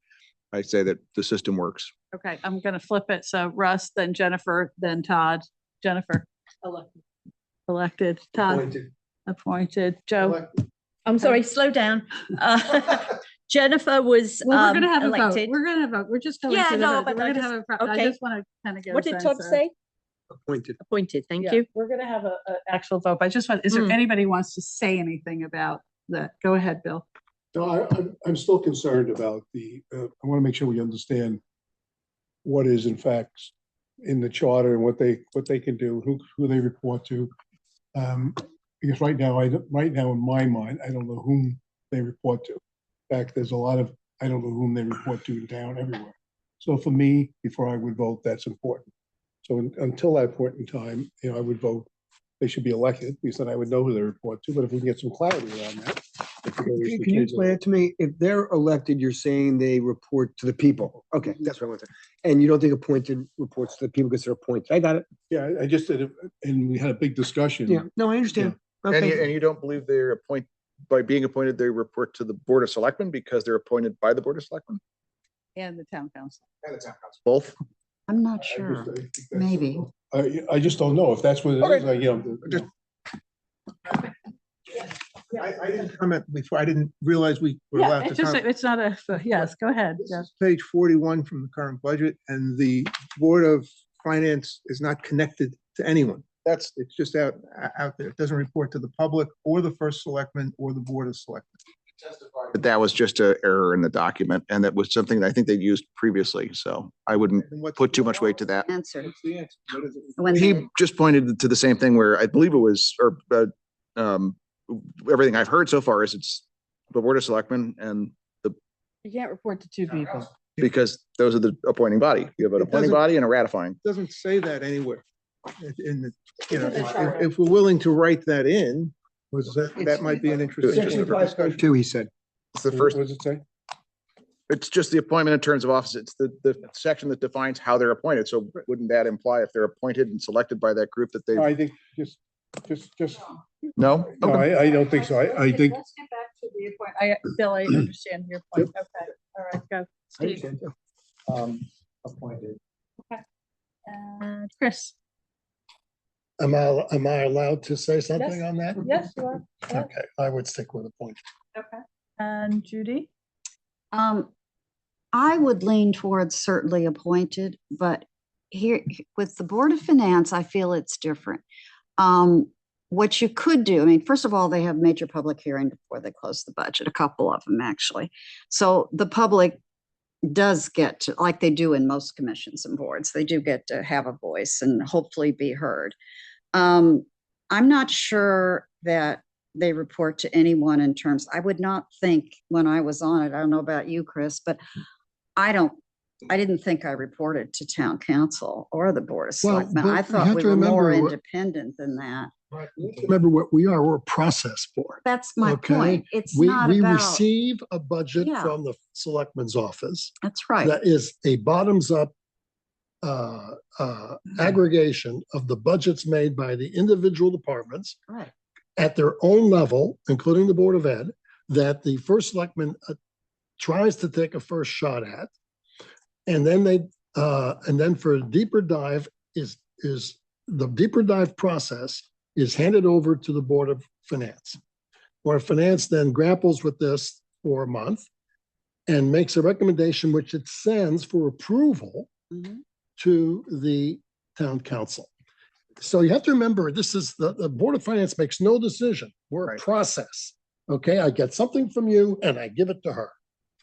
Speaker 9: I'd say that the system works.
Speaker 2: Okay, I'm going to flip it. So Russ, then Jennifer, then Todd. Jennifer? Elected. Todd? Appointed. Joe?
Speaker 3: I'm sorry, slow down. Jennifer was
Speaker 2: Well, we're going to have a vote.
Speaker 3: elected.
Speaker 2: We're going to vote. We're just going
Speaker 3: Yeah,
Speaker 2: to the
Speaker 3: no,
Speaker 2: vote.
Speaker 3: but
Speaker 2: We're
Speaker 3: I
Speaker 2: going to
Speaker 3: just-
Speaker 2: have a, I
Speaker 3: okay.
Speaker 2: just want to kind of get a
Speaker 3: What did
Speaker 2: sense
Speaker 3: Todd
Speaker 2: of-
Speaker 3: say?
Speaker 8: Appointed.
Speaker 3: Appointed, thank
Speaker 2: Yeah,
Speaker 3: you.
Speaker 2: we're going to have a actual vote. But I just want, is there
Speaker 3: Mm.
Speaker 2: anybody who wants to say anything about that? Go ahead, Bill.
Speaker 6: No, I'm still concerned about I want to make sure we understand what is in fact in the charter and what they can do, who they report to. Because right now in my mind, I don't know whom they report to. In fact, there's a lot of, I don't know whom they report to in town everywhere. So for me, before I would vote, that's important. So until that point in time, I would vote they should be elected, because then I would know who they report to. But if we can get some clarity around that.
Speaker 8: Can you explain it to me? If they're elected, you're saying they report to the people. Okay, that's what I want to. And you don't think appointed reports to the people because they're appointed. I got it.
Speaker 6: Yeah, I just did it, and we had a big discussion.
Speaker 8: Yeah, no, I understand.
Speaker 9: And
Speaker 8: Okay.
Speaker 9: you don't believe by being appointed, they report to the Board of Selectmen because they're appointed by the Board of Selectmen?
Speaker 2: And the town council.
Speaker 9: And the town council. Both?
Speaker 4: I'm not
Speaker 6: I
Speaker 4: sure.
Speaker 6: think that's-
Speaker 4: Maybe.
Speaker 6: I just don't know if that's what it is.
Speaker 1: I didn't comment before. I didn't realize we were
Speaker 2: Yeah,
Speaker 1: allowed to
Speaker 2: it's just,
Speaker 1: comment.
Speaker 2: it's not a, yes, go ahead.
Speaker 1: This
Speaker 2: Yeah.
Speaker 1: is page 41 from the current budget, and the Board of Finance is not connected to anyone. It's just out there. It doesn't report to the public or the first selectman or the Board of Selectmen.
Speaker 9: But that was just an error in the document, and that was something that I think they'd used previously, so I wouldn't
Speaker 1: And what's
Speaker 9: put too
Speaker 1: the-
Speaker 9: much weight to that.
Speaker 4: Answer.
Speaker 1: What's the answer? What is it?
Speaker 4: When
Speaker 9: He
Speaker 4: the-
Speaker 9: just pointed to the same thing where I believe it was, everything I've heard so far is it's the Board of Selectmen and
Speaker 2: You can't report to two people.
Speaker 9: because those are the appointing body. You have an
Speaker 1: It
Speaker 9: appointing
Speaker 1: doesn't-
Speaker 9: body and a ratifying.
Speaker 1: It doesn't say that anywhere. In the, if we're willing to write that in, that might be an interesting.
Speaker 8: Section 5.2, he said.
Speaker 9: It's the first,
Speaker 6: What does it say?
Speaker 9: it's just the appointment in terms of office. It's the section that defines how they're appointed. So wouldn't that imply if they're appointed and selected by that group that they,
Speaker 6: No, I think just,
Speaker 9: no?
Speaker 6: no,
Speaker 9: Okay.
Speaker 6: I don't think so. I think,
Speaker 2: Let's get back to the appointment. Bill, I understand your point. Okay, all right, go. Steve.
Speaker 11: Appointed.
Speaker 2: And Chris.
Speaker 10: Am I allowed to say something
Speaker 2: Yes.
Speaker 10: on that?
Speaker 2: Yes, you are. Yeah.
Speaker 10: Okay, I would stick with a point.
Speaker 2: Okay. And Judy?
Speaker 4: I would lean towards certainly appointed, but here with the Board of Finance, I feel it's different. What you could do, I mean, first of all, they have major public hearing before they close the budget, a couple of them actually. So the public does get to, like they do in most commissions and boards, they do get to have a voice and hopefully be heard. I'm not sure that they report to anyone in terms, I would not think when I was on it, I don't know about you, Chris, but I didn't think I reported to town council or the board of
Speaker 10: Well,
Speaker 4: selectmen.
Speaker 10: but
Speaker 4: I
Speaker 10: you
Speaker 4: thought
Speaker 10: have
Speaker 4: we
Speaker 10: to
Speaker 4: were more
Speaker 10: remember what-
Speaker 4: independent than that.
Speaker 10: Remember what we are, we're a process board.
Speaker 4: That's my
Speaker 10: Okay.
Speaker 4: point. It's
Speaker 10: We,
Speaker 4: not
Speaker 10: we
Speaker 4: about,
Speaker 10: receive a budget
Speaker 4: Yeah.
Speaker 10: from the selectman's office.
Speaker 4: that's right.
Speaker 10: That is a bottoms up aggregation of the budgets made by the individual departments
Speaker 4: Right.
Speaker 10: at their own level, including the Board of Ed, that the first selectman tries to take a first shot at. And then and then for a deeper dive is the deeper dive process is handed over to the Board of Finance. Board of Finance then grapples with this for a month and makes a recommendation which it sends for approval
Speaker 4: Mhm.
Speaker 10: to the town council. So you have to remember, this is the Board of Finance makes no decision. We're a
Speaker 9: Right.
Speaker 10: process. Okay, I get something from you and I give it to her.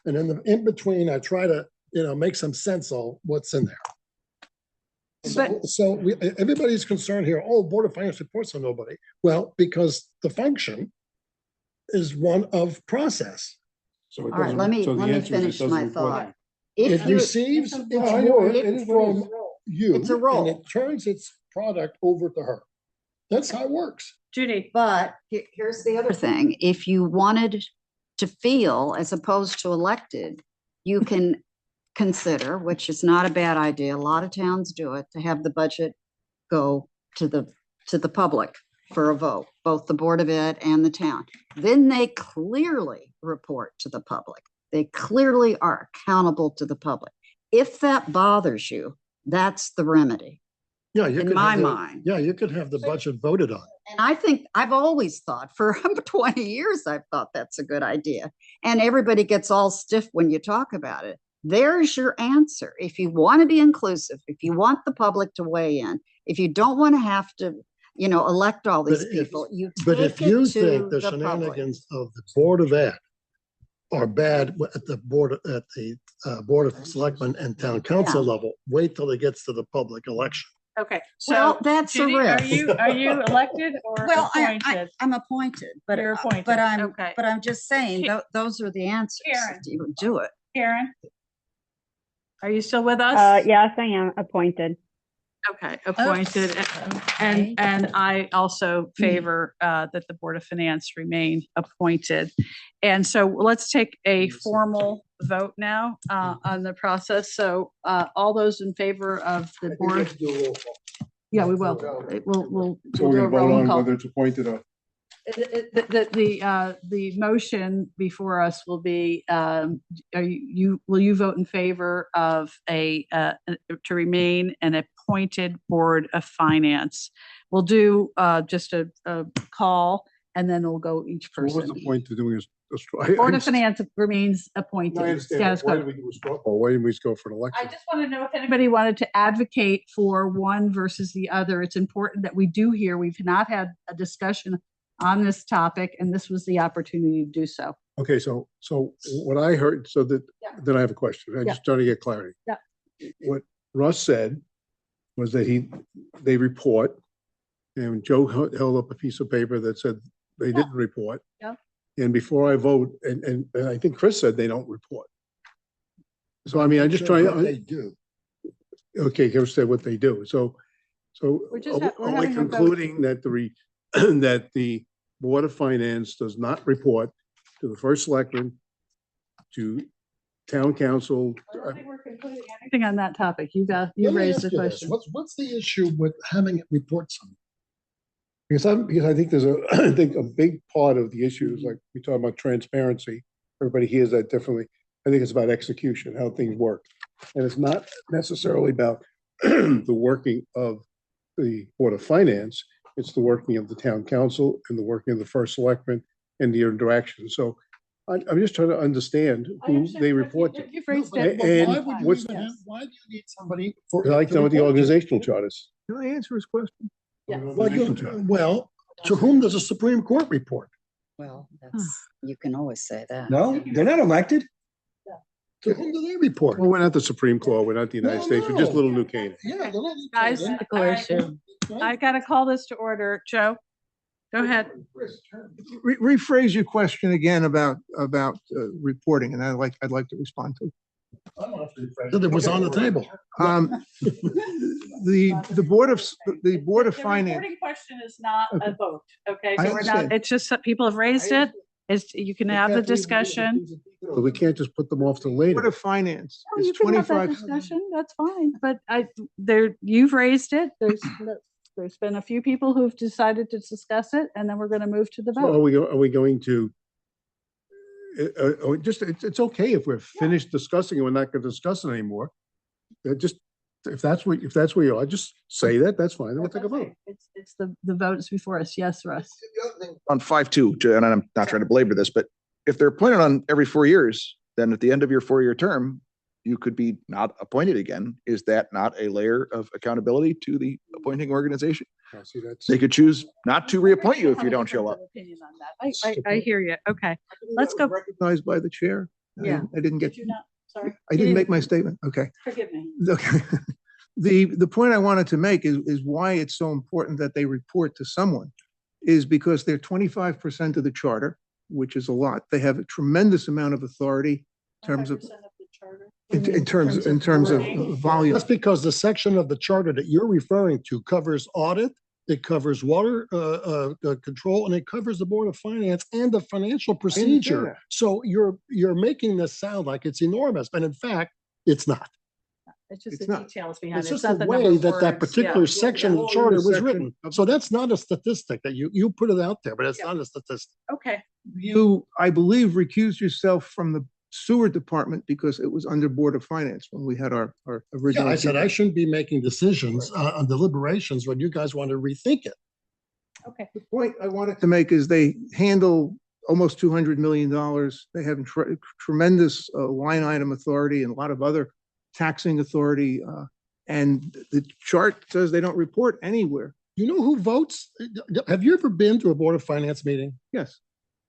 Speaker 10: And in between, I try to, make some sense of what's in there. So everybody's concerned here, oh, Board of Finance reports on nobody. Well, because the function is one of process.
Speaker 6: So it
Speaker 4: All right,
Speaker 6: doesn't-
Speaker 4: let me
Speaker 6: so the answer is it
Speaker 4: finish
Speaker 6: doesn't
Speaker 4: my
Speaker 6: report.
Speaker 4: thought.
Speaker 10: It
Speaker 4: If you,
Speaker 10: receives its
Speaker 6: No, I know,
Speaker 10: work
Speaker 6: it is what it
Speaker 10: from
Speaker 6: is.
Speaker 10: you.
Speaker 4: It's a role.
Speaker 10: And it turns its product over to her. That's how it works.
Speaker 2: Judy.
Speaker 4: but here's the other thing. If you wanted to feel as opposed to elected, you can consider, which is not a bad idea, a lot of towns do it, to have the budget go to the public for a vote, both the Board of Ed and the town. Then they clearly report to the public. They clearly are accountable to the public. If that bothers you, that's the remedy.
Speaker 10: Yeah, you
Speaker 4: In
Speaker 10: could
Speaker 4: my
Speaker 10: have the-
Speaker 4: mind.
Speaker 10: Yeah, you could have the budget voted on.
Speaker 4: And I think, I've always thought, for 20 years, I've thought that's a good idea. And everybody gets all stiff when you talk about it. There's your answer. If you want to be inclusive, if you want the public to weigh in, if you don't want to have to, elect all these
Speaker 10: But if-
Speaker 4: people, you
Speaker 10: But
Speaker 4: take
Speaker 10: if you
Speaker 4: it to
Speaker 10: think the
Speaker 4: the public.
Speaker 10: shenanigans of the Board of Ed are bad at the Board of Selectmen and Town Council level, wait till it gets to the public election.
Speaker 2: Okay,
Speaker 4: Well,
Speaker 2: so
Speaker 4: that's a
Speaker 2: Judy,
Speaker 4: risk.
Speaker 2: are you elected or
Speaker 4: Well,
Speaker 2: appointed?
Speaker 4: I'm appointed, but,
Speaker 2: You're appointed,
Speaker 4: but
Speaker 2: okay.
Speaker 4: I'm just saying, those are the answers.
Speaker 2: Karen.
Speaker 4: You would do it.
Speaker 2: Karen? Are you still with us?
Speaker 12: Yes, I am appointed.
Speaker 2: Okay, appointed. And I also favor that the Board of Finance remain appointed. And so let's take a formal vote now on the process. So all those in favor of the board? Yeah, we will. We'll
Speaker 6: So we're
Speaker 2: do a
Speaker 6: gonna vote
Speaker 2: roll
Speaker 6: on
Speaker 2: call.
Speaker 6: whether it's appointed or.
Speaker 2: The motion before us will be, will you vote in favor of to remain an appointed Board of Finance? We'll do just a call and then we'll go each
Speaker 6: So what was
Speaker 2: person.
Speaker 6: the point to doing a?
Speaker 2: Board of Finance remains appointed.
Speaker 6: I understand,
Speaker 2: Status
Speaker 6: but why
Speaker 2: quo.
Speaker 6: did we do a straw poll? Why didn't we just go for an
Speaker 2: I
Speaker 6: election?
Speaker 2: just want to know if anybody wanted to advocate for one versus the other. It's important that we do here. We've not had a discussion on this topic, and this was the opportunity to do so.
Speaker 6: Okay, so what I heard, then I have a question. I'm
Speaker 2: Yeah.
Speaker 6: just trying to get clarity.
Speaker 2: Yeah.
Speaker 6: What Russ said was that they report, and Joe held up a piece of paper that said they didn't report.
Speaker 2: Yeah.
Speaker 6: And before I vote, and I think Chris said they don't report. So I mean, I just try,
Speaker 10: They do.
Speaker 6: okay, Chris said what they do. So
Speaker 2: We're just
Speaker 6: are
Speaker 2: we're
Speaker 6: we
Speaker 2: having a vote.
Speaker 6: concluding that that the Board of Finance does not report to the first selectman, to town council?
Speaker 2: I don't think we're concluding anything on that topic. You
Speaker 10: Let me
Speaker 2: raised
Speaker 10: ask
Speaker 2: the
Speaker 10: you this.
Speaker 2: question.
Speaker 10: What's the issue with having it report something?
Speaker 6: Because I think I think a big part of the issue is like, we talk about transparency. Everybody hears that differently. I think it's about execution, how things work. And it's not necessarily about the working of the Board of Finance. It's the working of the town council and the working of the first selectman and the interaction. So I'm just trying to understand who they report to.
Speaker 2: You've raised
Speaker 10: But
Speaker 2: that.
Speaker 6: And
Speaker 10: why would you
Speaker 6: what's-
Speaker 10: even have- why do you need somebody?
Speaker 6: I like
Speaker 10: to
Speaker 6: some of the
Speaker 10: report to?
Speaker 6: organizational charters.
Speaker 1: Can I answer his question?
Speaker 10: Well, to whom does the Supreme Court report?
Speaker 4: Well, that's, you can always say that.
Speaker 8: No, they're not elected.
Speaker 10: To whom do they report?
Speaker 6: Well, we're not the Supreme Court, we're not the United
Speaker 10: No,
Speaker 6: States, we're just
Speaker 10: no.
Speaker 6: Little New Canaan.
Speaker 10: Yeah. they're not-
Speaker 2: Guys,
Speaker 10: they're-
Speaker 2: of course, I gotta call this to order. Joe, go ahead.
Speaker 1: Rephrase your question again about reporting, and I'd like to respond to it.
Speaker 10: That it was on the table.
Speaker 1: The Board of
Speaker 2: The
Speaker 1: Finance.
Speaker 2: reporting question is not a
Speaker 1: Okay.
Speaker 2: vote, okay?
Speaker 1: I
Speaker 2: So we're not,
Speaker 1: understand.
Speaker 2: it's just that people have raised it. It's, you can have the discussion.
Speaker 6: But we can't just put them off to
Speaker 1: Board
Speaker 6: later.
Speaker 1: of Finance
Speaker 2: Oh,
Speaker 1: is
Speaker 2: you can have that
Speaker 1: 25.
Speaker 2: discussion, that's fine, but you've raised it. There's been a few people who've decided to discuss it, and then we're gonna move to the
Speaker 6: So
Speaker 2: vote.
Speaker 6: are we going to? It's okay if we're finished discussing it, we're not gonna discuss it anymore. Just, if that's where you are, just say that, that's fine, then we'll take a vote.
Speaker 2: It's the vote is before us. Yes, Russ.
Speaker 9: On 5-2, and I'm not trying to belabor this, but if they're appointed on every 4 years, then at the end of your 4-year term, you could be not appointed again. Is that not a layer of accountability to the appointing organization?
Speaker 6: See, that's.
Speaker 9: They could choose not to reappoint you if you don't show up.
Speaker 2: Opinion on that. I hear you. Okay. Let's go.
Speaker 1: Recognized by the chair.
Speaker 2: Yeah.
Speaker 1: I didn't get,
Speaker 2: Did you not? Sorry.
Speaker 1: I didn't make my statement. Okay.
Speaker 2: Forgive me.
Speaker 1: Okay. The point I wanted to make is why it's so important that they report to someone is because they're 25% of the charter, which is a lot. They have a tremendous amount of authority in terms of, in terms of volume.
Speaker 10: That's because the section of the charter that you're referring to covers audit, it covers water control, and it covers the Board of Finance and the financial procedure.
Speaker 1: that.
Speaker 10: So you're making this sound like it's enormous, but in fact, it's not.
Speaker 2: It's just
Speaker 1: It's
Speaker 2: the
Speaker 1: not.
Speaker 2: details behind
Speaker 10: It's
Speaker 2: it.
Speaker 10: just
Speaker 2: not
Speaker 10: the
Speaker 2: number
Speaker 10: way
Speaker 2: of
Speaker 10: that that
Speaker 2: words.
Speaker 10: particular
Speaker 2: Yeah.
Speaker 10: section of the
Speaker 1: whole
Speaker 10: charter was
Speaker 1: section
Speaker 10: written.
Speaker 1: of-
Speaker 10: So that's not a statistic that you put it out there, but it's not a statistic.
Speaker 2: Okay.
Speaker 1: You, I believe, recused yourself from the sewer department because it was under Board of Finance when we had our
Speaker 10: Yeah,
Speaker 1: original.
Speaker 10: I said I shouldn't be making decisions on deliberations when you guys want to rethink it.
Speaker 2: Okay.
Speaker 1: The point I wanted to make is they handle almost $200 million. They have tremendous line item authority and a lot of other taxing authority. And the chart says they don't report anywhere.
Speaker 10: You know who votes? Have you ever been to a Board of Finance meeting?
Speaker 1: Yes.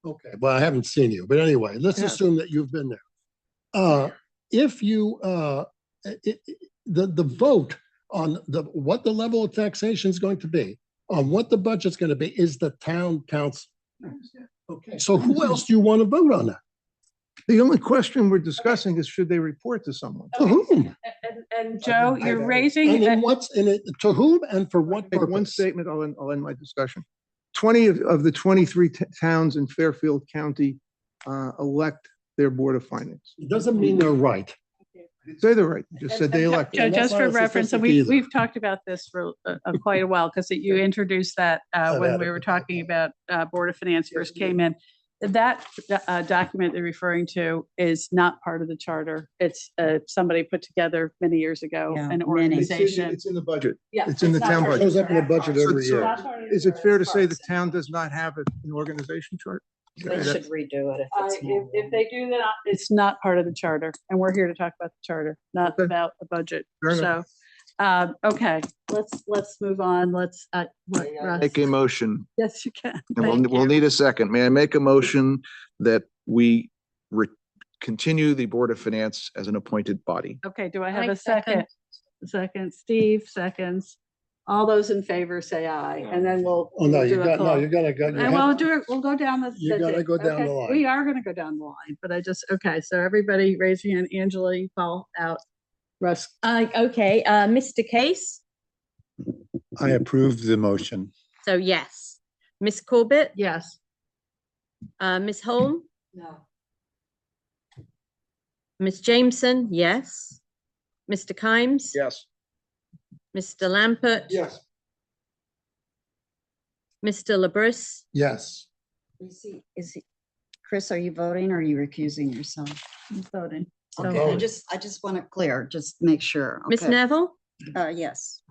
Speaker 10: Okay, well, I haven't seen you, but anyway, let's
Speaker 1: Yeah.
Speaker 10: assume that you've been there. If you, the vote on what the level of taxation is going to be, on what the budget's going to be, is the town council. Okay, so who else do you want to vote on that?
Speaker 1: The only question we're discussing is should they report to someone?
Speaker 10: To whom?
Speaker 2: And Joe, you're
Speaker 10: And
Speaker 2: raising,
Speaker 10: in what's in it, to whom and for what
Speaker 1: Make one
Speaker 10: purpose?
Speaker 1: statement, I'll end my discussion. 20 of the 23 towns in Fairfield County elect their Board of Finance.
Speaker 10: It doesn't mean they're right.
Speaker 1: I didn't say they're right, you just said they elect.
Speaker 2: Joe,
Speaker 10: And that's
Speaker 2: just for
Speaker 10: not a
Speaker 2: reference, and
Speaker 10: statistic either.
Speaker 2: we've talked about this for quite a while, because you introduced that when
Speaker 10: had
Speaker 2: we
Speaker 10: it.
Speaker 2: were talking about Board of Finance first came in. That document they're referring to is not part of the charter. It's somebody put together many years ago,
Speaker 13: Yeah,
Speaker 2: an
Speaker 13: many.
Speaker 2: organization.
Speaker 1: It's in the budget.
Speaker 2: Yeah,
Speaker 1: it's in the
Speaker 2: not
Speaker 1: town
Speaker 2: part of
Speaker 1: budget.
Speaker 10: Shows up in the budget
Speaker 1: So-
Speaker 10: every
Speaker 1: so-
Speaker 10: year.
Speaker 2: Not part of
Speaker 1: Is it fair to say the
Speaker 2: parks.
Speaker 1: town does not have an organization chart?
Speaker 13: They should redo it if it's
Speaker 2: If
Speaker 13: more.
Speaker 2: they do that, it's not part of the charter, and we're here to talk about the charter, not
Speaker 1: Okay.
Speaker 2: about the budget.
Speaker 1: Fair
Speaker 2: So,
Speaker 1: enough.
Speaker 2: okay, let's move on. Let's, what, Russ?
Speaker 9: Make a motion,
Speaker 2: Yes, you can.
Speaker 9: and
Speaker 2: Thank
Speaker 9: we'll
Speaker 2: you.
Speaker 9: need a second. May I make a motion that we continue the Board of Finance as an appointed body?
Speaker 2: Okay, do I have
Speaker 3: I
Speaker 2: a second?
Speaker 3: second.
Speaker 2: Second, Steve, seconds. All those in favor say aye, and then we'll.
Speaker 10: Oh, no,
Speaker 2: we'll
Speaker 10: you
Speaker 2: do a
Speaker 10: got, no,
Speaker 2: call.
Speaker 10: you gotta go. you
Speaker 2: And we'll
Speaker 10: have-
Speaker 2: do it, we'll go down the.
Speaker 10: You gotta go down the
Speaker 2: okay,
Speaker 10: line.
Speaker 2: We are gonna go down the line, but I just, okay, so everybody raise your hand. Angela, you fall out. Russ,
Speaker 3: Okay, Mr. Case?
Speaker 11: I approve the motion.
Speaker 3: So yes. Miss Corbett?
Speaker 2: yes.
Speaker 3: Miss Holm?
Speaker 2: No.
Speaker 3: Miss Jameson? Yes. Mr. Kimes?
Speaker 9: Yes.
Speaker 3: Mr. Lampert?
Speaker 1: Yes.
Speaker 3: Mr. LaBrus?
Speaker 10: Yes.
Speaker 4: Chris, are you voting or are you recusing yourself?
Speaker 2: I'm voting. So-
Speaker 4: Okay, I just want it clear, just make sure.
Speaker 3: Miss
Speaker 4: Okay.
Speaker 3: Neville?
Speaker 4: Yes.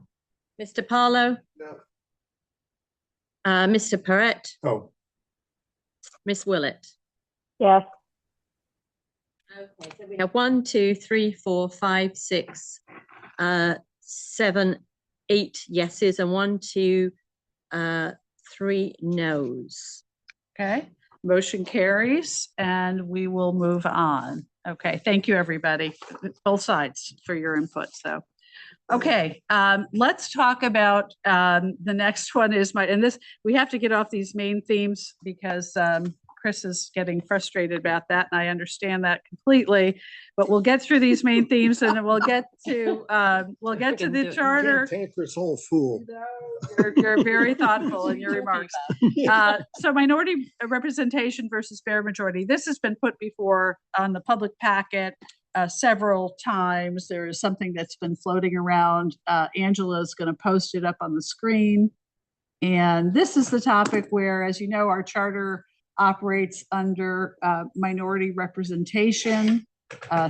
Speaker 3: Mr. Parlow?
Speaker 1: No.
Speaker 3: Mr. Perrette?
Speaker 10: Oh,
Speaker 3: Miss Willett?
Speaker 12: Yes,
Speaker 3: Okay, so we have 1, 2, 3, 4, 5, 6, 7, 8 yeses and 1, 2, 3 noes.
Speaker 2: Okay, motion carries and we will move on. Okay, thank you, everybody, both sides for your input, so. Okay, let's talk about, the next one is and this, we have to get off these main themes because, Chris is getting frustrated about that, and I understand that completely. But we'll get through these main themes and then we'll get to the charter.
Speaker 8: Take this whole fool.
Speaker 2: You're very thoughtful in your remarks. So minority representation versus bare majority. This has been put before on the public packet several times. There is something that's been floating around. Angela is going to post it up on the screen. And this is the topic where, as you know, our charter operates under minority representation,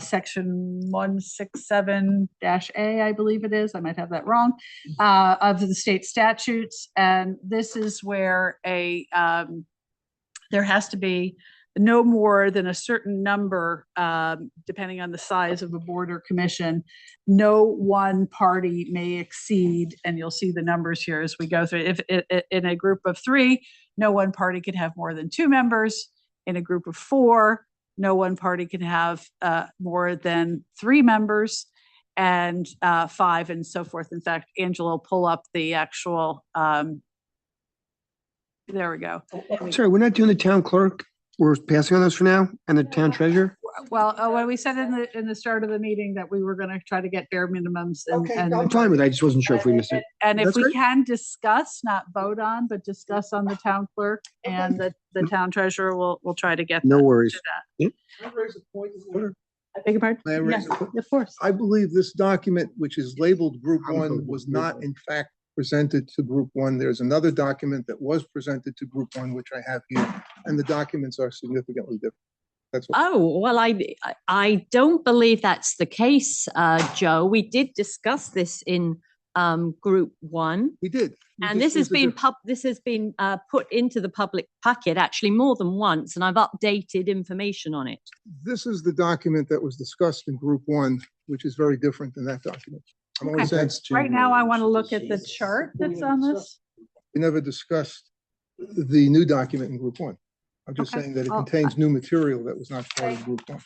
Speaker 2: section 167-A, I believe it is. I might have that wrong, of the state statutes. And this is where there has to be no more than a certain number, depending on the size of a board or commission. No one party may exceed, and you'll see the numbers here as we go through. If in a group of 3, no one party could have more than 2 members. In a group of 4, no one party can have more than 3 members, and 5, and so forth. In fact, Angela will pull up the actual. There we go.
Speaker 8: Sorry, we're not doing the town clerk. We're passing on those for now, and the town treasurer.
Speaker 2: Well, when we said in the start of the meeting that we were going to try to get bare minimums.
Speaker 8: Okay, I'm fine with it. I just wasn't sure if we missed it.
Speaker 2: And if
Speaker 8: That's
Speaker 2: we
Speaker 8: great.
Speaker 2: can discuss, not vote on, but discuss on the town clerk and the town treasurer, we'll try to get.
Speaker 8: No worries.
Speaker 2: to
Speaker 1: Can I raise a point of order?
Speaker 2: that. I beg your pardon?
Speaker 1: May I raise
Speaker 2: Yeah,
Speaker 1: a point?
Speaker 2: of course.
Speaker 1: I believe this document, which is labeled Group 1, was not in fact presented to Group 1. There's another document that was presented to Group 1, which I have here, and the documents are significantly different. That's what.
Speaker 3: Oh, well, I don't believe that's the case, Joe. We did discuss this in Group 1.
Speaker 1: We did.
Speaker 3: And this has been put into the public packet actually more than once, and I've updated information on it.
Speaker 1: This is the document that was discussed in Group 1, which is very different than that document. I'm only saying
Speaker 2: Right now, I want to look at the chart that's on this.
Speaker 1: we never discussed the new document in Group 1. I'm just
Speaker 2: Okay.
Speaker 1: saying that it
Speaker 2: Oh,
Speaker 1: contains new material that was not part of Group 1.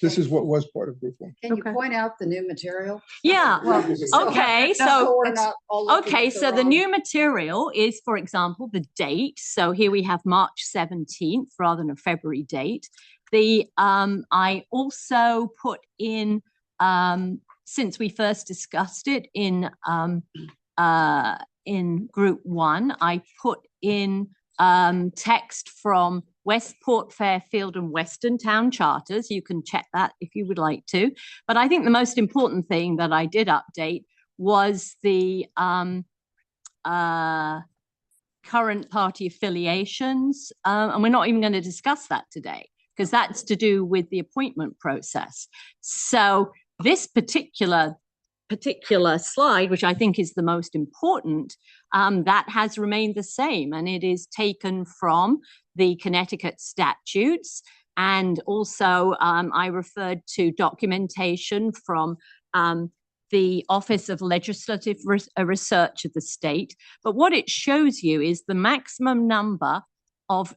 Speaker 1: This is what was part of Group 1.
Speaker 4: Can you
Speaker 2: Okay.
Speaker 4: point out the new material?
Speaker 3: Yeah, okay, so
Speaker 4: we're not all looking
Speaker 3: okay,
Speaker 4: at the
Speaker 3: so the
Speaker 4: wrong-
Speaker 3: new material is, for example, the date. So here we have March 17th rather than a February date. I also put in, since we first discussed it in Group 1, I put in text from Westport, Fairfield, and Western town charters. You can check that if you would like to. But I think the most important thing that I did update was the current party affiliations. And we're not even going to discuss that today because that's to do with the appointment process. So this particular slide, which I think is the most important, that has remained the same, and it is taken from the Connecticut statutes. And also I referred to documentation from the Office of Legislative Research of the state. But what it shows you is the maximum number of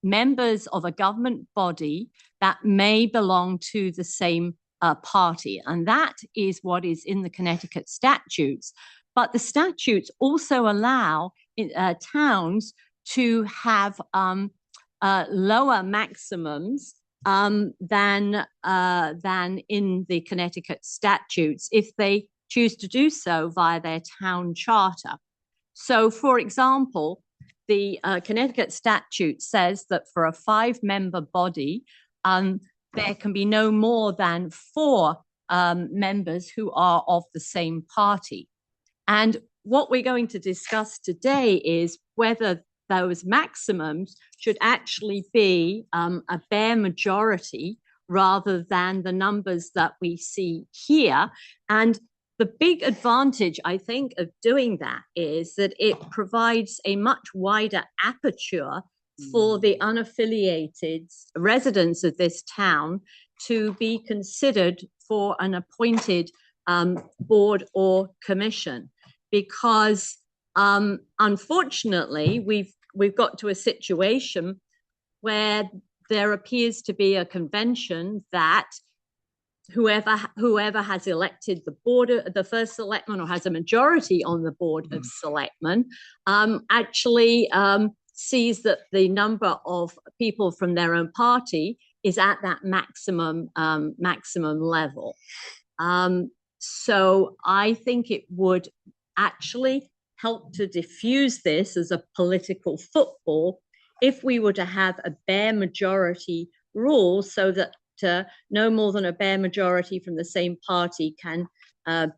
Speaker 3: members of a government body that may belong to the same party. And that is what is in the Connecticut statutes. But the statutes also allow towns to have lower maximums than in the Connecticut statutes if they choose to do so via their town charter. So, for example, the Connecticut statute says that for a 5-member body, there can be no more than 4 members who are of the same party. And what we're going to discuss today is whether those maximums should actually be a bare majority rather than the numbers that we see here. And the big advantage, I think, of doing that is that it provides a much wider aperture for the unaffiliated residents of this town to be considered for an appointed board or commission. Because unfortunately, we've got to a situation where there appears to be a convention that whoever has elected the board, the first selectman, or has a majority on the board of selectmen, actually sees that the number of people from their own party is at that maximum level. So I think it would actually help to diffuse this as a political football if we were to have a bare majority rule, so that no more than a bare majority from the same party can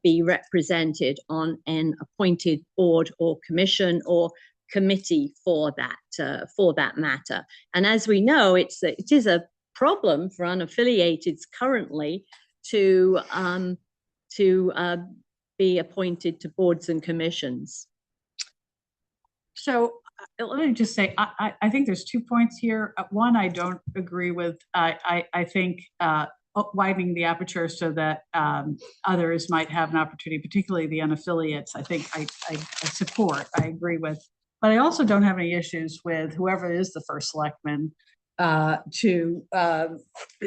Speaker 3: be represented on an appointed board or commission or committee for that matter. And as we know, it is a problem for unaffiliateds currently to be appointed to boards and commissions.
Speaker 2: So let me just say, I think there's 2 points here. One, I don't agree with. I think widening the aperture so that others might have an opportunity, particularly the unaffiliates, I think I support, I agree with. But I also don't have any issues with whoever is the first selectman to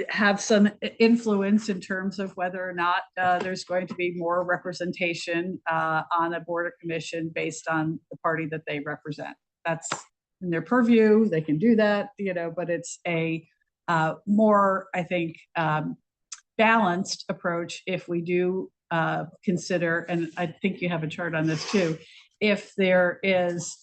Speaker 2: have some influence in terms of whether or not there's going to be more representation on a board or commission based on the party that they represent. That's in their purview. They can do that, but it's a more, I think, balanced approach if we do consider, and I think you have a chart on this too, if there is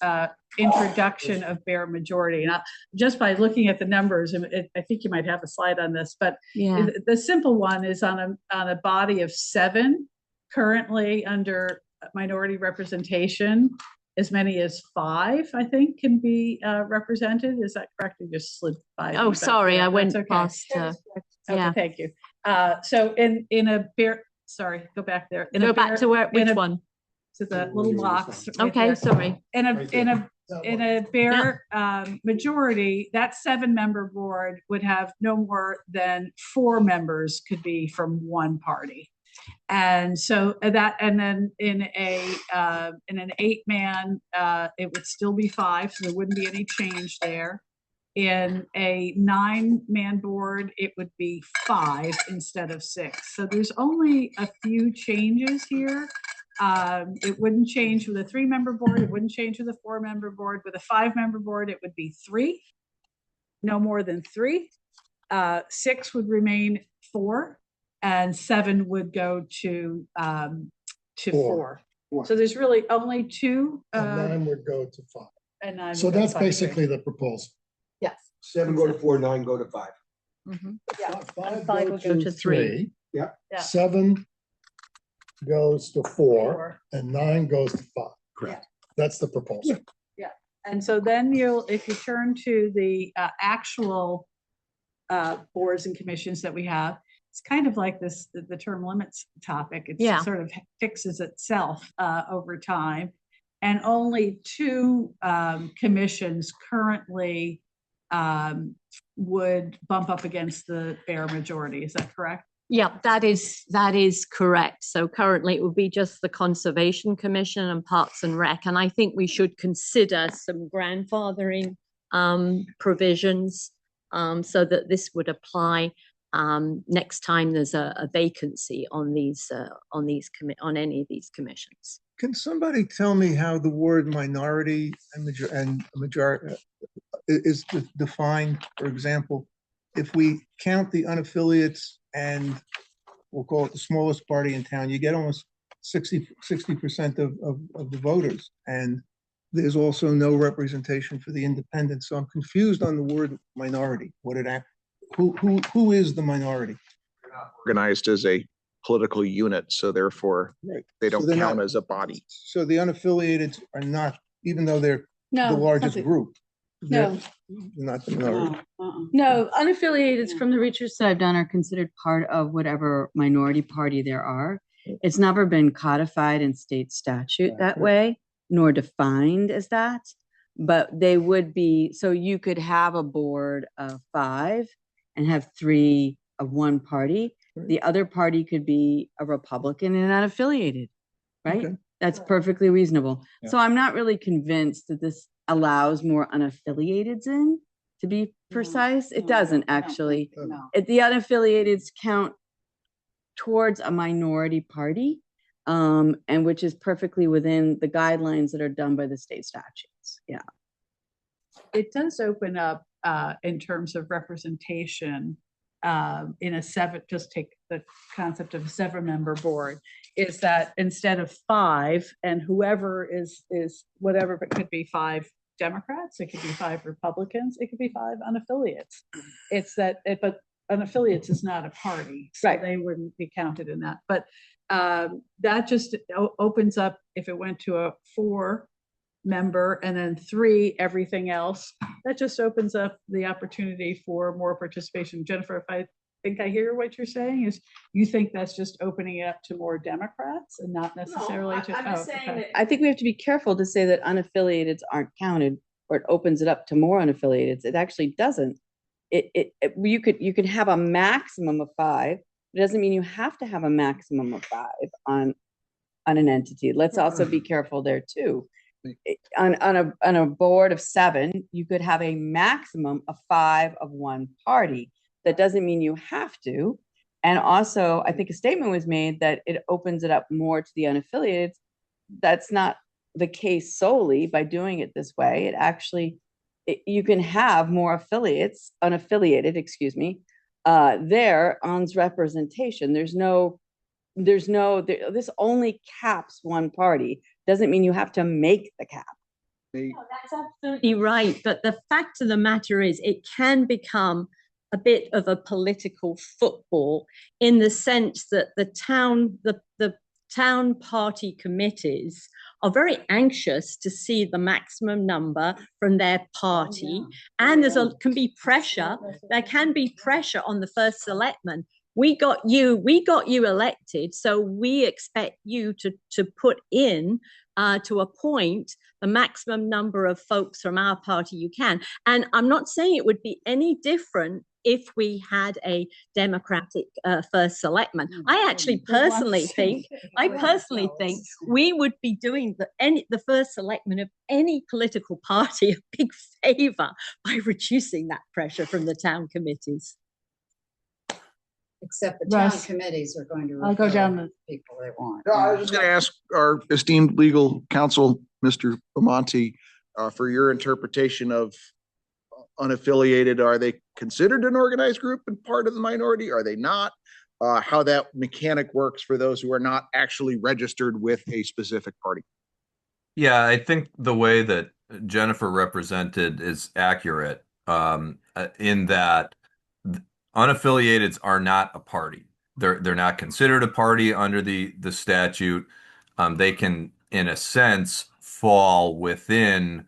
Speaker 2: introduction of bare majority. And just by looking at the numbers, I think you might have a slide on this, but
Speaker 3: Yeah.
Speaker 2: the simple one is on a body of 7 currently under minority representation. As many as 5, I think, can be represented. Is that correct? You just slid by.
Speaker 3: Oh, sorry, I went
Speaker 2: okay.
Speaker 3: past.
Speaker 2: Okay,
Speaker 3: Yeah.
Speaker 2: thank you. So in a bare, sorry, go back there.
Speaker 3: Go back to which one?
Speaker 2: To the little box. right
Speaker 3: Okay,
Speaker 2: there.
Speaker 3: sorry.
Speaker 2: In a bare majority, that 7-member board would have no more than 4 members could be from one party. And so that, and then in an 8-man, it would still be 5, so there wouldn't be any change there. In a 9-man board, it would be 5 instead of 6. So there's only a few changes here. It wouldn't change with a 3-member board. It wouldn't change with a 4-member board. With a 5-member board, it would be 3, no more than 3. 6 would remain 4. And 7 would go to 4. So there's really only 2.
Speaker 10: And 9 would go to 5.
Speaker 2: And 9
Speaker 10: So
Speaker 2: would go to
Speaker 10: that's
Speaker 2: 5,
Speaker 10: basically the proposal.
Speaker 2: yes.
Speaker 8: 7 go to 4, 9 go to 5.
Speaker 2: Yeah.
Speaker 3: Five will go to 3.
Speaker 8: Yeah.
Speaker 2: Yeah.
Speaker 10: 7 goes to 4,
Speaker 2: 4.
Speaker 10: and 9 goes to 5.
Speaker 3: Correct.
Speaker 10: That's the proposal.
Speaker 2: Yeah. And so then if you turn to the actual boards and commissions that we have, it's kind of like the term limits topic. It sort of fixes itself over time. And only 2 commissions currently would bump up against the bare majority. Is that correct?
Speaker 3: Yeah, that is correct. So currently it would be just the Conservation Commission and Parks and Rec. And I think we should consider some grandfathering provisions so that this would apply next time there's a vacancy on any of these commissions.
Speaker 1: Can somebody tell me how the word minority and majority is defined? For example, if we count the unaffiliates and we'll call it the smallest party in town, you get almost 60% of the voters. And there's also no representation for the independents. So I'm confused on the word minority. Who is the minority?
Speaker 9: Organized as a political unit, so therefore
Speaker 1: Right.
Speaker 9: they don't
Speaker 1: So they're
Speaker 9: count
Speaker 1: not-
Speaker 9: as a body.
Speaker 1: So the unaffiliated are not, even though they're
Speaker 13: No.
Speaker 1: the largest
Speaker 13: nothing.
Speaker 1: group. they're
Speaker 13: No.
Speaker 1: Not the minority.
Speaker 13: No, unaffiliated from the research that I've done are considered part of whatever minority party there are. It's never been codified in state statute that way, nor defined as that. But they would be, so you could have a board of 5 and have 3 of one party. The other party could be a Republican and unaffiliated, right?
Speaker 1: Okay.
Speaker 13: That's perfectly reasonable.
Speaker 1: Yeah.
Speaker 13: So I'm not really convinced that this allows more unaffiliateds in, to be precise. It doesn't actually.
Speaker 2: No.
Speaker 13: The unaffiliateds count towards a minority party, and which is perfectly within the guidelines that are done by the state statutes. Yeah.
Speaker 2: It does open up in terms of representation in a seven, just take the concept of a 7-member board, is that instead of 5 and whoever is whatever, it could be 5 Democrats, it could be 5 Republicans, it could be 5 unaffiliates. It's that, but unaffiliates is not a party, so
Speaker 13: Right.
Speaker 2: they wouldn't be counted in that. But that just opens up, if it went to a 4-member and then 3 everything else, that just opens up the opportunity for more participation. Jennifer, if I think I hear what you're saying, is you think that's just opening it up to more Democrats and not necessarily to.
Speaker 13: I think we have to be careful to say that unaffiliated aren't counted, or it opens it up to more unaffiliated. It actually doesn't. You could have a maximum of 5. It doesn't mean you have to have a maximum of 5 on an entity. Let's also be careful there too. On a board of 7, you could have a maximum of 5 of one party. That doesn't mean you have to. And also, I think a statement was made that it opens it up more to the unaffiliated. That's not the case solely by doing it this way. It actually, you can have more unaffiliated, there on representation. This only caps one party. Doesn't mean you have to make the cap.
Speaker 3: That's absolutely right. But the fact of the matter is, it can become a bit of a political football in the sense that the town party committees are very anxious to see the maximum number from their party. And can be pressure. There can be pressure on the first selectman. We got you elected, so we expect you to put in to appoint the maximum number of folks from our party you can. And I'm not saying it would be any different if we had a Democratic first selectman. I actually personally think we would be doing the first selectman of any political party a big favor by reducing that pressure from the town committees.
Speaker 4: Except the town
Speaker 2: Russ,
Speaker 4: committees are going to
Speaker 2: I'll go down
Speaker 4: refer people they want.
Speaker 9: No, I was just gonna ask our esteemed legal counsel, Mr. Bamonte, for your interpretation of unaffiliated. Are they considered an organized group and part of the minority? Are they not? How that mechanic works for those who are not actually registered with a specific party?
Speaker 7: Yeah, I think the way that Jennifer represented is accurate, in that unaffiliateds are not a party. They're not considered a party under the statute. They can, in a sense, fall within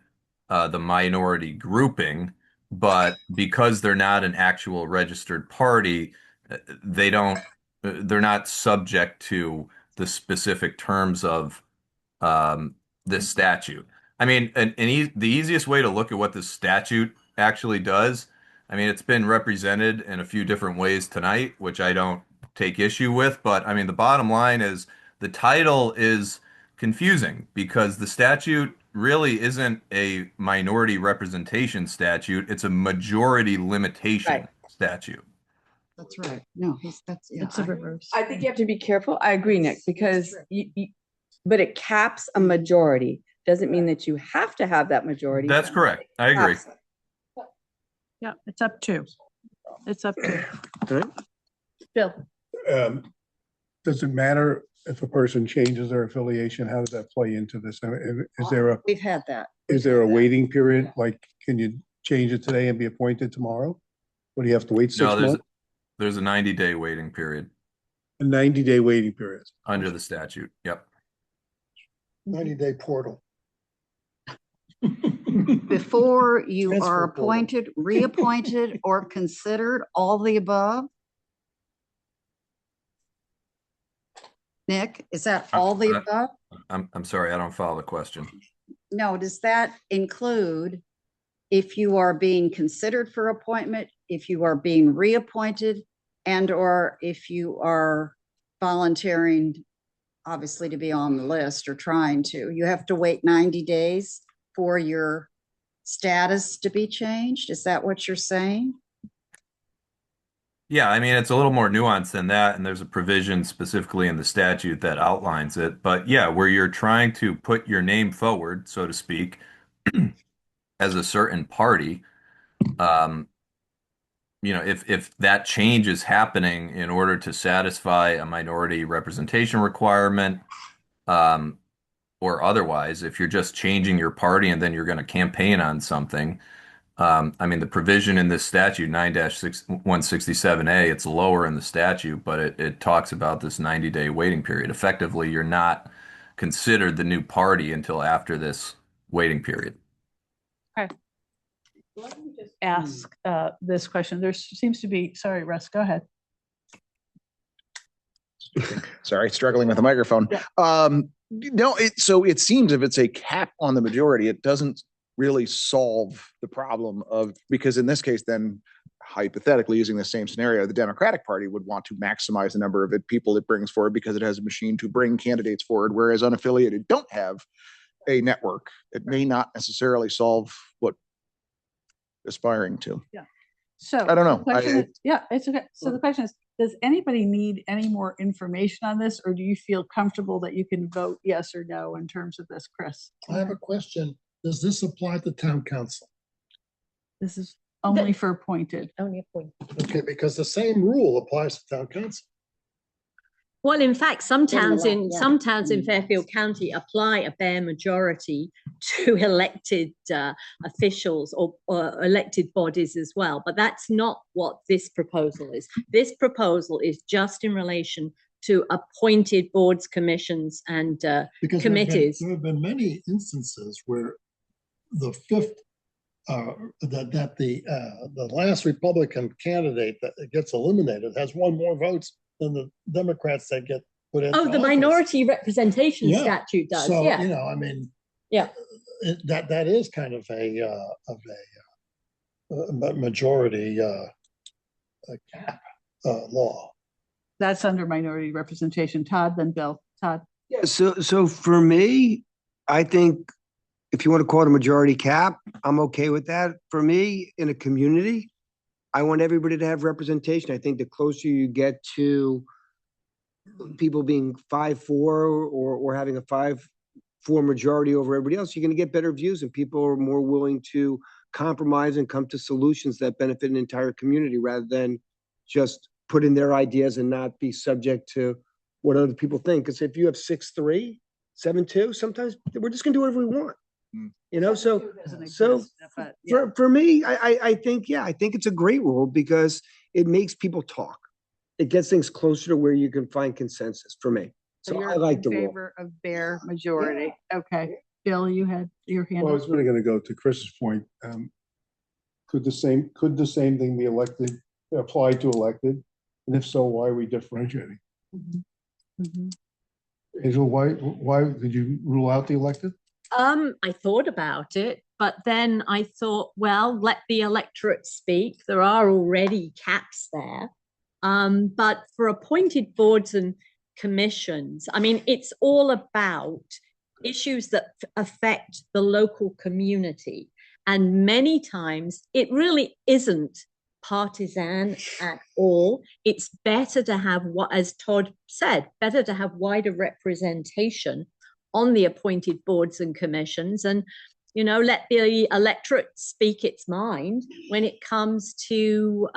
Speaker 7: the minority grouping, but because they're not an actual registered party, they're not subject to the specific terms of this statute. I mean, the easiest way to look at what this statute actually does, I mean, it's been represented in a few different ways tonight, which I don't take issue with, but I mean, the bottom line is the title is confusing because the statute really isn't a minority representation statute. It's a majority limitation statute.
Speaker 4: That's right. No, that's, yeah.
Speaker 2: It's a reverse.
Speaker 13: I think you have to be careful. I agree, Nick, because but it caps a majority. Doesn't mean that you have to have that majority.
Speaker 7: That's correct. I agree.
Speaker 2: Yeah, it's up to. It's up to.
Speaker 6: Okay.
Speaker 2: Bill.
Speaker 6: Does it matter if a person changes their affiliation? How does that play into this?
Speaker 4: We've had that.
Speaker 6: Is there a waiting period? Like, can you change it today and be appointed tomorrow? Or do you have to wait 6 months?
Speaker 7: There's a 90-day waiting period.
Speaker 6: A 90-day waiting period.
Speaker 7: Under the statute. Yep.
Speaker 10: 90-day portal.
Speaker 4: Before you
Speaker 10: Transfer
Speaker 4: are
Speaker 10: portal.
Speaker 4: appointed, reappointed, or considered all the above? Nick, is that all the above?
Speaker 7: I'm sorry, I don't follow the question.
Speaker 4: No, does that include if you are being considered for appointment, if you are being reappointed, and or if you are volunteering, obviously, to be on the list or trying to? You have to wait 90 days for your status to be changed? Is that what you're saying?
Speaker 7: Yeah, I mean, it's a little more nuanced than that, and there's a provision specifically in the statute that outlines it. But yeah, where you're trying to put your name forward, so to speak, as a certain party, um, if that change is happening in order to satisfy a minority representation requirement, um, or otherwise, if you're just changing your party and then you're going to campaign on something, I mean, the provision in this statute, 9-167A, it's lower in the statute, but it talks about this 90-day waiting period. Effectively, you're not considered the new party until after this waiting period.
Speaker 2: Okay. Let me just ask this question. There seems to be, sorry, Russ, go ahead.
Speaker 9: Sorry, struggling with the microphone.
Speaker 2: Yeah.
Speaker 9: No, so it seems if it's a cap on the majority, it doesn't really solve the problem because in this case, then hypothetically using the same scenario, the Democratic Party would want to maximize the number of people it brings forward because it has a machine to bring candidates forward, whereas unaffiliated don't have a network. It may not necessarily solve what aspiring to.
Speaker 2: Yeah. So
Speaker 9: I don't know.
Speaker 2: Yeah, it's okay. So the question is, does anybody need any more information on this, or do you feel comfortable that you can vote yes or no in terms of this, Chris?
Speaker 10: I have a question. Does this apply to town council?
Speaker 2: This is only for appointed.
Speaker 3: Only appointed.
Speaker 10: Okay, because the same rule applies to town council.
Speaker 3: Well, in fact, some towns
Speaker 4: yeah.
Speaker 3: in Fairfield County apply a bare majority to elected officials or elected bodies as well. But that's not what this proposal is. This proposal is just in relation to appointed boards, commissions, and committees.
Speaker 10: There have been many instances where the fifth, the last Republican candidate that gets eliminated has won more votes than the Democrats that get put in.
Speaker 3: Oh, the minority representation statute does.
Speaker 10: So,
Speaker 3: yeah.
Speaker 10: I mean,
Speaker 3: yeah,
Speaker 10: that is kind of a majority cap law.
Speaker 2: That's under minority representation. Todd, then Bill. Todd.
Speaker 8: Yeah, so for me, I think if you want to call it a majority cap, I'm okay with that. For me, in a community, I want everybody to have representation. I think the closer you get to people being 5-4 or having a 5-4 majority over everybody else, you're going to get better views and people are more willing to compromise and come to solutions that benefit an entire community rather than just put in their ideas and not be subject to what other people think. Because if you have 6-3, 7-2, sometimes we're just going to do whatever we want. For me, I think it's a great rule because it makes people talk. It gets things closer to where you can find consensus for me. So I like the rule.
Speaker 2: Favor of bare majority. Yeah. Okay. Bill, you had your hand
Speaker 6: Well, I
Speaker 2: up.
Speaker 6: was really going to go to Chris's point. Could the same thing be applied to elected? And if so, why are we differentiating?
Speaker 2: Mm-hmm. Mm-hmm.
Speaker 6: Angel, why did you rule out the elected?
Speaker 3: I thought about it, but then I thought, well, let the electorate speak. There are already caps there. But for appointed boards and commissions, I mean, it's all about issues that affect the local community. And many times it really isn't partisan at all. It's better to have, as Todd said, better to have wider representation on the appointed boards and commissions and, let the electorate speak its mind when it comes to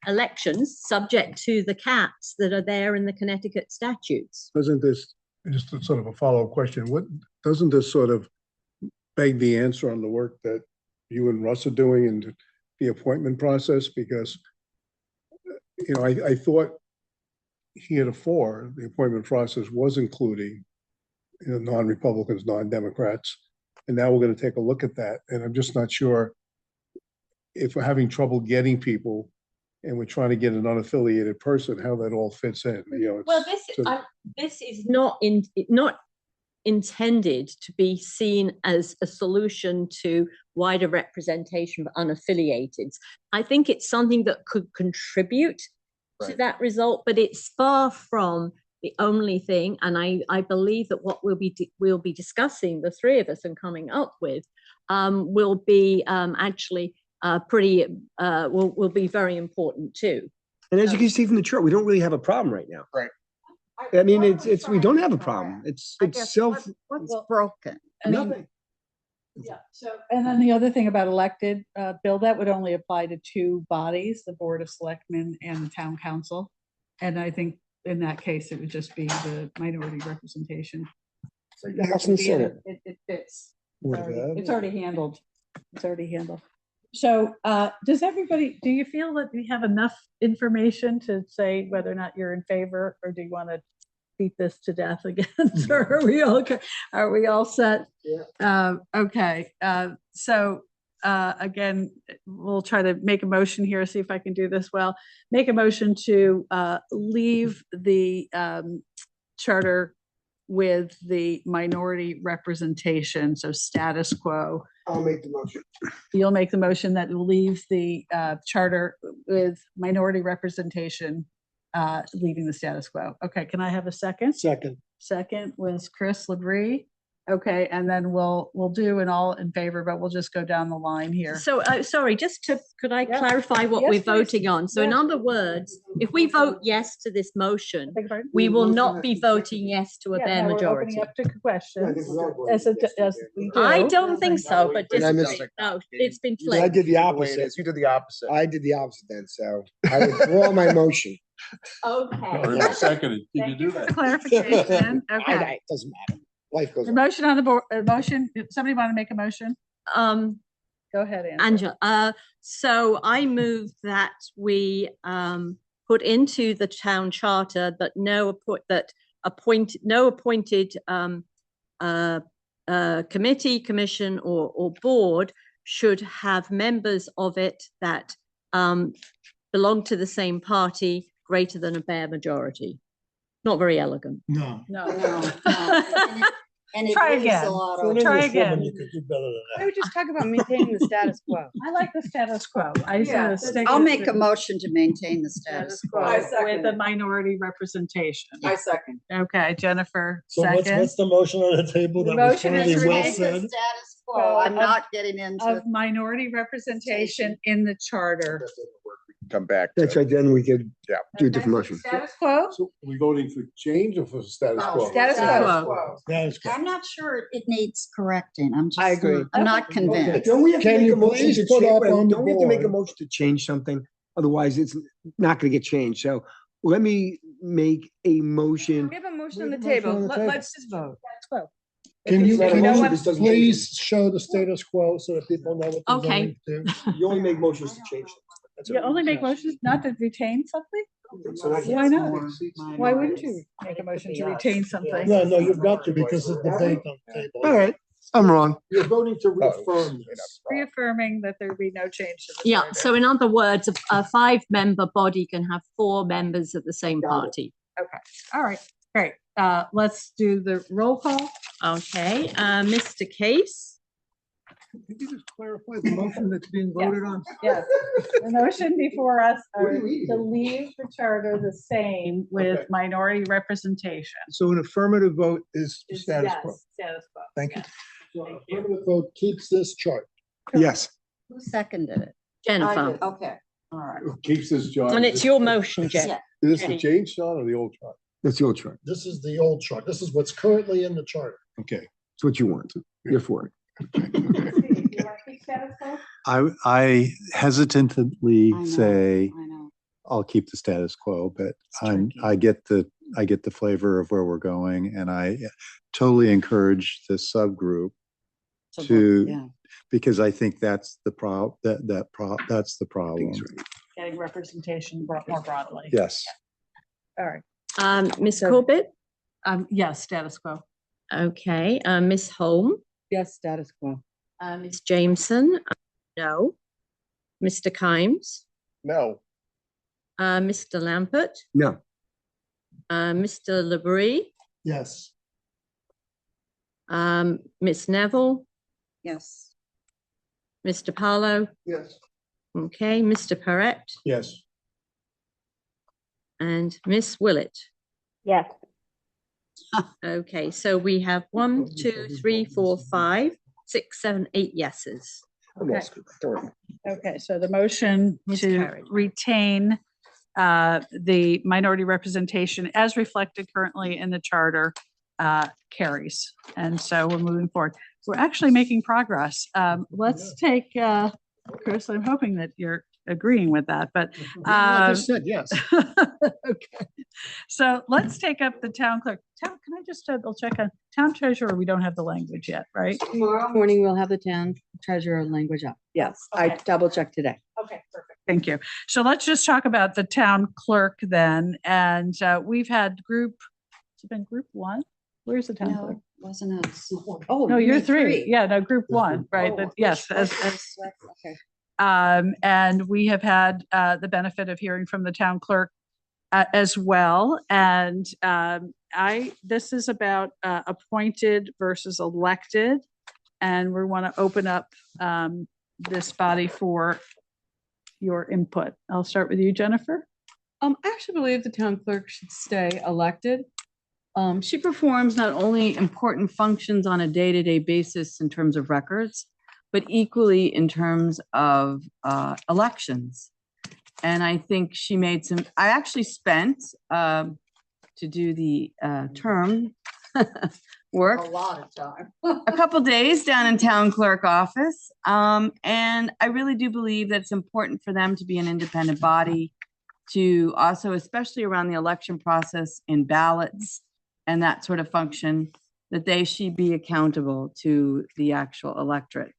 Speaker 3: elections subject to the caps that are there in the Connecticut statutes.
Speaker 6: Doesn't this, just a sort of a follow-up question, doesn't this sort of beg the answer on the work that you and Russ are doing in the appointment process? Because, I thought heretofore the appointment process was including non-Republicans, non-Democrats. And now we're going to take a look at that. And I'm just not sure if we're having trouble getting people and we're trying to get an unaffiliated person, how that all fits in.
Speaker 3: Well, this is not intended to be seen as a solution to wider representation of unaffiliated. I think it's something that could contribute to that result, but it's far from the only thing. And I believe that what we'll be discussing, the three of us, and coming up with will be actually will be very important too.
Speaker 8: And as you can see from the chart, we don't really have a problem right now.
Speaker 9: Right.
Speaker 8: I mean, we don't have a problem. It's self,
Speaker 4: What's broken?
Speaker 8: nothing.
Speaker 2: Yeah, so, and then the other thing about elected, Bill, that would only apply to two bodies, the Board of Selectmen and the Town Council. And I think in that case, it would just be the minority representation. So
Speaker 8: The House and Senate.
Speaker 2: It fits.
Speaker 10: With
Speaker 2: It's
Speaker 10: that.
Speaker 2: already handled. It's already handled. So, do you feel that we have enough information to say whether or not you're in favor, or do you want to beat this to death again? Or are we all set?
Speaker 8: Yeah.
Speaker 2: Okay, so again, we'll try to make a motion here, see if I can do this well. Make a motion to leave the charter with the minority representation, so status quo.
Speaker 8: I'll make the motion.
Speaker 2: You'll make the motion that will leave the charter with minority representation, leaving the status quo. Okay, can I have a second?
Speaker 10: Second.
Speaker 2: Second was Chris Labrie. Okay, and then we'll do an all in favor, but we'll just go down the line here.
Speaker 3: So, sorry, could I
Speaker 2: Yeah.
Speaker 3: clarify what
Speaker 2: Yes,
Speaker 3: we're
Speaker 2: please.
Speaker 3: voting on? So in
Speaker 2: Yeah.
Speaker 3: other words, if we vote yes to this motion,
Speaker 2: Beg your pardon?
Speaker 3: we will not be voting yes to a
Speaker 2: Yeah,
Speaker 3: bare
Speaker 2: no, we're
Speaker 3: majority.
Speaker 2: opening up to
Speaker 8: I think
Speaker 2: questions.
Speaker 8: we are going
Speaker 2: As we do.
Speaker 3: I don't think so, but
Speaker 8: Then I
Speaker 3: disagree.
Speaker 8: missed
Speaker 3: No, it's been
Speaker 8: I
Speaker 3: flipped.
Speaker 8: did the
Speaker 9: The way it
Speaker 8: opposite.
Speaker 9: is. You did the opposite.
Speaker 8: I did the opposite then, so I withdraw my motion.
Speaker 3: Okay.
Speaker 10: Seconded.
Speaker 2: Thank you for the clarification. Okay.
Speaker 8: It doesn't matter. Life goes
Speaker 2: The
Speaker 8: on.
Speaker 2: motion on the board, somebody want to make a motion?
Speaker 3: Um,
Speaker 2: Go ahead, Angela.
Speaker 3: Angela, so I move that we put into the town charter that no appointed committee, commission, or board should have members of it that belong to the same party greater than a bare majority. Not very elegant.
Speaker 10: No.
Speaker 2: No.
Speaker 4: And it
Speaker 2: Try
Speaker 4: leaves
Speaker 2: again.
Speaker 4: a lot
Speaker 10: For an
Speaker 4: of-
Speaker 2: Try
Speaker 10: English woman,
Speaker 2: again.
Speaker 10: You could do better than
Speaker 13: Why don't we just talk about maintaining the status quo?
Speaker 2: I like the status quo. I just wanna stick
Speaker 4: I'll
Speaker 2: with
Speaker 4: make a
Speaker 2: the
Speaker 4: motion to maintain the status quo.
Speaker 2: With the minority representation.
Speaker 13: second.
Speaker 2: Okay, Jennifer,
Speaker 10: So
Speaker 2: second.
Speaker 10: what's the motion on the table?
Speaker 2: The
Speaker 10: That was
Speaker 2: motion is
Speaker 10: fairly
Speaker 2: to
Speaker 10: well
Speaker 2: remain
Speaker 10: said.
Speaker 4: Status quo. I'm not getting into.
Speaker 2: Of minority representation in the charter.
Speaker 9: Come back.
Speaker 8: That's right, then we could
Speaker 9: Yeah.
Speaker 8: do a different motion.
Speaker 2: Status quo?
Speaker 10: So are we voting for change or for status quo?
Speaker 2: Status
Speaker 3: Status
Speaker 2: quo.
Speaker 10: Status quo.
Speaker 4: I'm not sure it needs correcting. I'm just.
Speaker 13: I agree.
Speaker 4: I'm not convinced.
Speaker 8: Don't we have to
Speaker 10: Can
Speaker 8: make
Speaker 10: you
Speaker 8: a motion
Speaker 10: please
Speaker 8: to
Speaker 10: put
Speaker 8: change?
Speaker 10: up on the
Speaker 8: Don't we have to make a
Speaker 10: board?
Speaker 8: motion to change something? Otherwise, it's not gonna get changed. So let me make a motion.
Speaker 13: We have a motion on
Speaker 10: We
Speaker 13: the
Speaker 10: have a motion
Speaker 13: table.
Speaker 10: on the table.
Speaker 13: Let's just vote.
Speaker 2: Status quo.
Speaker 10: Can you,
Speaker 8: Is that a
Speaker 10: can
Speaker 8: motion?
Speaker 10: you
Speaker 8: This doesn't
Speaker 10: please show the status quo so that people know what they're
Speaker 3: Okay.
Speaker 10: going to?
Speaker 8: You only make motions to change. things. That's
Speaker 2: You
Speaker 8: all.
Speaker 2: only make motions not to retain something?
Speaker 8: So that's-
Speaker 2: Why not? Why wouldn't you make a motion to retain something?
Speaker 10: No, no, you've got to because it's debate on the table.
Speaker 8: All right, I'm wrong.
Speaker 10: You're voting to
Speaker 9: Oh,
Speaker 10: reaffirm this.
Speaker 2: Reaffirming that there be no change to the
Speaker 3: Yeah,
Speaker 2: charter.
Speaker 3: so in other words, a five-member body can have 4 members of the same party.
Speaker 2: All right, great. Let's do the roll call.
Speaker 3: Okay, Mr. Case,
Speaker 1: Could you just clarify the motion that's being
Speaker 2: Yes.
Speaker 1: voted on?
Speaker 2: Yes, the motion before us
Speaker 8: What are
Speaker 2: are
Speaker 8: you eating?
Speaker 2: to leave the charter the same with
Speaker 1: Okay.
Speaker 2: minority representation.
Speaker 1: So an affirmative vote is
Speaker 2: Is
Speaker 1: status
Speaker 2: yes,
Speaker 1: quo.
Speaker 2: Status quo.
Speaker 1: Thank you.
Speaker 2: yes.
Speaker 10: So
Speaker 2: Thank you.
Speaker 10: affirmative vote keeps this chart.
Speaker 8: Yes.
Speaker 4: Who seconded it?
Speaker 3: Jennifer.
Speaker 4: Okay, all right.
Speaker 11: Keeps this chart.
Speaker 3: And it's your motion, Jen.
Speaker 4: Yeah.
Speaker 11: Is this the change chart or the old chart?
Speaker 8: That's the old chart.
Speaker 10: This is the old chart. This is what's currently in the charter.
Speaker 11: Okay.
Speaker 8: It's what you want. You're for it.
Speaker 2: Steve, you want to keep status quo?
Speaker 11: I hesitantly
Speaker 4: I know,
Speaker 11: say
Speaker 4: I know.
Speaker 11: I'll keep the status quo, but I get the flavor of where we're going, and I totally encourage this subgroup
Speaker 4: So
Speaker 11: to,
Speaker 4: yeah.
Speaker 11: because I think that's the that's the problem.
Speaker 2: Getting representation more broadly.
Speaker 11: Yes.
Speaker 2: All right.
Speaker 3: Ms. Corbett?
Speaker 2: Yes, status quo.
Speaker 3: Okay, Ms. Holm?
Speaker 13: Yes, status quo.
Speaker 3: Ms. Jameson? No. Mr. Kimes?
Speaker 9: No.
Speaker 3: Mr. Lampert?
Speaker 8: No.
Speaker 3: Mr. Labrie?
Speaker 10: Yes.
Speaker 3: Ms. Neville?
Speaker 4: Yes.
Speaker 3: Mr. Parlow?
Speaker 10: Yes.
Speaker 3: Okay, Mr. Perrett?
Speaker 10: Yes.
Speaker 3: And Miss Willett?
Speaker 12: Yes.
Speaker 3: Okay, so we have 1, 2, 3, 4, 5, 6, 7, 8 yeses.
Speaker 8: I'm all screwed. Don't worry.
Speaker 2: Okay, so the motion
Speaker 3: Is
Speaker 2: to
Speaker 3: carried.
Speaker 2: retain the minority representation as reflected currently in the charter carries. And so we're moving forward. We're actually making progress. Let's take, Chris, I'm hoping that you're agreeing with that, but
Speaker 10: I just said yes.
Speaker 2: okay. So let's take up the town clerk. Can I just double check on town treasurer? We don't have the language yet, right?
Speaker 13: Tomorrow morning, we'll have the town treasurer language up. Yes, I
Speaker 2: Okay.
Speaker 13: double checked today.
Speaker 2: Okay, perfect. Thank you. So let's just talk about the town clerk then. And we've had group, it's been group one? Where's the town clerk?
Speaker 4: Wasn't us. Oh,
Speaker 2: No,
Speaker 4: you
Speaker 2: you're
Speaker 4: mean
Speaker 2: three. Yeah, no, group one, right?
Speaker 4: Oh,
Speaker 2: That- Yes.
Speaker 4: which- Okay.
Speaker 2: And we have had the benefit of hearing from the town clerk as well. And this is about appointed versus elected. And we want to open up this body for your input. I'll start with you, Jennifer.
Speaker 13: I actually believe the town clerk should stay elected. She performs not only important functions on a day-to-day basis in terms of records, but equally in terms of elections. And I think she made some, I actually spent to do the term work.
Speaker 4: A lot of time.
Speaker 13: A couple days down in town clerk office. And I really do believe that it's important for them to be an independent body to also, especially around the election process in ballots and that sort of function, that they should be accountable to the actual electorate.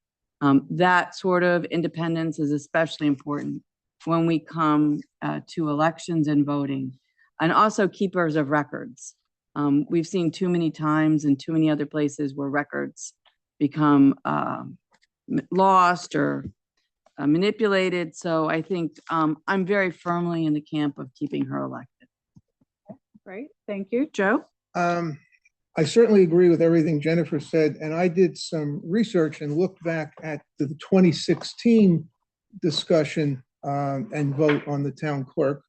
Speaker 13: That sort of independence is especially important when we come to elections and voting, and also keepers of records. We've seen too many times in too many other places where records become lost or manipulated. So I think I'm very firmly in the camp of keeping her elected.
Speaker 2: Great, thank you. Joe?
Speaker 1: I certainly agree with everything Jennifer said, and I did some research and looked back at the 2016 discussion and vote on the town clerk,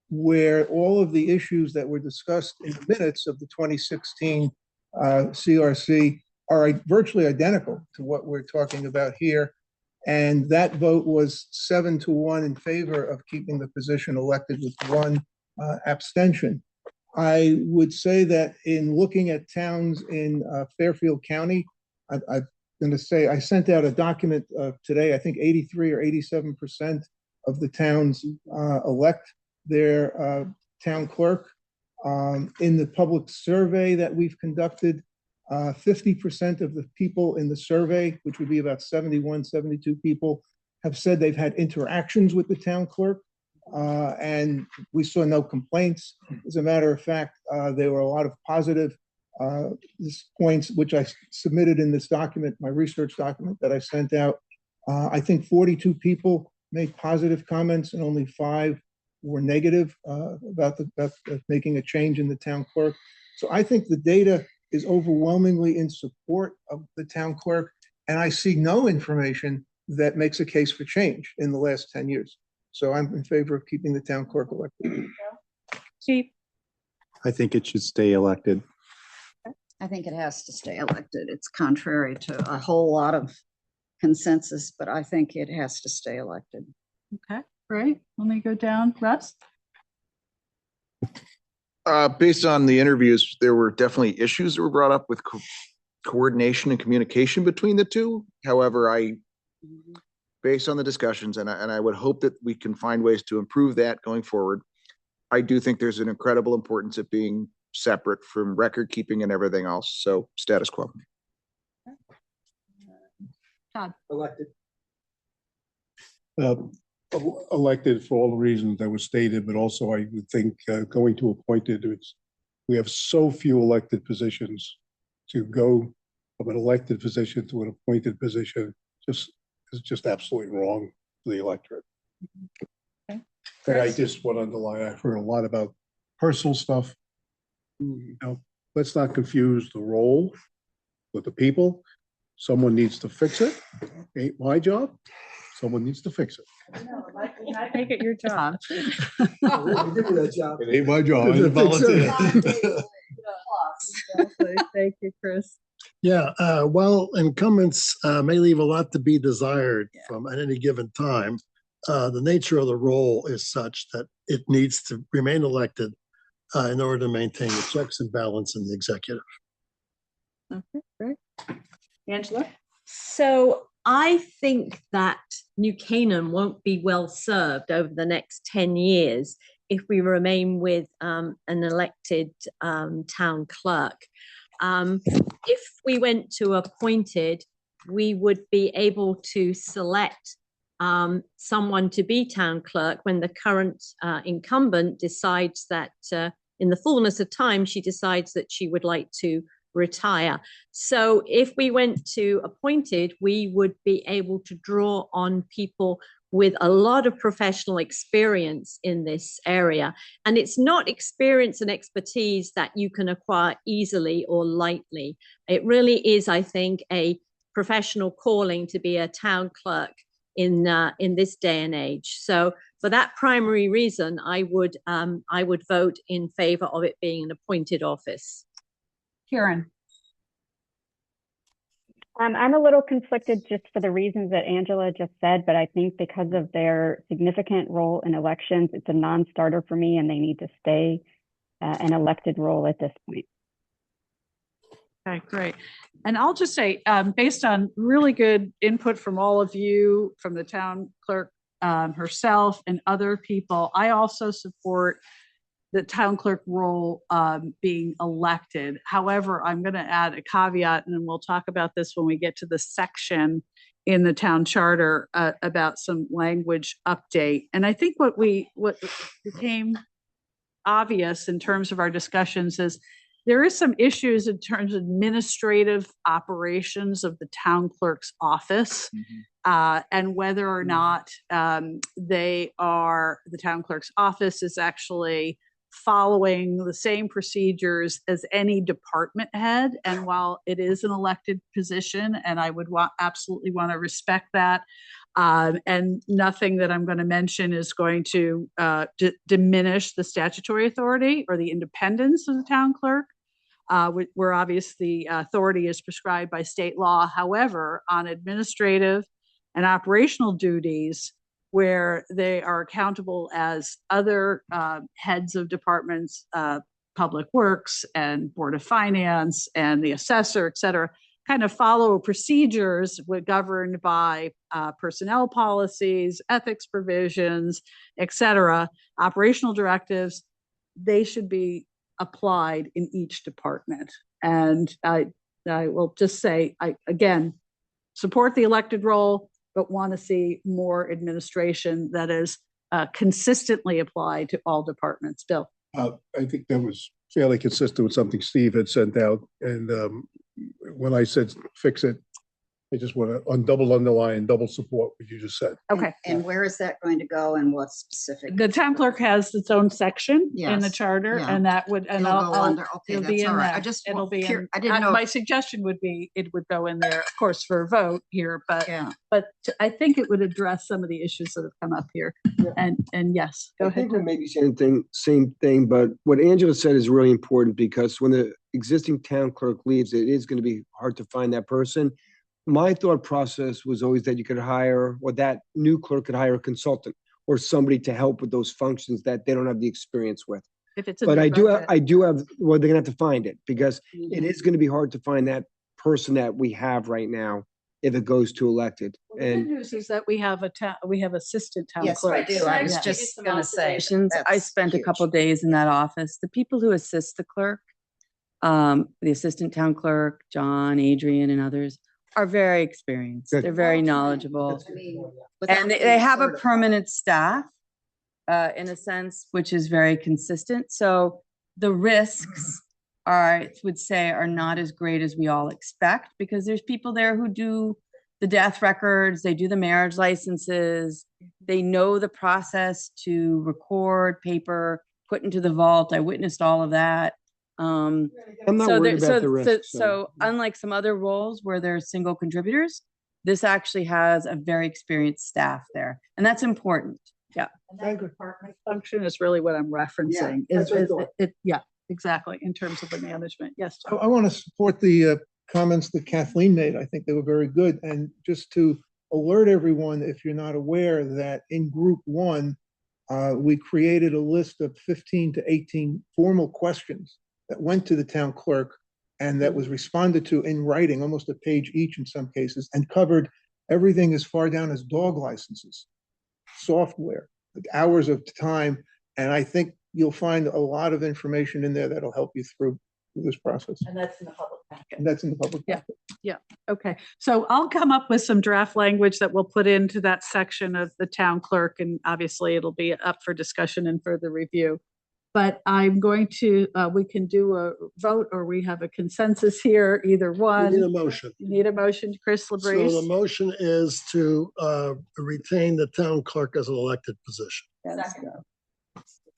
Speaker 1: where all of the issues that were discussed in the minutes of the 2016 CRC are virtually identical to what we're talking about here. And that vote was 7-1 in favor of keeping the position elected with one abstention. I would say that in looking at towns in Fairfield County, I'm going to say I sent out a document today. I think 83 or 87% of the towns elect their town clerk. In the public survey that we've conducted, 50% of the people in the survey, which would be about 71, 72 people, have said they've had interactions with the town clerk. And we saw no complaints. As a matter of fact, there were a lot of positive points, which I submitted in this document, my research document that I sent out. I think 42 people made positive comments and only 5 were negative about making a change in the town clerk. So I think the data is overwhelmingly in support of the town clerk, and I see no information that makes a case for change in the last 10 years. So I'm in favor of keeping the town clerk elected.
Speaker 2: Chief?
Speaker 11: I think it should stay elected.
Speaker 4: I think it has to stay elected. It's contrary to a whole lot of consensus, but I think it has to stay elected.
Speaker 2: Okay, great. Let me go down. Russ?
Speaker 9: Based on the interviews, there were definitely issues that were brought up with coordination and communication between the two. However, based on the discussions, and I would hope that we can find ways to improve that going forward. I do think there's an incredible importance of being separate from record keeping and everything else. So status quo.
Speaker 2: Todd?
Speaker 8: Elected.
Speaker 6: Elected for all the reasons that were stated, but also I would think going to appointed, we have so few elected positions. To go from an elected position to an appointed position is just absolutely wrong for the electorate.
Speaker 2: Okay.
Speaker 6: And I just want to underline, I've heard a lot about personal stuff. You know, let's not confuse the role with the people. Someone needs to fix it. Ain't my job. Someone needs to fix it.
Speaker 2: Make it your job.
Speaker 6: It ain't my job. I'm a volunteer.
Speaker 2: Thank you, Chris.
Speaker 10: Yeah, while incumbents may leave a lot to be desired from at any given time, the nature of the role is such that it needs to remain elected in order to maintain the checks and balance in the executive.
Speaker 2: Okay, great. Angela?
Speaker 3: So I think that New Canaan won't be well served over the next 10 years if we remain with an elected town clerk. If we went to appointed, we would be able to select someone to be town clerk when the current incumbent decides that in the fullness of time, she decides that she would like to retire. So if we went to appointed, we would be able to draw on people with a lot of professional experience in this area. And it's not experience and expertise that you can acquire easily or lightly. It really is, I think, a professional calling to be a town clerk in this day and age. So for that primary reason, I would vote in favor of it being an appointed office.
Speaker 2: Karen?
Speaker 12: I'm a little conflicted just for the reasons that Angela just said, but I think because of their significant role in elections, it's a non-starter for me and they need to stay an elected role at this point.
Speaker 2: Okay, great. And I'll just say, based on really good input from all of you, from the town clerk herself and other people, I also support the town clerk role being elected. However, I'm going to add a caveat, and we'll talk about this when we get to the section in the town charter about some language update. And I think what became obvious in terms of our discussions is there is some issues in terms of administrative operations of the town clerk's office, and whether or not the town clerk's office is actually following the same procedures as any department head. And while it is an elected position, and I would absolutely want to respect that, and nothing that I'm going to mention is going to diminish the statutory authority or the independence of the town clerk, where obviously authority is prescribed by state law. However, on administrative and operational duties, where they are accountable as other heads of departments, Public Works and Board of Finance and the assessor, et cetera, kind of follow procedures governed by personnel policies, ethics provisions, et cetera, operational directives, they should be applied in each department. And I will just say, I, again, support the elected role, but want to see more administration that is consistently applied to all departments. Bill?
Speaker 6: I think that was fairly consistent with something Steve had sent out. And when I said fix it, I just want to double underline, double support what you just said.
Speaker 2: Okay.
Speaker 4: And where is that going to go and what specific?
Speaker 2: The town clerk has its own section in the
Speaker 4: Yes,
Speaker 2: charter,
Speaker 4: yeah.
Speaker 2: and that would, and
Speaker 4: It'll go
Speaker 2: I'll,
Speaker 4: under- okay,
Speaker 2: it'll be
Speaker 4: that's
Speaker 2: in
Speaker 4: all right.
Speaker 2: that.
Speaker 4: I just
Speaker 2: It'll be in,
Speaker 4: I didn't know.
Speaker 2: my suggestion would be, it would go in there, of course, for a vote here, but,
Speaker 4: Yeah.
Speaker 2: I think it would address some of the issues that have come up here. And yes, go
Speaker 8: I
Speaker 2: ahead.
Speaker 8: think we may be saying same thing, but what Angela said is really important because when the existing town clerk leaves, it is going to be hard to find that person. My thought process was always that you could hire, or that new clerk could hire a consultant or somebody to help with those functions that they don't have the experience with.
Speaker 2: If it's a
Speaker 8: But I do
Speaker 2: department.
Speaker 8: have, well, they're gonna have to find it because
Speaker 2: Mm-hmm.
Speaker 8: it is gonna be hard to find that person that we have right now if it goes to elected.
Speaker 2: Well, the good
Speaker 8: And
Speaker 2: news is that we have assistant town
Speaker 4: Yes, I
Speaker 2: clerks.
Speaker 4: do. I was
Speaker 2: Yeah.
Speaker 4: just gonna say.
Speaker 13: I
Speaker 4: that's
Speaker 13: spent a
Speaker 4: huge.
Speaker 13: couple days in that office. The people who assist the clerk, the assistant town clerk, John, Adrian, and others, are very experienced.
Speaker 8: Good.
Speaker 13: They're very knowledgeable.
Speaker 4: I mean, without
Speaker 13: And
Speaker 4: being
Speaker 13: they have a
Speaker 4: certified.
Speaker 13: permanent staff, in a sense, which is very consistent. So the risks I would say are not as great as we all expect, because there's people there who do the death records, they do the marriage licenses, they know the process to record paper, put into the vault. I witnessed all of that.
Speaker 8: I'm not
Speaker 13: So
Speaker 8: worried
Speaker 13: there,
Speaker 8: about the risk.
Speaker 13: so unlike some other roles where there's single contributors, this actually has a very experienced staff there, and that's important. Yeah.
Speaker 2: And that department function is really what I'm referencing.
Speaker 8: that's what I thought.
Speaker 2: Yeah, exactly, in terms of the management. Yes,
Speaker 1: I
Speaker 2: John?
Speaker 1: want to support the comments that Kathleen made. I think they were very good. And just to alert everyone, if you're not aware, that in group one, we created a list of 15 to 18 formal questions that went to the town clerk and that was responded to in writing, almost a page each in some cases, and covered everything as far down as dog licenses, software, like hours of time. And I think you'll find a lot of information in there that'll help you through this process.
Speaker 2: And that's in the public packet.
Speaker 1: And that's in the public.
Speaker 2: Yeah.
Speaker 1: packet.
Speaker 2: Yeah, okay. So I'll come up with some draft language that we'll put into that section of the town clerk, and obviously it'll be up for discussion and further review. But I'm going to, we can do a vote, or we have a consensus here, either
Speaker 10: We
Speaker 2: one.
Speaker 10: need a motion.
Speaker 2: You need a motion, Chris
Speaker 10: So the
Speaker 2: Labrie?
Speaker 10: motion is to retain the town clerk as an elected position.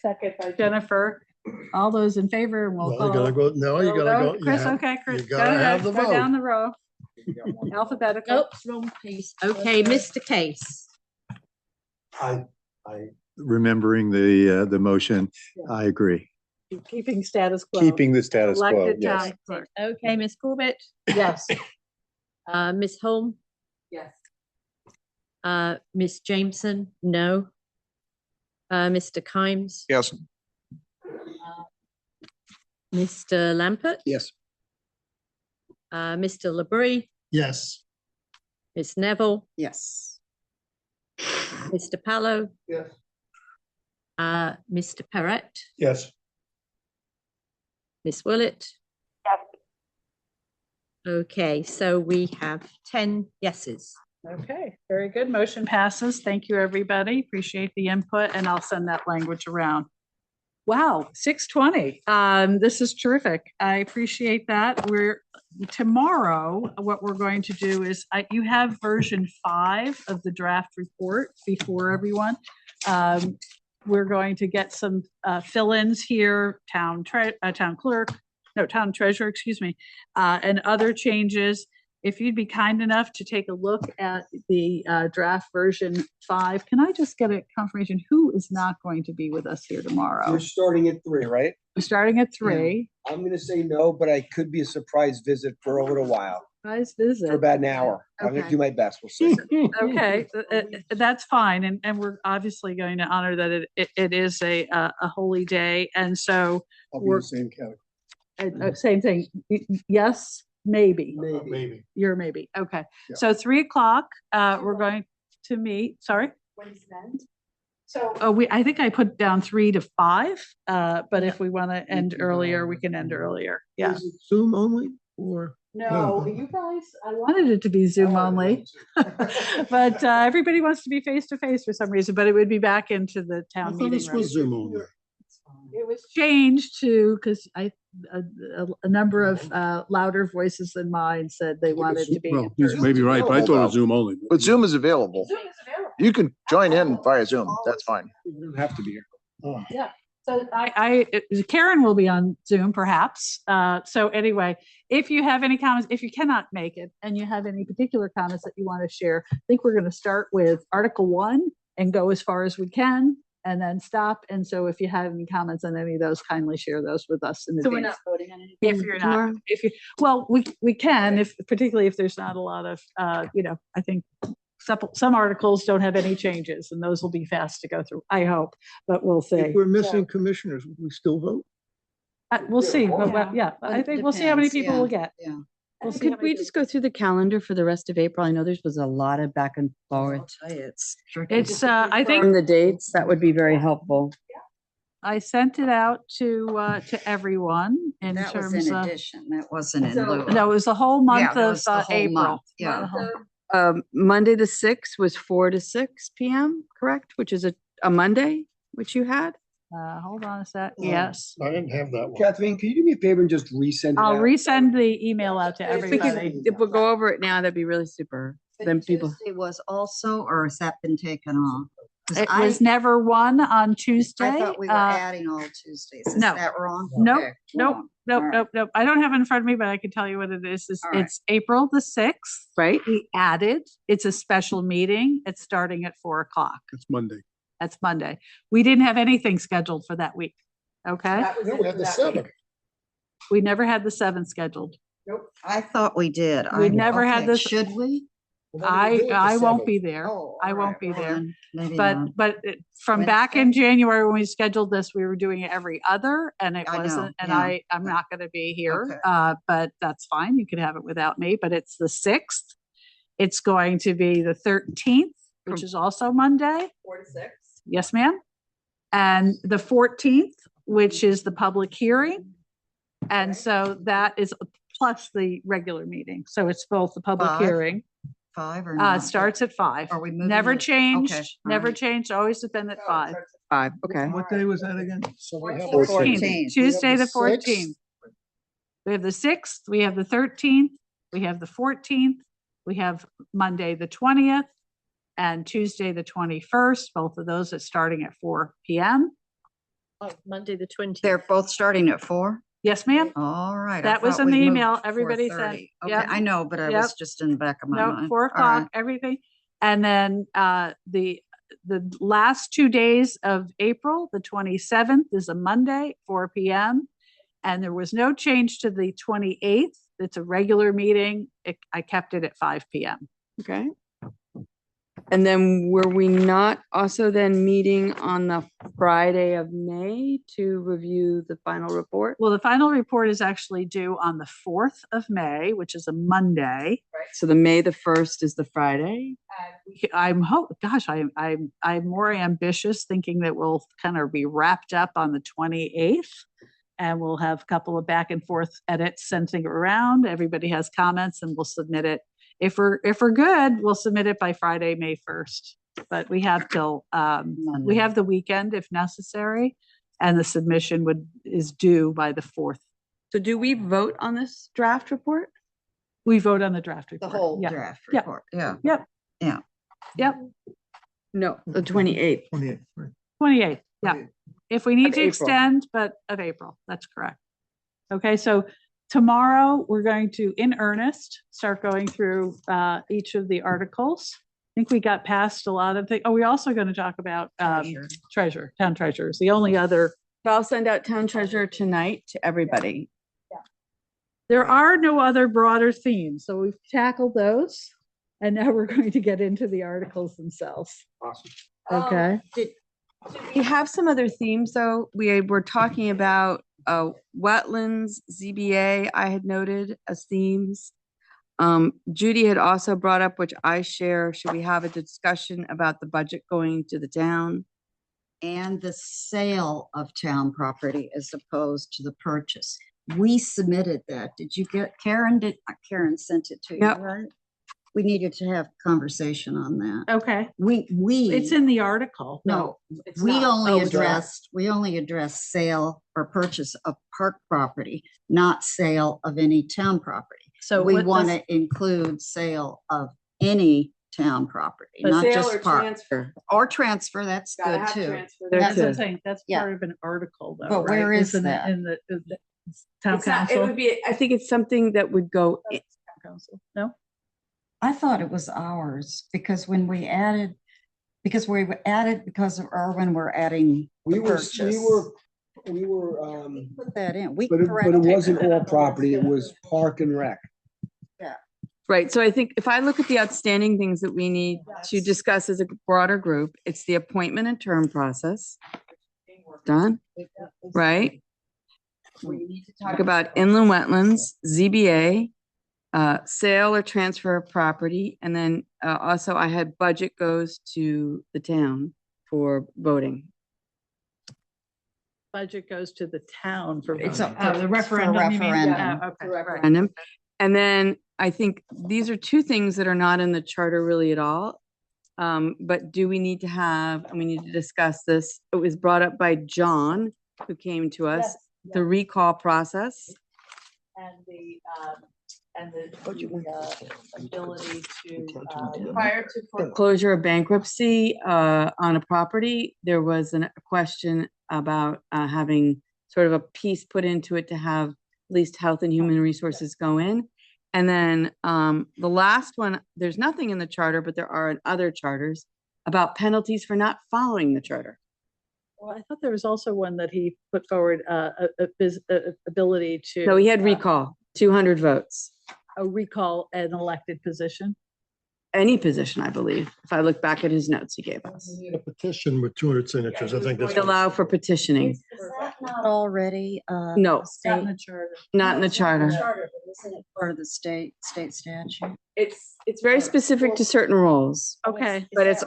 Speaker 2: Second by Jennifer. All those in favor, and we'll
Speaker 10: Well, you gotta
Speaker 2: call.
Speaker 10: go, no, you gotta go. you
Speaker 2: Chris,
Speaker 10: have-
Speaker 2: okay, Chris,
Speaker 10: you
Speaker 2: go
Speaker 10: gotta
Speaker 2: ahead,
Speaker 10: have the
Speaker 2: go down
Speaker 10: vote.
Speaker 2: the row. Alphabetical.
Speaker 3: Oops, wrong piece. Okay, Mr. Case.
Speaker 11: Remembering the motion, I agree.
Speaker 2: Keeping status quo.
Speaker 11: Keeping the status quo,
Speaker 2: Elected
Speaker 11: yes.
Speaker 2: town clerk.
Speaker 3: Okay, Ms. Corbett,
Speaker 2: Yes.
Speaker 3: Ms. Holm,
Speaker 2: Yes.
Speaker 3: Ms. Jameson, no. Mr. Kimes,
Speaker 9: Yes.
Speaker 3: Mr. Lampert,
Speaker 1: Yes.
Speaker 3: Mr. Labrie,
Speaker 10: Yes.
Speaker 3: Ms. Neville,
Speaker 4: Yes.
Speaker 3: Mr. Pallo,
Speaker 1: Yes.
Speaker 3: Mr. Perrett,
Speaker 10: Yes.
Speaker 3: Ms. Willett.
Speaker 12: Yes.
Speaker 3: Okay, so we have 10 yeses.
Speaker 2: Okay, very good. Motion passes. Thank you, everybody. Appreciate the input, and I'll send that language around. Wow, 6:20. This is terrific. I appreciate that. Tomorrow, what we're going to do is, you have version 5 of the draft report before everyone. We're going to get some fill-ins here, town treasurer, excuse me, and other changes. If you'd be kind enough to take a look at the draft version 5, can I just get a confirmation? Who is not going to be with us here tomorrow?
Speaker 8: You're starting at 3, right?
Speaker 2: We're starting at 3.
Speaker 8: I'm gonna say no, but I could be a surprise visit for a little while,
Speaker 2: Nice
Speaker 8: for
Speaker 2: visit.
Speaker 8: about an hour. I'm gonna
Speaker 2: Okay.
Speaker 8: do my best. We'll see.
Speaker 2: Okay, that's fine. And we're obviously going to honor that it is a holy day. And so
Speaker 10: I'll be in
Speaker 2: we're,
Speaker 10: the same category.
Speaker 2: same thing. Yes, maybe.
Speaker 10: Maybe.
Speaker 2: You're maybe. Okay.
Speaker 10: Yeah.
Speaker 2: So 3:00, we're going to meet. Sorry? So I think I put down 3 to 5, but if we want to end earlier, we can end earlier. Yeah.
Speaker 1: Is it Zoom only or?
Speaker 2: No, you guys, I wanted it to be Zoom only. But everybody wants to be face to face for some reason, but it would be back into the
Speaker 10: I
Speaker 2: town
Speaker 10: thought
Speaker 2: meeting
Speaker 10: this
Speaker 2: room.
Speaker 10: was Zoom only.
Speaker 2: It was changed to, because a number of louder voices than mine said they wanted to be. in
Speaker 6: Well, he's
Speaker 2: person.
Speaker 6: maybe right, but I thought it was Zoom only.
Speaker 9: But Zoom is available.
Speaker 2: Zoom is available.
Speaker 9: You can join in via Zoom. That's fine.
Speaker 8: You don't have to be here.
Speaker 10: Oh,
Speaker 2: So Karen will be on Zoom perhaps. So anyway, if you have any comments, if you cannot make it and you have any particular comments that you want to share, I think we're going to start with Article 1 and go as far as we can and then stop. And so if you have any comments on any of those, kindly share those with us in
Speaker 13: So we're
Speaker 2: advance.
Speaker 13: not voting on anything?
Speaker 2: If you're not,
Speaker 5: tomorrow?
Speaker 2: well, we can, particularly if there's not a lot of, I think some articles don't have any changes and those will be fast to go through, I hope, but we'll see.
Speaker 1: If we're missing commissioners, would we still vote?
Speaker 2: We'll see, but
Speaker 13: Yeah.
Speaker 2: I think we'll see how many
Speaker 13: Depends,
Speaker 2: people we'll get.
Speaker 13: Yeah.
Speaker 2: We'll see how
Speaker 5: Could
Speaker 2: many
Speaker 5: we just go through the calendar for the rest of April? I know there was a lot of back and forth.
Speaker 13: I'll tell you, it's.
Speaker 2: It's, I think
Speaker 13: From the dates, that would be very helpful.
Speaker 2: I sent it out to everyone in
Speaker 4: That was
Speaker 2: terms
Speaker 4: in
Speaker 2: of,
Speaker 4: addition. That wasn't in
Speaker 13: So-
Speaker 4: lieu.
Speaker 2: no, it was the whole month
Speaker 4: that
Speaker 2: of
Speaker 4: was the whole
Speaker 2: April.
Speaker 4: month, yeah.
Speaker 2: The whole-
Speaker 5: Monday, the 6th was 4 to 6 PM, correct? Which is a Monday, which you had?
Speaker 2: Hold on a sec. Yes.
Speaker 10: I didn't have that one.
Speaker 8: Kathleen, can you do me a favor and just resend it
Speaker 2: I'll
Speaker 8: out?
Speaker 2: resend the email out to
Speaker 5: If we could-
Speaker 2: everybody.
Speaker 5: If we'll go over it now, that'd be really super. Then people.
Speaker 4: Tuesday was also, or has that been taken off? 'Cause
Speaker 2: It
Speaker 4: I
Speaker 2: was never one on Tuesday.
Speaker 4: I thought we were adding all Tuesdays. Is
Speaker 2: no.
Speaker 4: that wrong?
Speaker 2: Nope,
Speaker 4: Okay,
Speaker 2: nope,
Speaker 4: wrong.
Speaker 2: Nope,
Speaker 4: All right.
Speaker 2: nope, nope. I don't have it in front of me, but I can tell you what it is.
Speaker 4: All right.
Speaker 2: It's April the 6th.
Speaker 5: Right?
Speaker 2: We added, it's a special meeting. It's starting at 4:00.
Speaker 6: It's Monday.
Speaker 2: That's Monday. We didn't have anything scheduled for that week. Okay?
Speaker 10: No, we had the 7th.
Speaker 2: We never had the 7th scheduled.
Speaker 4: I thought we did.
Speaker 2: We never had
Speaker 4: okay,
Speaker 2: this-
Speaker 4: Should we?
Speaker 2: I won't be there.
Speaker 4: Oh,
Speaker 2: I
Speaker 4: all
Speaker 2: won't
Speaker 4: right,
Speaker 2: be
Speaker 4: well
Speaker 2: there.
Speaker 4: then, maybe
Speaker 2: But,
Speaker 4: not.
Speaker 2: from back in
Speaker 4: Wednesday?
Speaker 2: January, when we scheduled this, we were doing it every other and it
Speaker 4: I know,
Speaker 2: wasn't, and
Speaker 4: yeah.
Speaker 2: I'm not gonna be here.
Speaker 4: Okay.
Speaker 2: But that's fine. You can have it without me, but it's the 6th. It's going to be the 13th, which is also Monday.
Speaker 13: 4 to 6.
Speaker 2: Yes, ma'am. And the 14th, which is the public hearing. And so that is plus the regular meeting. So it's both the public
Speaker 4: 5?
Speaker 2: hearing.
Speaker 4: 5 or not?
Speaker 2: Starts at 5.
Speaker 4: Are we moving
Speaker 2: Never
Speaker 4: it?
Speaker 2: changed,
Speaker 4: Okay, all
Speaker 2: never
Speaker 4: right.
Speaker 2: changed, always been at 5.
Speaker 13: 5, okay.
Speaker 1: What day was that again?
Speaker 10: So we have
Speaker 4: 14th.
Speaker 2: Tuesday, the
Speaker 10: 6th.
Speaker 2: 14th. We have the 6th, we have the 13th, we have the 14th, we have Monday, the 20th, and Tuesday, the 21st, both of those are starting at 4 PM.
Speaker 3: Monday, the 20th.
Speaker 4: They're both starting at 4?
Speaker 2: Yes, ma'am?
Speaker 4: All right. I
Speaker 2: That was
Speaker 4: thought
Speaker 2: in the
Speaker 4: we moved
Speaker 2: email.
Speaker 4: to
Speaker 2: Everybody sent.
Speaker 4: 4:30. Okay,
Speaker 2: Yep.
Speaker 4: I know, but I
Speaker 2: Yep.
Speaker 4: was just in the back of my
Speaker 2: No,
Speaker 4: mind.
Speaker 2: 4
Speaker 4: All
Speaker 2: o'clock,
Speaker 4: right.
Speaker 2: everything. And then the last 2 days of April, the 27th is a Monday, 4 PM. And there was no change to the 28th. It's a regular meeting. I kept it at 5 PM.
Speaker 13: Okay. And then were we not also then meeting on the Friday of May to review the final report?
Speaker 2: Well, the final report is actually due on the 4th of May, which is a Monday.
Speaker 13: So the May the 1st is the Friday.
Speaker 2: I'm more ambitious, thinking that we'll kind of be wrapped up on the 28th. And we'll have a couple of back and forth edits, sending it around. Everybody has comments and we'll submit it. If we're good, we'll submit it by Friday, May 1st. But we have till, we have the weekend if necessary. And the submission is due by the 4th.
Speaker 13: So do we vote on this draft report?
Speaker 2: We vote on the draft
Speaker 4: The
Speaker 2: report.
Speaker 4: whole
Speaker 2: Yeah.
Speaker 4: draft
Speaker 2: Yep.
Speaker 4: report, yeah.
Speaker 2: Yep.
Speaker 4: Yeah.
Speaker 2: Yep.
Speaker 13: No, the 28th.
Speaker 1: 28th, right.
Speaker 2: 28th, yeah.
Speaker 1: 28th.
Speaker 2: If we need
Speaker 13: Of
Speaker 2: to
Speaker 13: April.
Speaker 2: extend, but of April, that's correct. Okay, so tomorrow, we're going to, in earnest, start going through each of the articles. I think we got past a lot of things. Oh, we're also going to talk about
Speaker 4: Treasurer.
Speaker 2: town treasurers, the only other.
Speaker 13: So I'll send out town treasurer tonight to everybody.
Speaker 2: There are no other broader themes, so we've tackled those. And now we're going to get into the articles themselves.
Speaker 1: Awesome.
Speaker 2: Okay.
Speaker 13: We have some other themes, though. We were talking about wetlands, ZBA, I had noted as themes. Judy had also brought up, which I share, should we have a discussion about the budget going to the town?
Speaker 4: And the sale of town property as opposed to the purchase. We submitted that. Did you get, Karen Karen sent it to you,
Speaker 13: Yep.
Speaker 4: right? We needed to have conversation on that.
Speaker 2: Okay.
Speaker 4: We.
Speaker 2: It's in the article.
Speaker 4: No,
Speaker 2: it's
Speaker 4: we
Speaker 2: not.
Speaker 4: only
Speaker 2: Oh, it's not.
Speaker 4: addressed sale or purchase of park property, not sale of any town property.
Speaker 2: So
Speaker 4: We
Speaker 2: what
Speaker 4: want
Speaker 2: does-
Speaker 4: to include sale of any town property,
Speaker 2: A
Speaker 4: not
Speaker 13: Sale
Speaker 4: just
Speaker 13: or
Speaker 4: park.
Speaker 13: transfer?
Speaker 4: Or transfer, that's
Speaker 13: Gotta
Speaker 4: good
Speaker 13: have
Speaker 4: too.
Speaker 13: transfer there
Speaker 2: That's what I'm
Speaker 13: too.
Speaker 2: saying. That's
Speaker 4: Yeah.
Speaker 2: part of an article though,
Speaker 4: But where
Speaker 2: right?
Speaker 4: is
Speaker 2: Isn't it
Speaker 4: that?
Speaker 2: in the town
Speaker 13: It's not- It
Speaker 2: council?
Speaker 13: would be, I think it's something that would go,
Speaker 2: Town council. No?
Speaker 4: I thought it was ours because when we added, because of Irwin, we're adding the purchase.
Speaker 8: We were,
Speaker 4: Put that in. We
Speaker 8: but it
Speaker 4: corrected
Speaker 8: wasn't
Speaker 4: that.
Speaker 8: all property, it was park and rec.
Speaker 13: right, so I think if I look at the outstanding things that we need to discuss as a broader group, it's the appointment and term process. Done, right? We need to talk about inland wetlands, ZBA, sale or transfer of property, and then also I had budget goes to the town for voting.
Speaker 2: Budget goes to the town for.
Speaker 4: It's
Speaker 2: voting.
Speaker 4: a-
Speaker 2: The
Speaker 4: for
Speaker 2: referendum, you mean?
Speaker 4: referendum.
Speaker 2: Yeah, okay, right.
Speaker 13: Referendum. And then I think these are two things that are not in the charter really at all. But do we need to have, and we need to discuss this, it was brought up by John, who came to us,
Speaker 2: Yes,
Speaker 13: the recall process.
Speaker 2: And the ability to, prior to
Speaker 13: Foreclosure or bankruptcy on a property, there was a question about having sort of a piece put into it to have at least Health and Human Resources go in. And then the last one, there's nothing in the charter, but there are in other charters about penalties for not following the charter.
Speaker 2: Well, I thought there was also one that he put forward, ability to.
Speaker 13: So he had recall, 200 votes.
Speaker 2: Recall an elected position.
Speaker 13: any position, I believe, if I look back at his notes he gave us.
Speaker 10: A petition with 200 signatures. I think that's.
Speaker 13: Would allow for petitioning.
Speaker 3: Is that not already,
Speaker 13: No,
Speaker 3: state?
Speaker 13: not in the charter.
Speaker 3: Isn't it
Speaker 13: Part of the state statute. It's very specific to certain roles.
Speaker 2: Okay.
Speaker 13: But it's,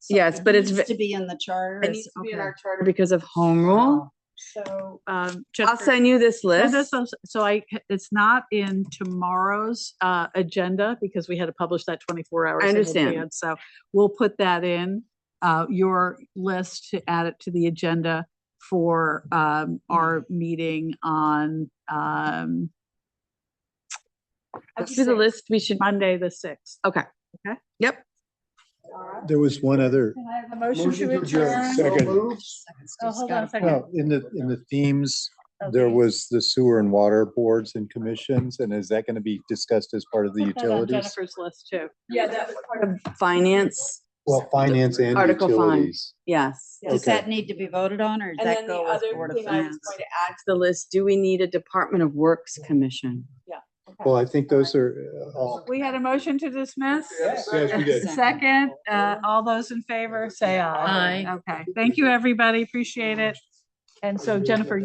Speaker 13: yes, but it's,
Speaker 5: To be in the charter.
Speaker 13: it needs to be in our charter because of home rule.
Speaker 2: So,
Speaker 13: I'll
Speaker 2: Jennifer,
Speaker 13: send you this
Speaker 2: send
Speaker 13: list.
Speaker 2: us so it's not in tomorrow's agenda because we had to publish that 24 hours.
Speaker 13: I
Speaker 2: in
Speaker 13: understand.
Speaker 2: advance. So we'll put that in your list to add it to the agenda for our meeting on
Speaker 13: I'll give you the list. We should,
Speaker 2: Monday, the 6th.
Speaker 13: okay.
Speaker 2: Okay.
Speaker 13: Yep.
Speaker 11: There was one other,
Speaker 2: Can I have a motion to adjourn?
Speaker 6: Second.
Speaker 2: Oh, hold on a second.
Speaker 11: well, in the themes, there
Speaker 2: Okay.
Speaker 11: was the sewer and water boards and commissions, and is that going to be discussed as part of the
Speaker 2: Put that on
Speaker 11: utilities?
Speaker 2: Jennifer's list too.
Speaker 13: Yeah, that was part of finance.
Speaker 11: Well, finance and
Speaker 13: Article 5.
Speaker 11: utilities.
Speaker 13: Yes.
Speaker 5: Does
Speaker 11: Okay.
Speaker 5: that need to be voted on or does
Speaker 13: And
Speaker 5: that
Speaker 13: then the
Speaker 5: go with
Speaker 13: other
Speaker 5: Board of
Speaker 13: thing I was
Speaker 5: Finance?
Speaker 13: going to add to the list, do we need a Department of Works Commission?
Speaker 11: Well, I think those are all.
Speaker 2: We had a motion to dismiss.
Speaker 6: Yes, we did.
Speaker 2: Second, all those in favor, say aye.
Speaker 3: Aye.
Speaker 2: Okay, thank you, everybody. Appreciate it. And so Jennifer,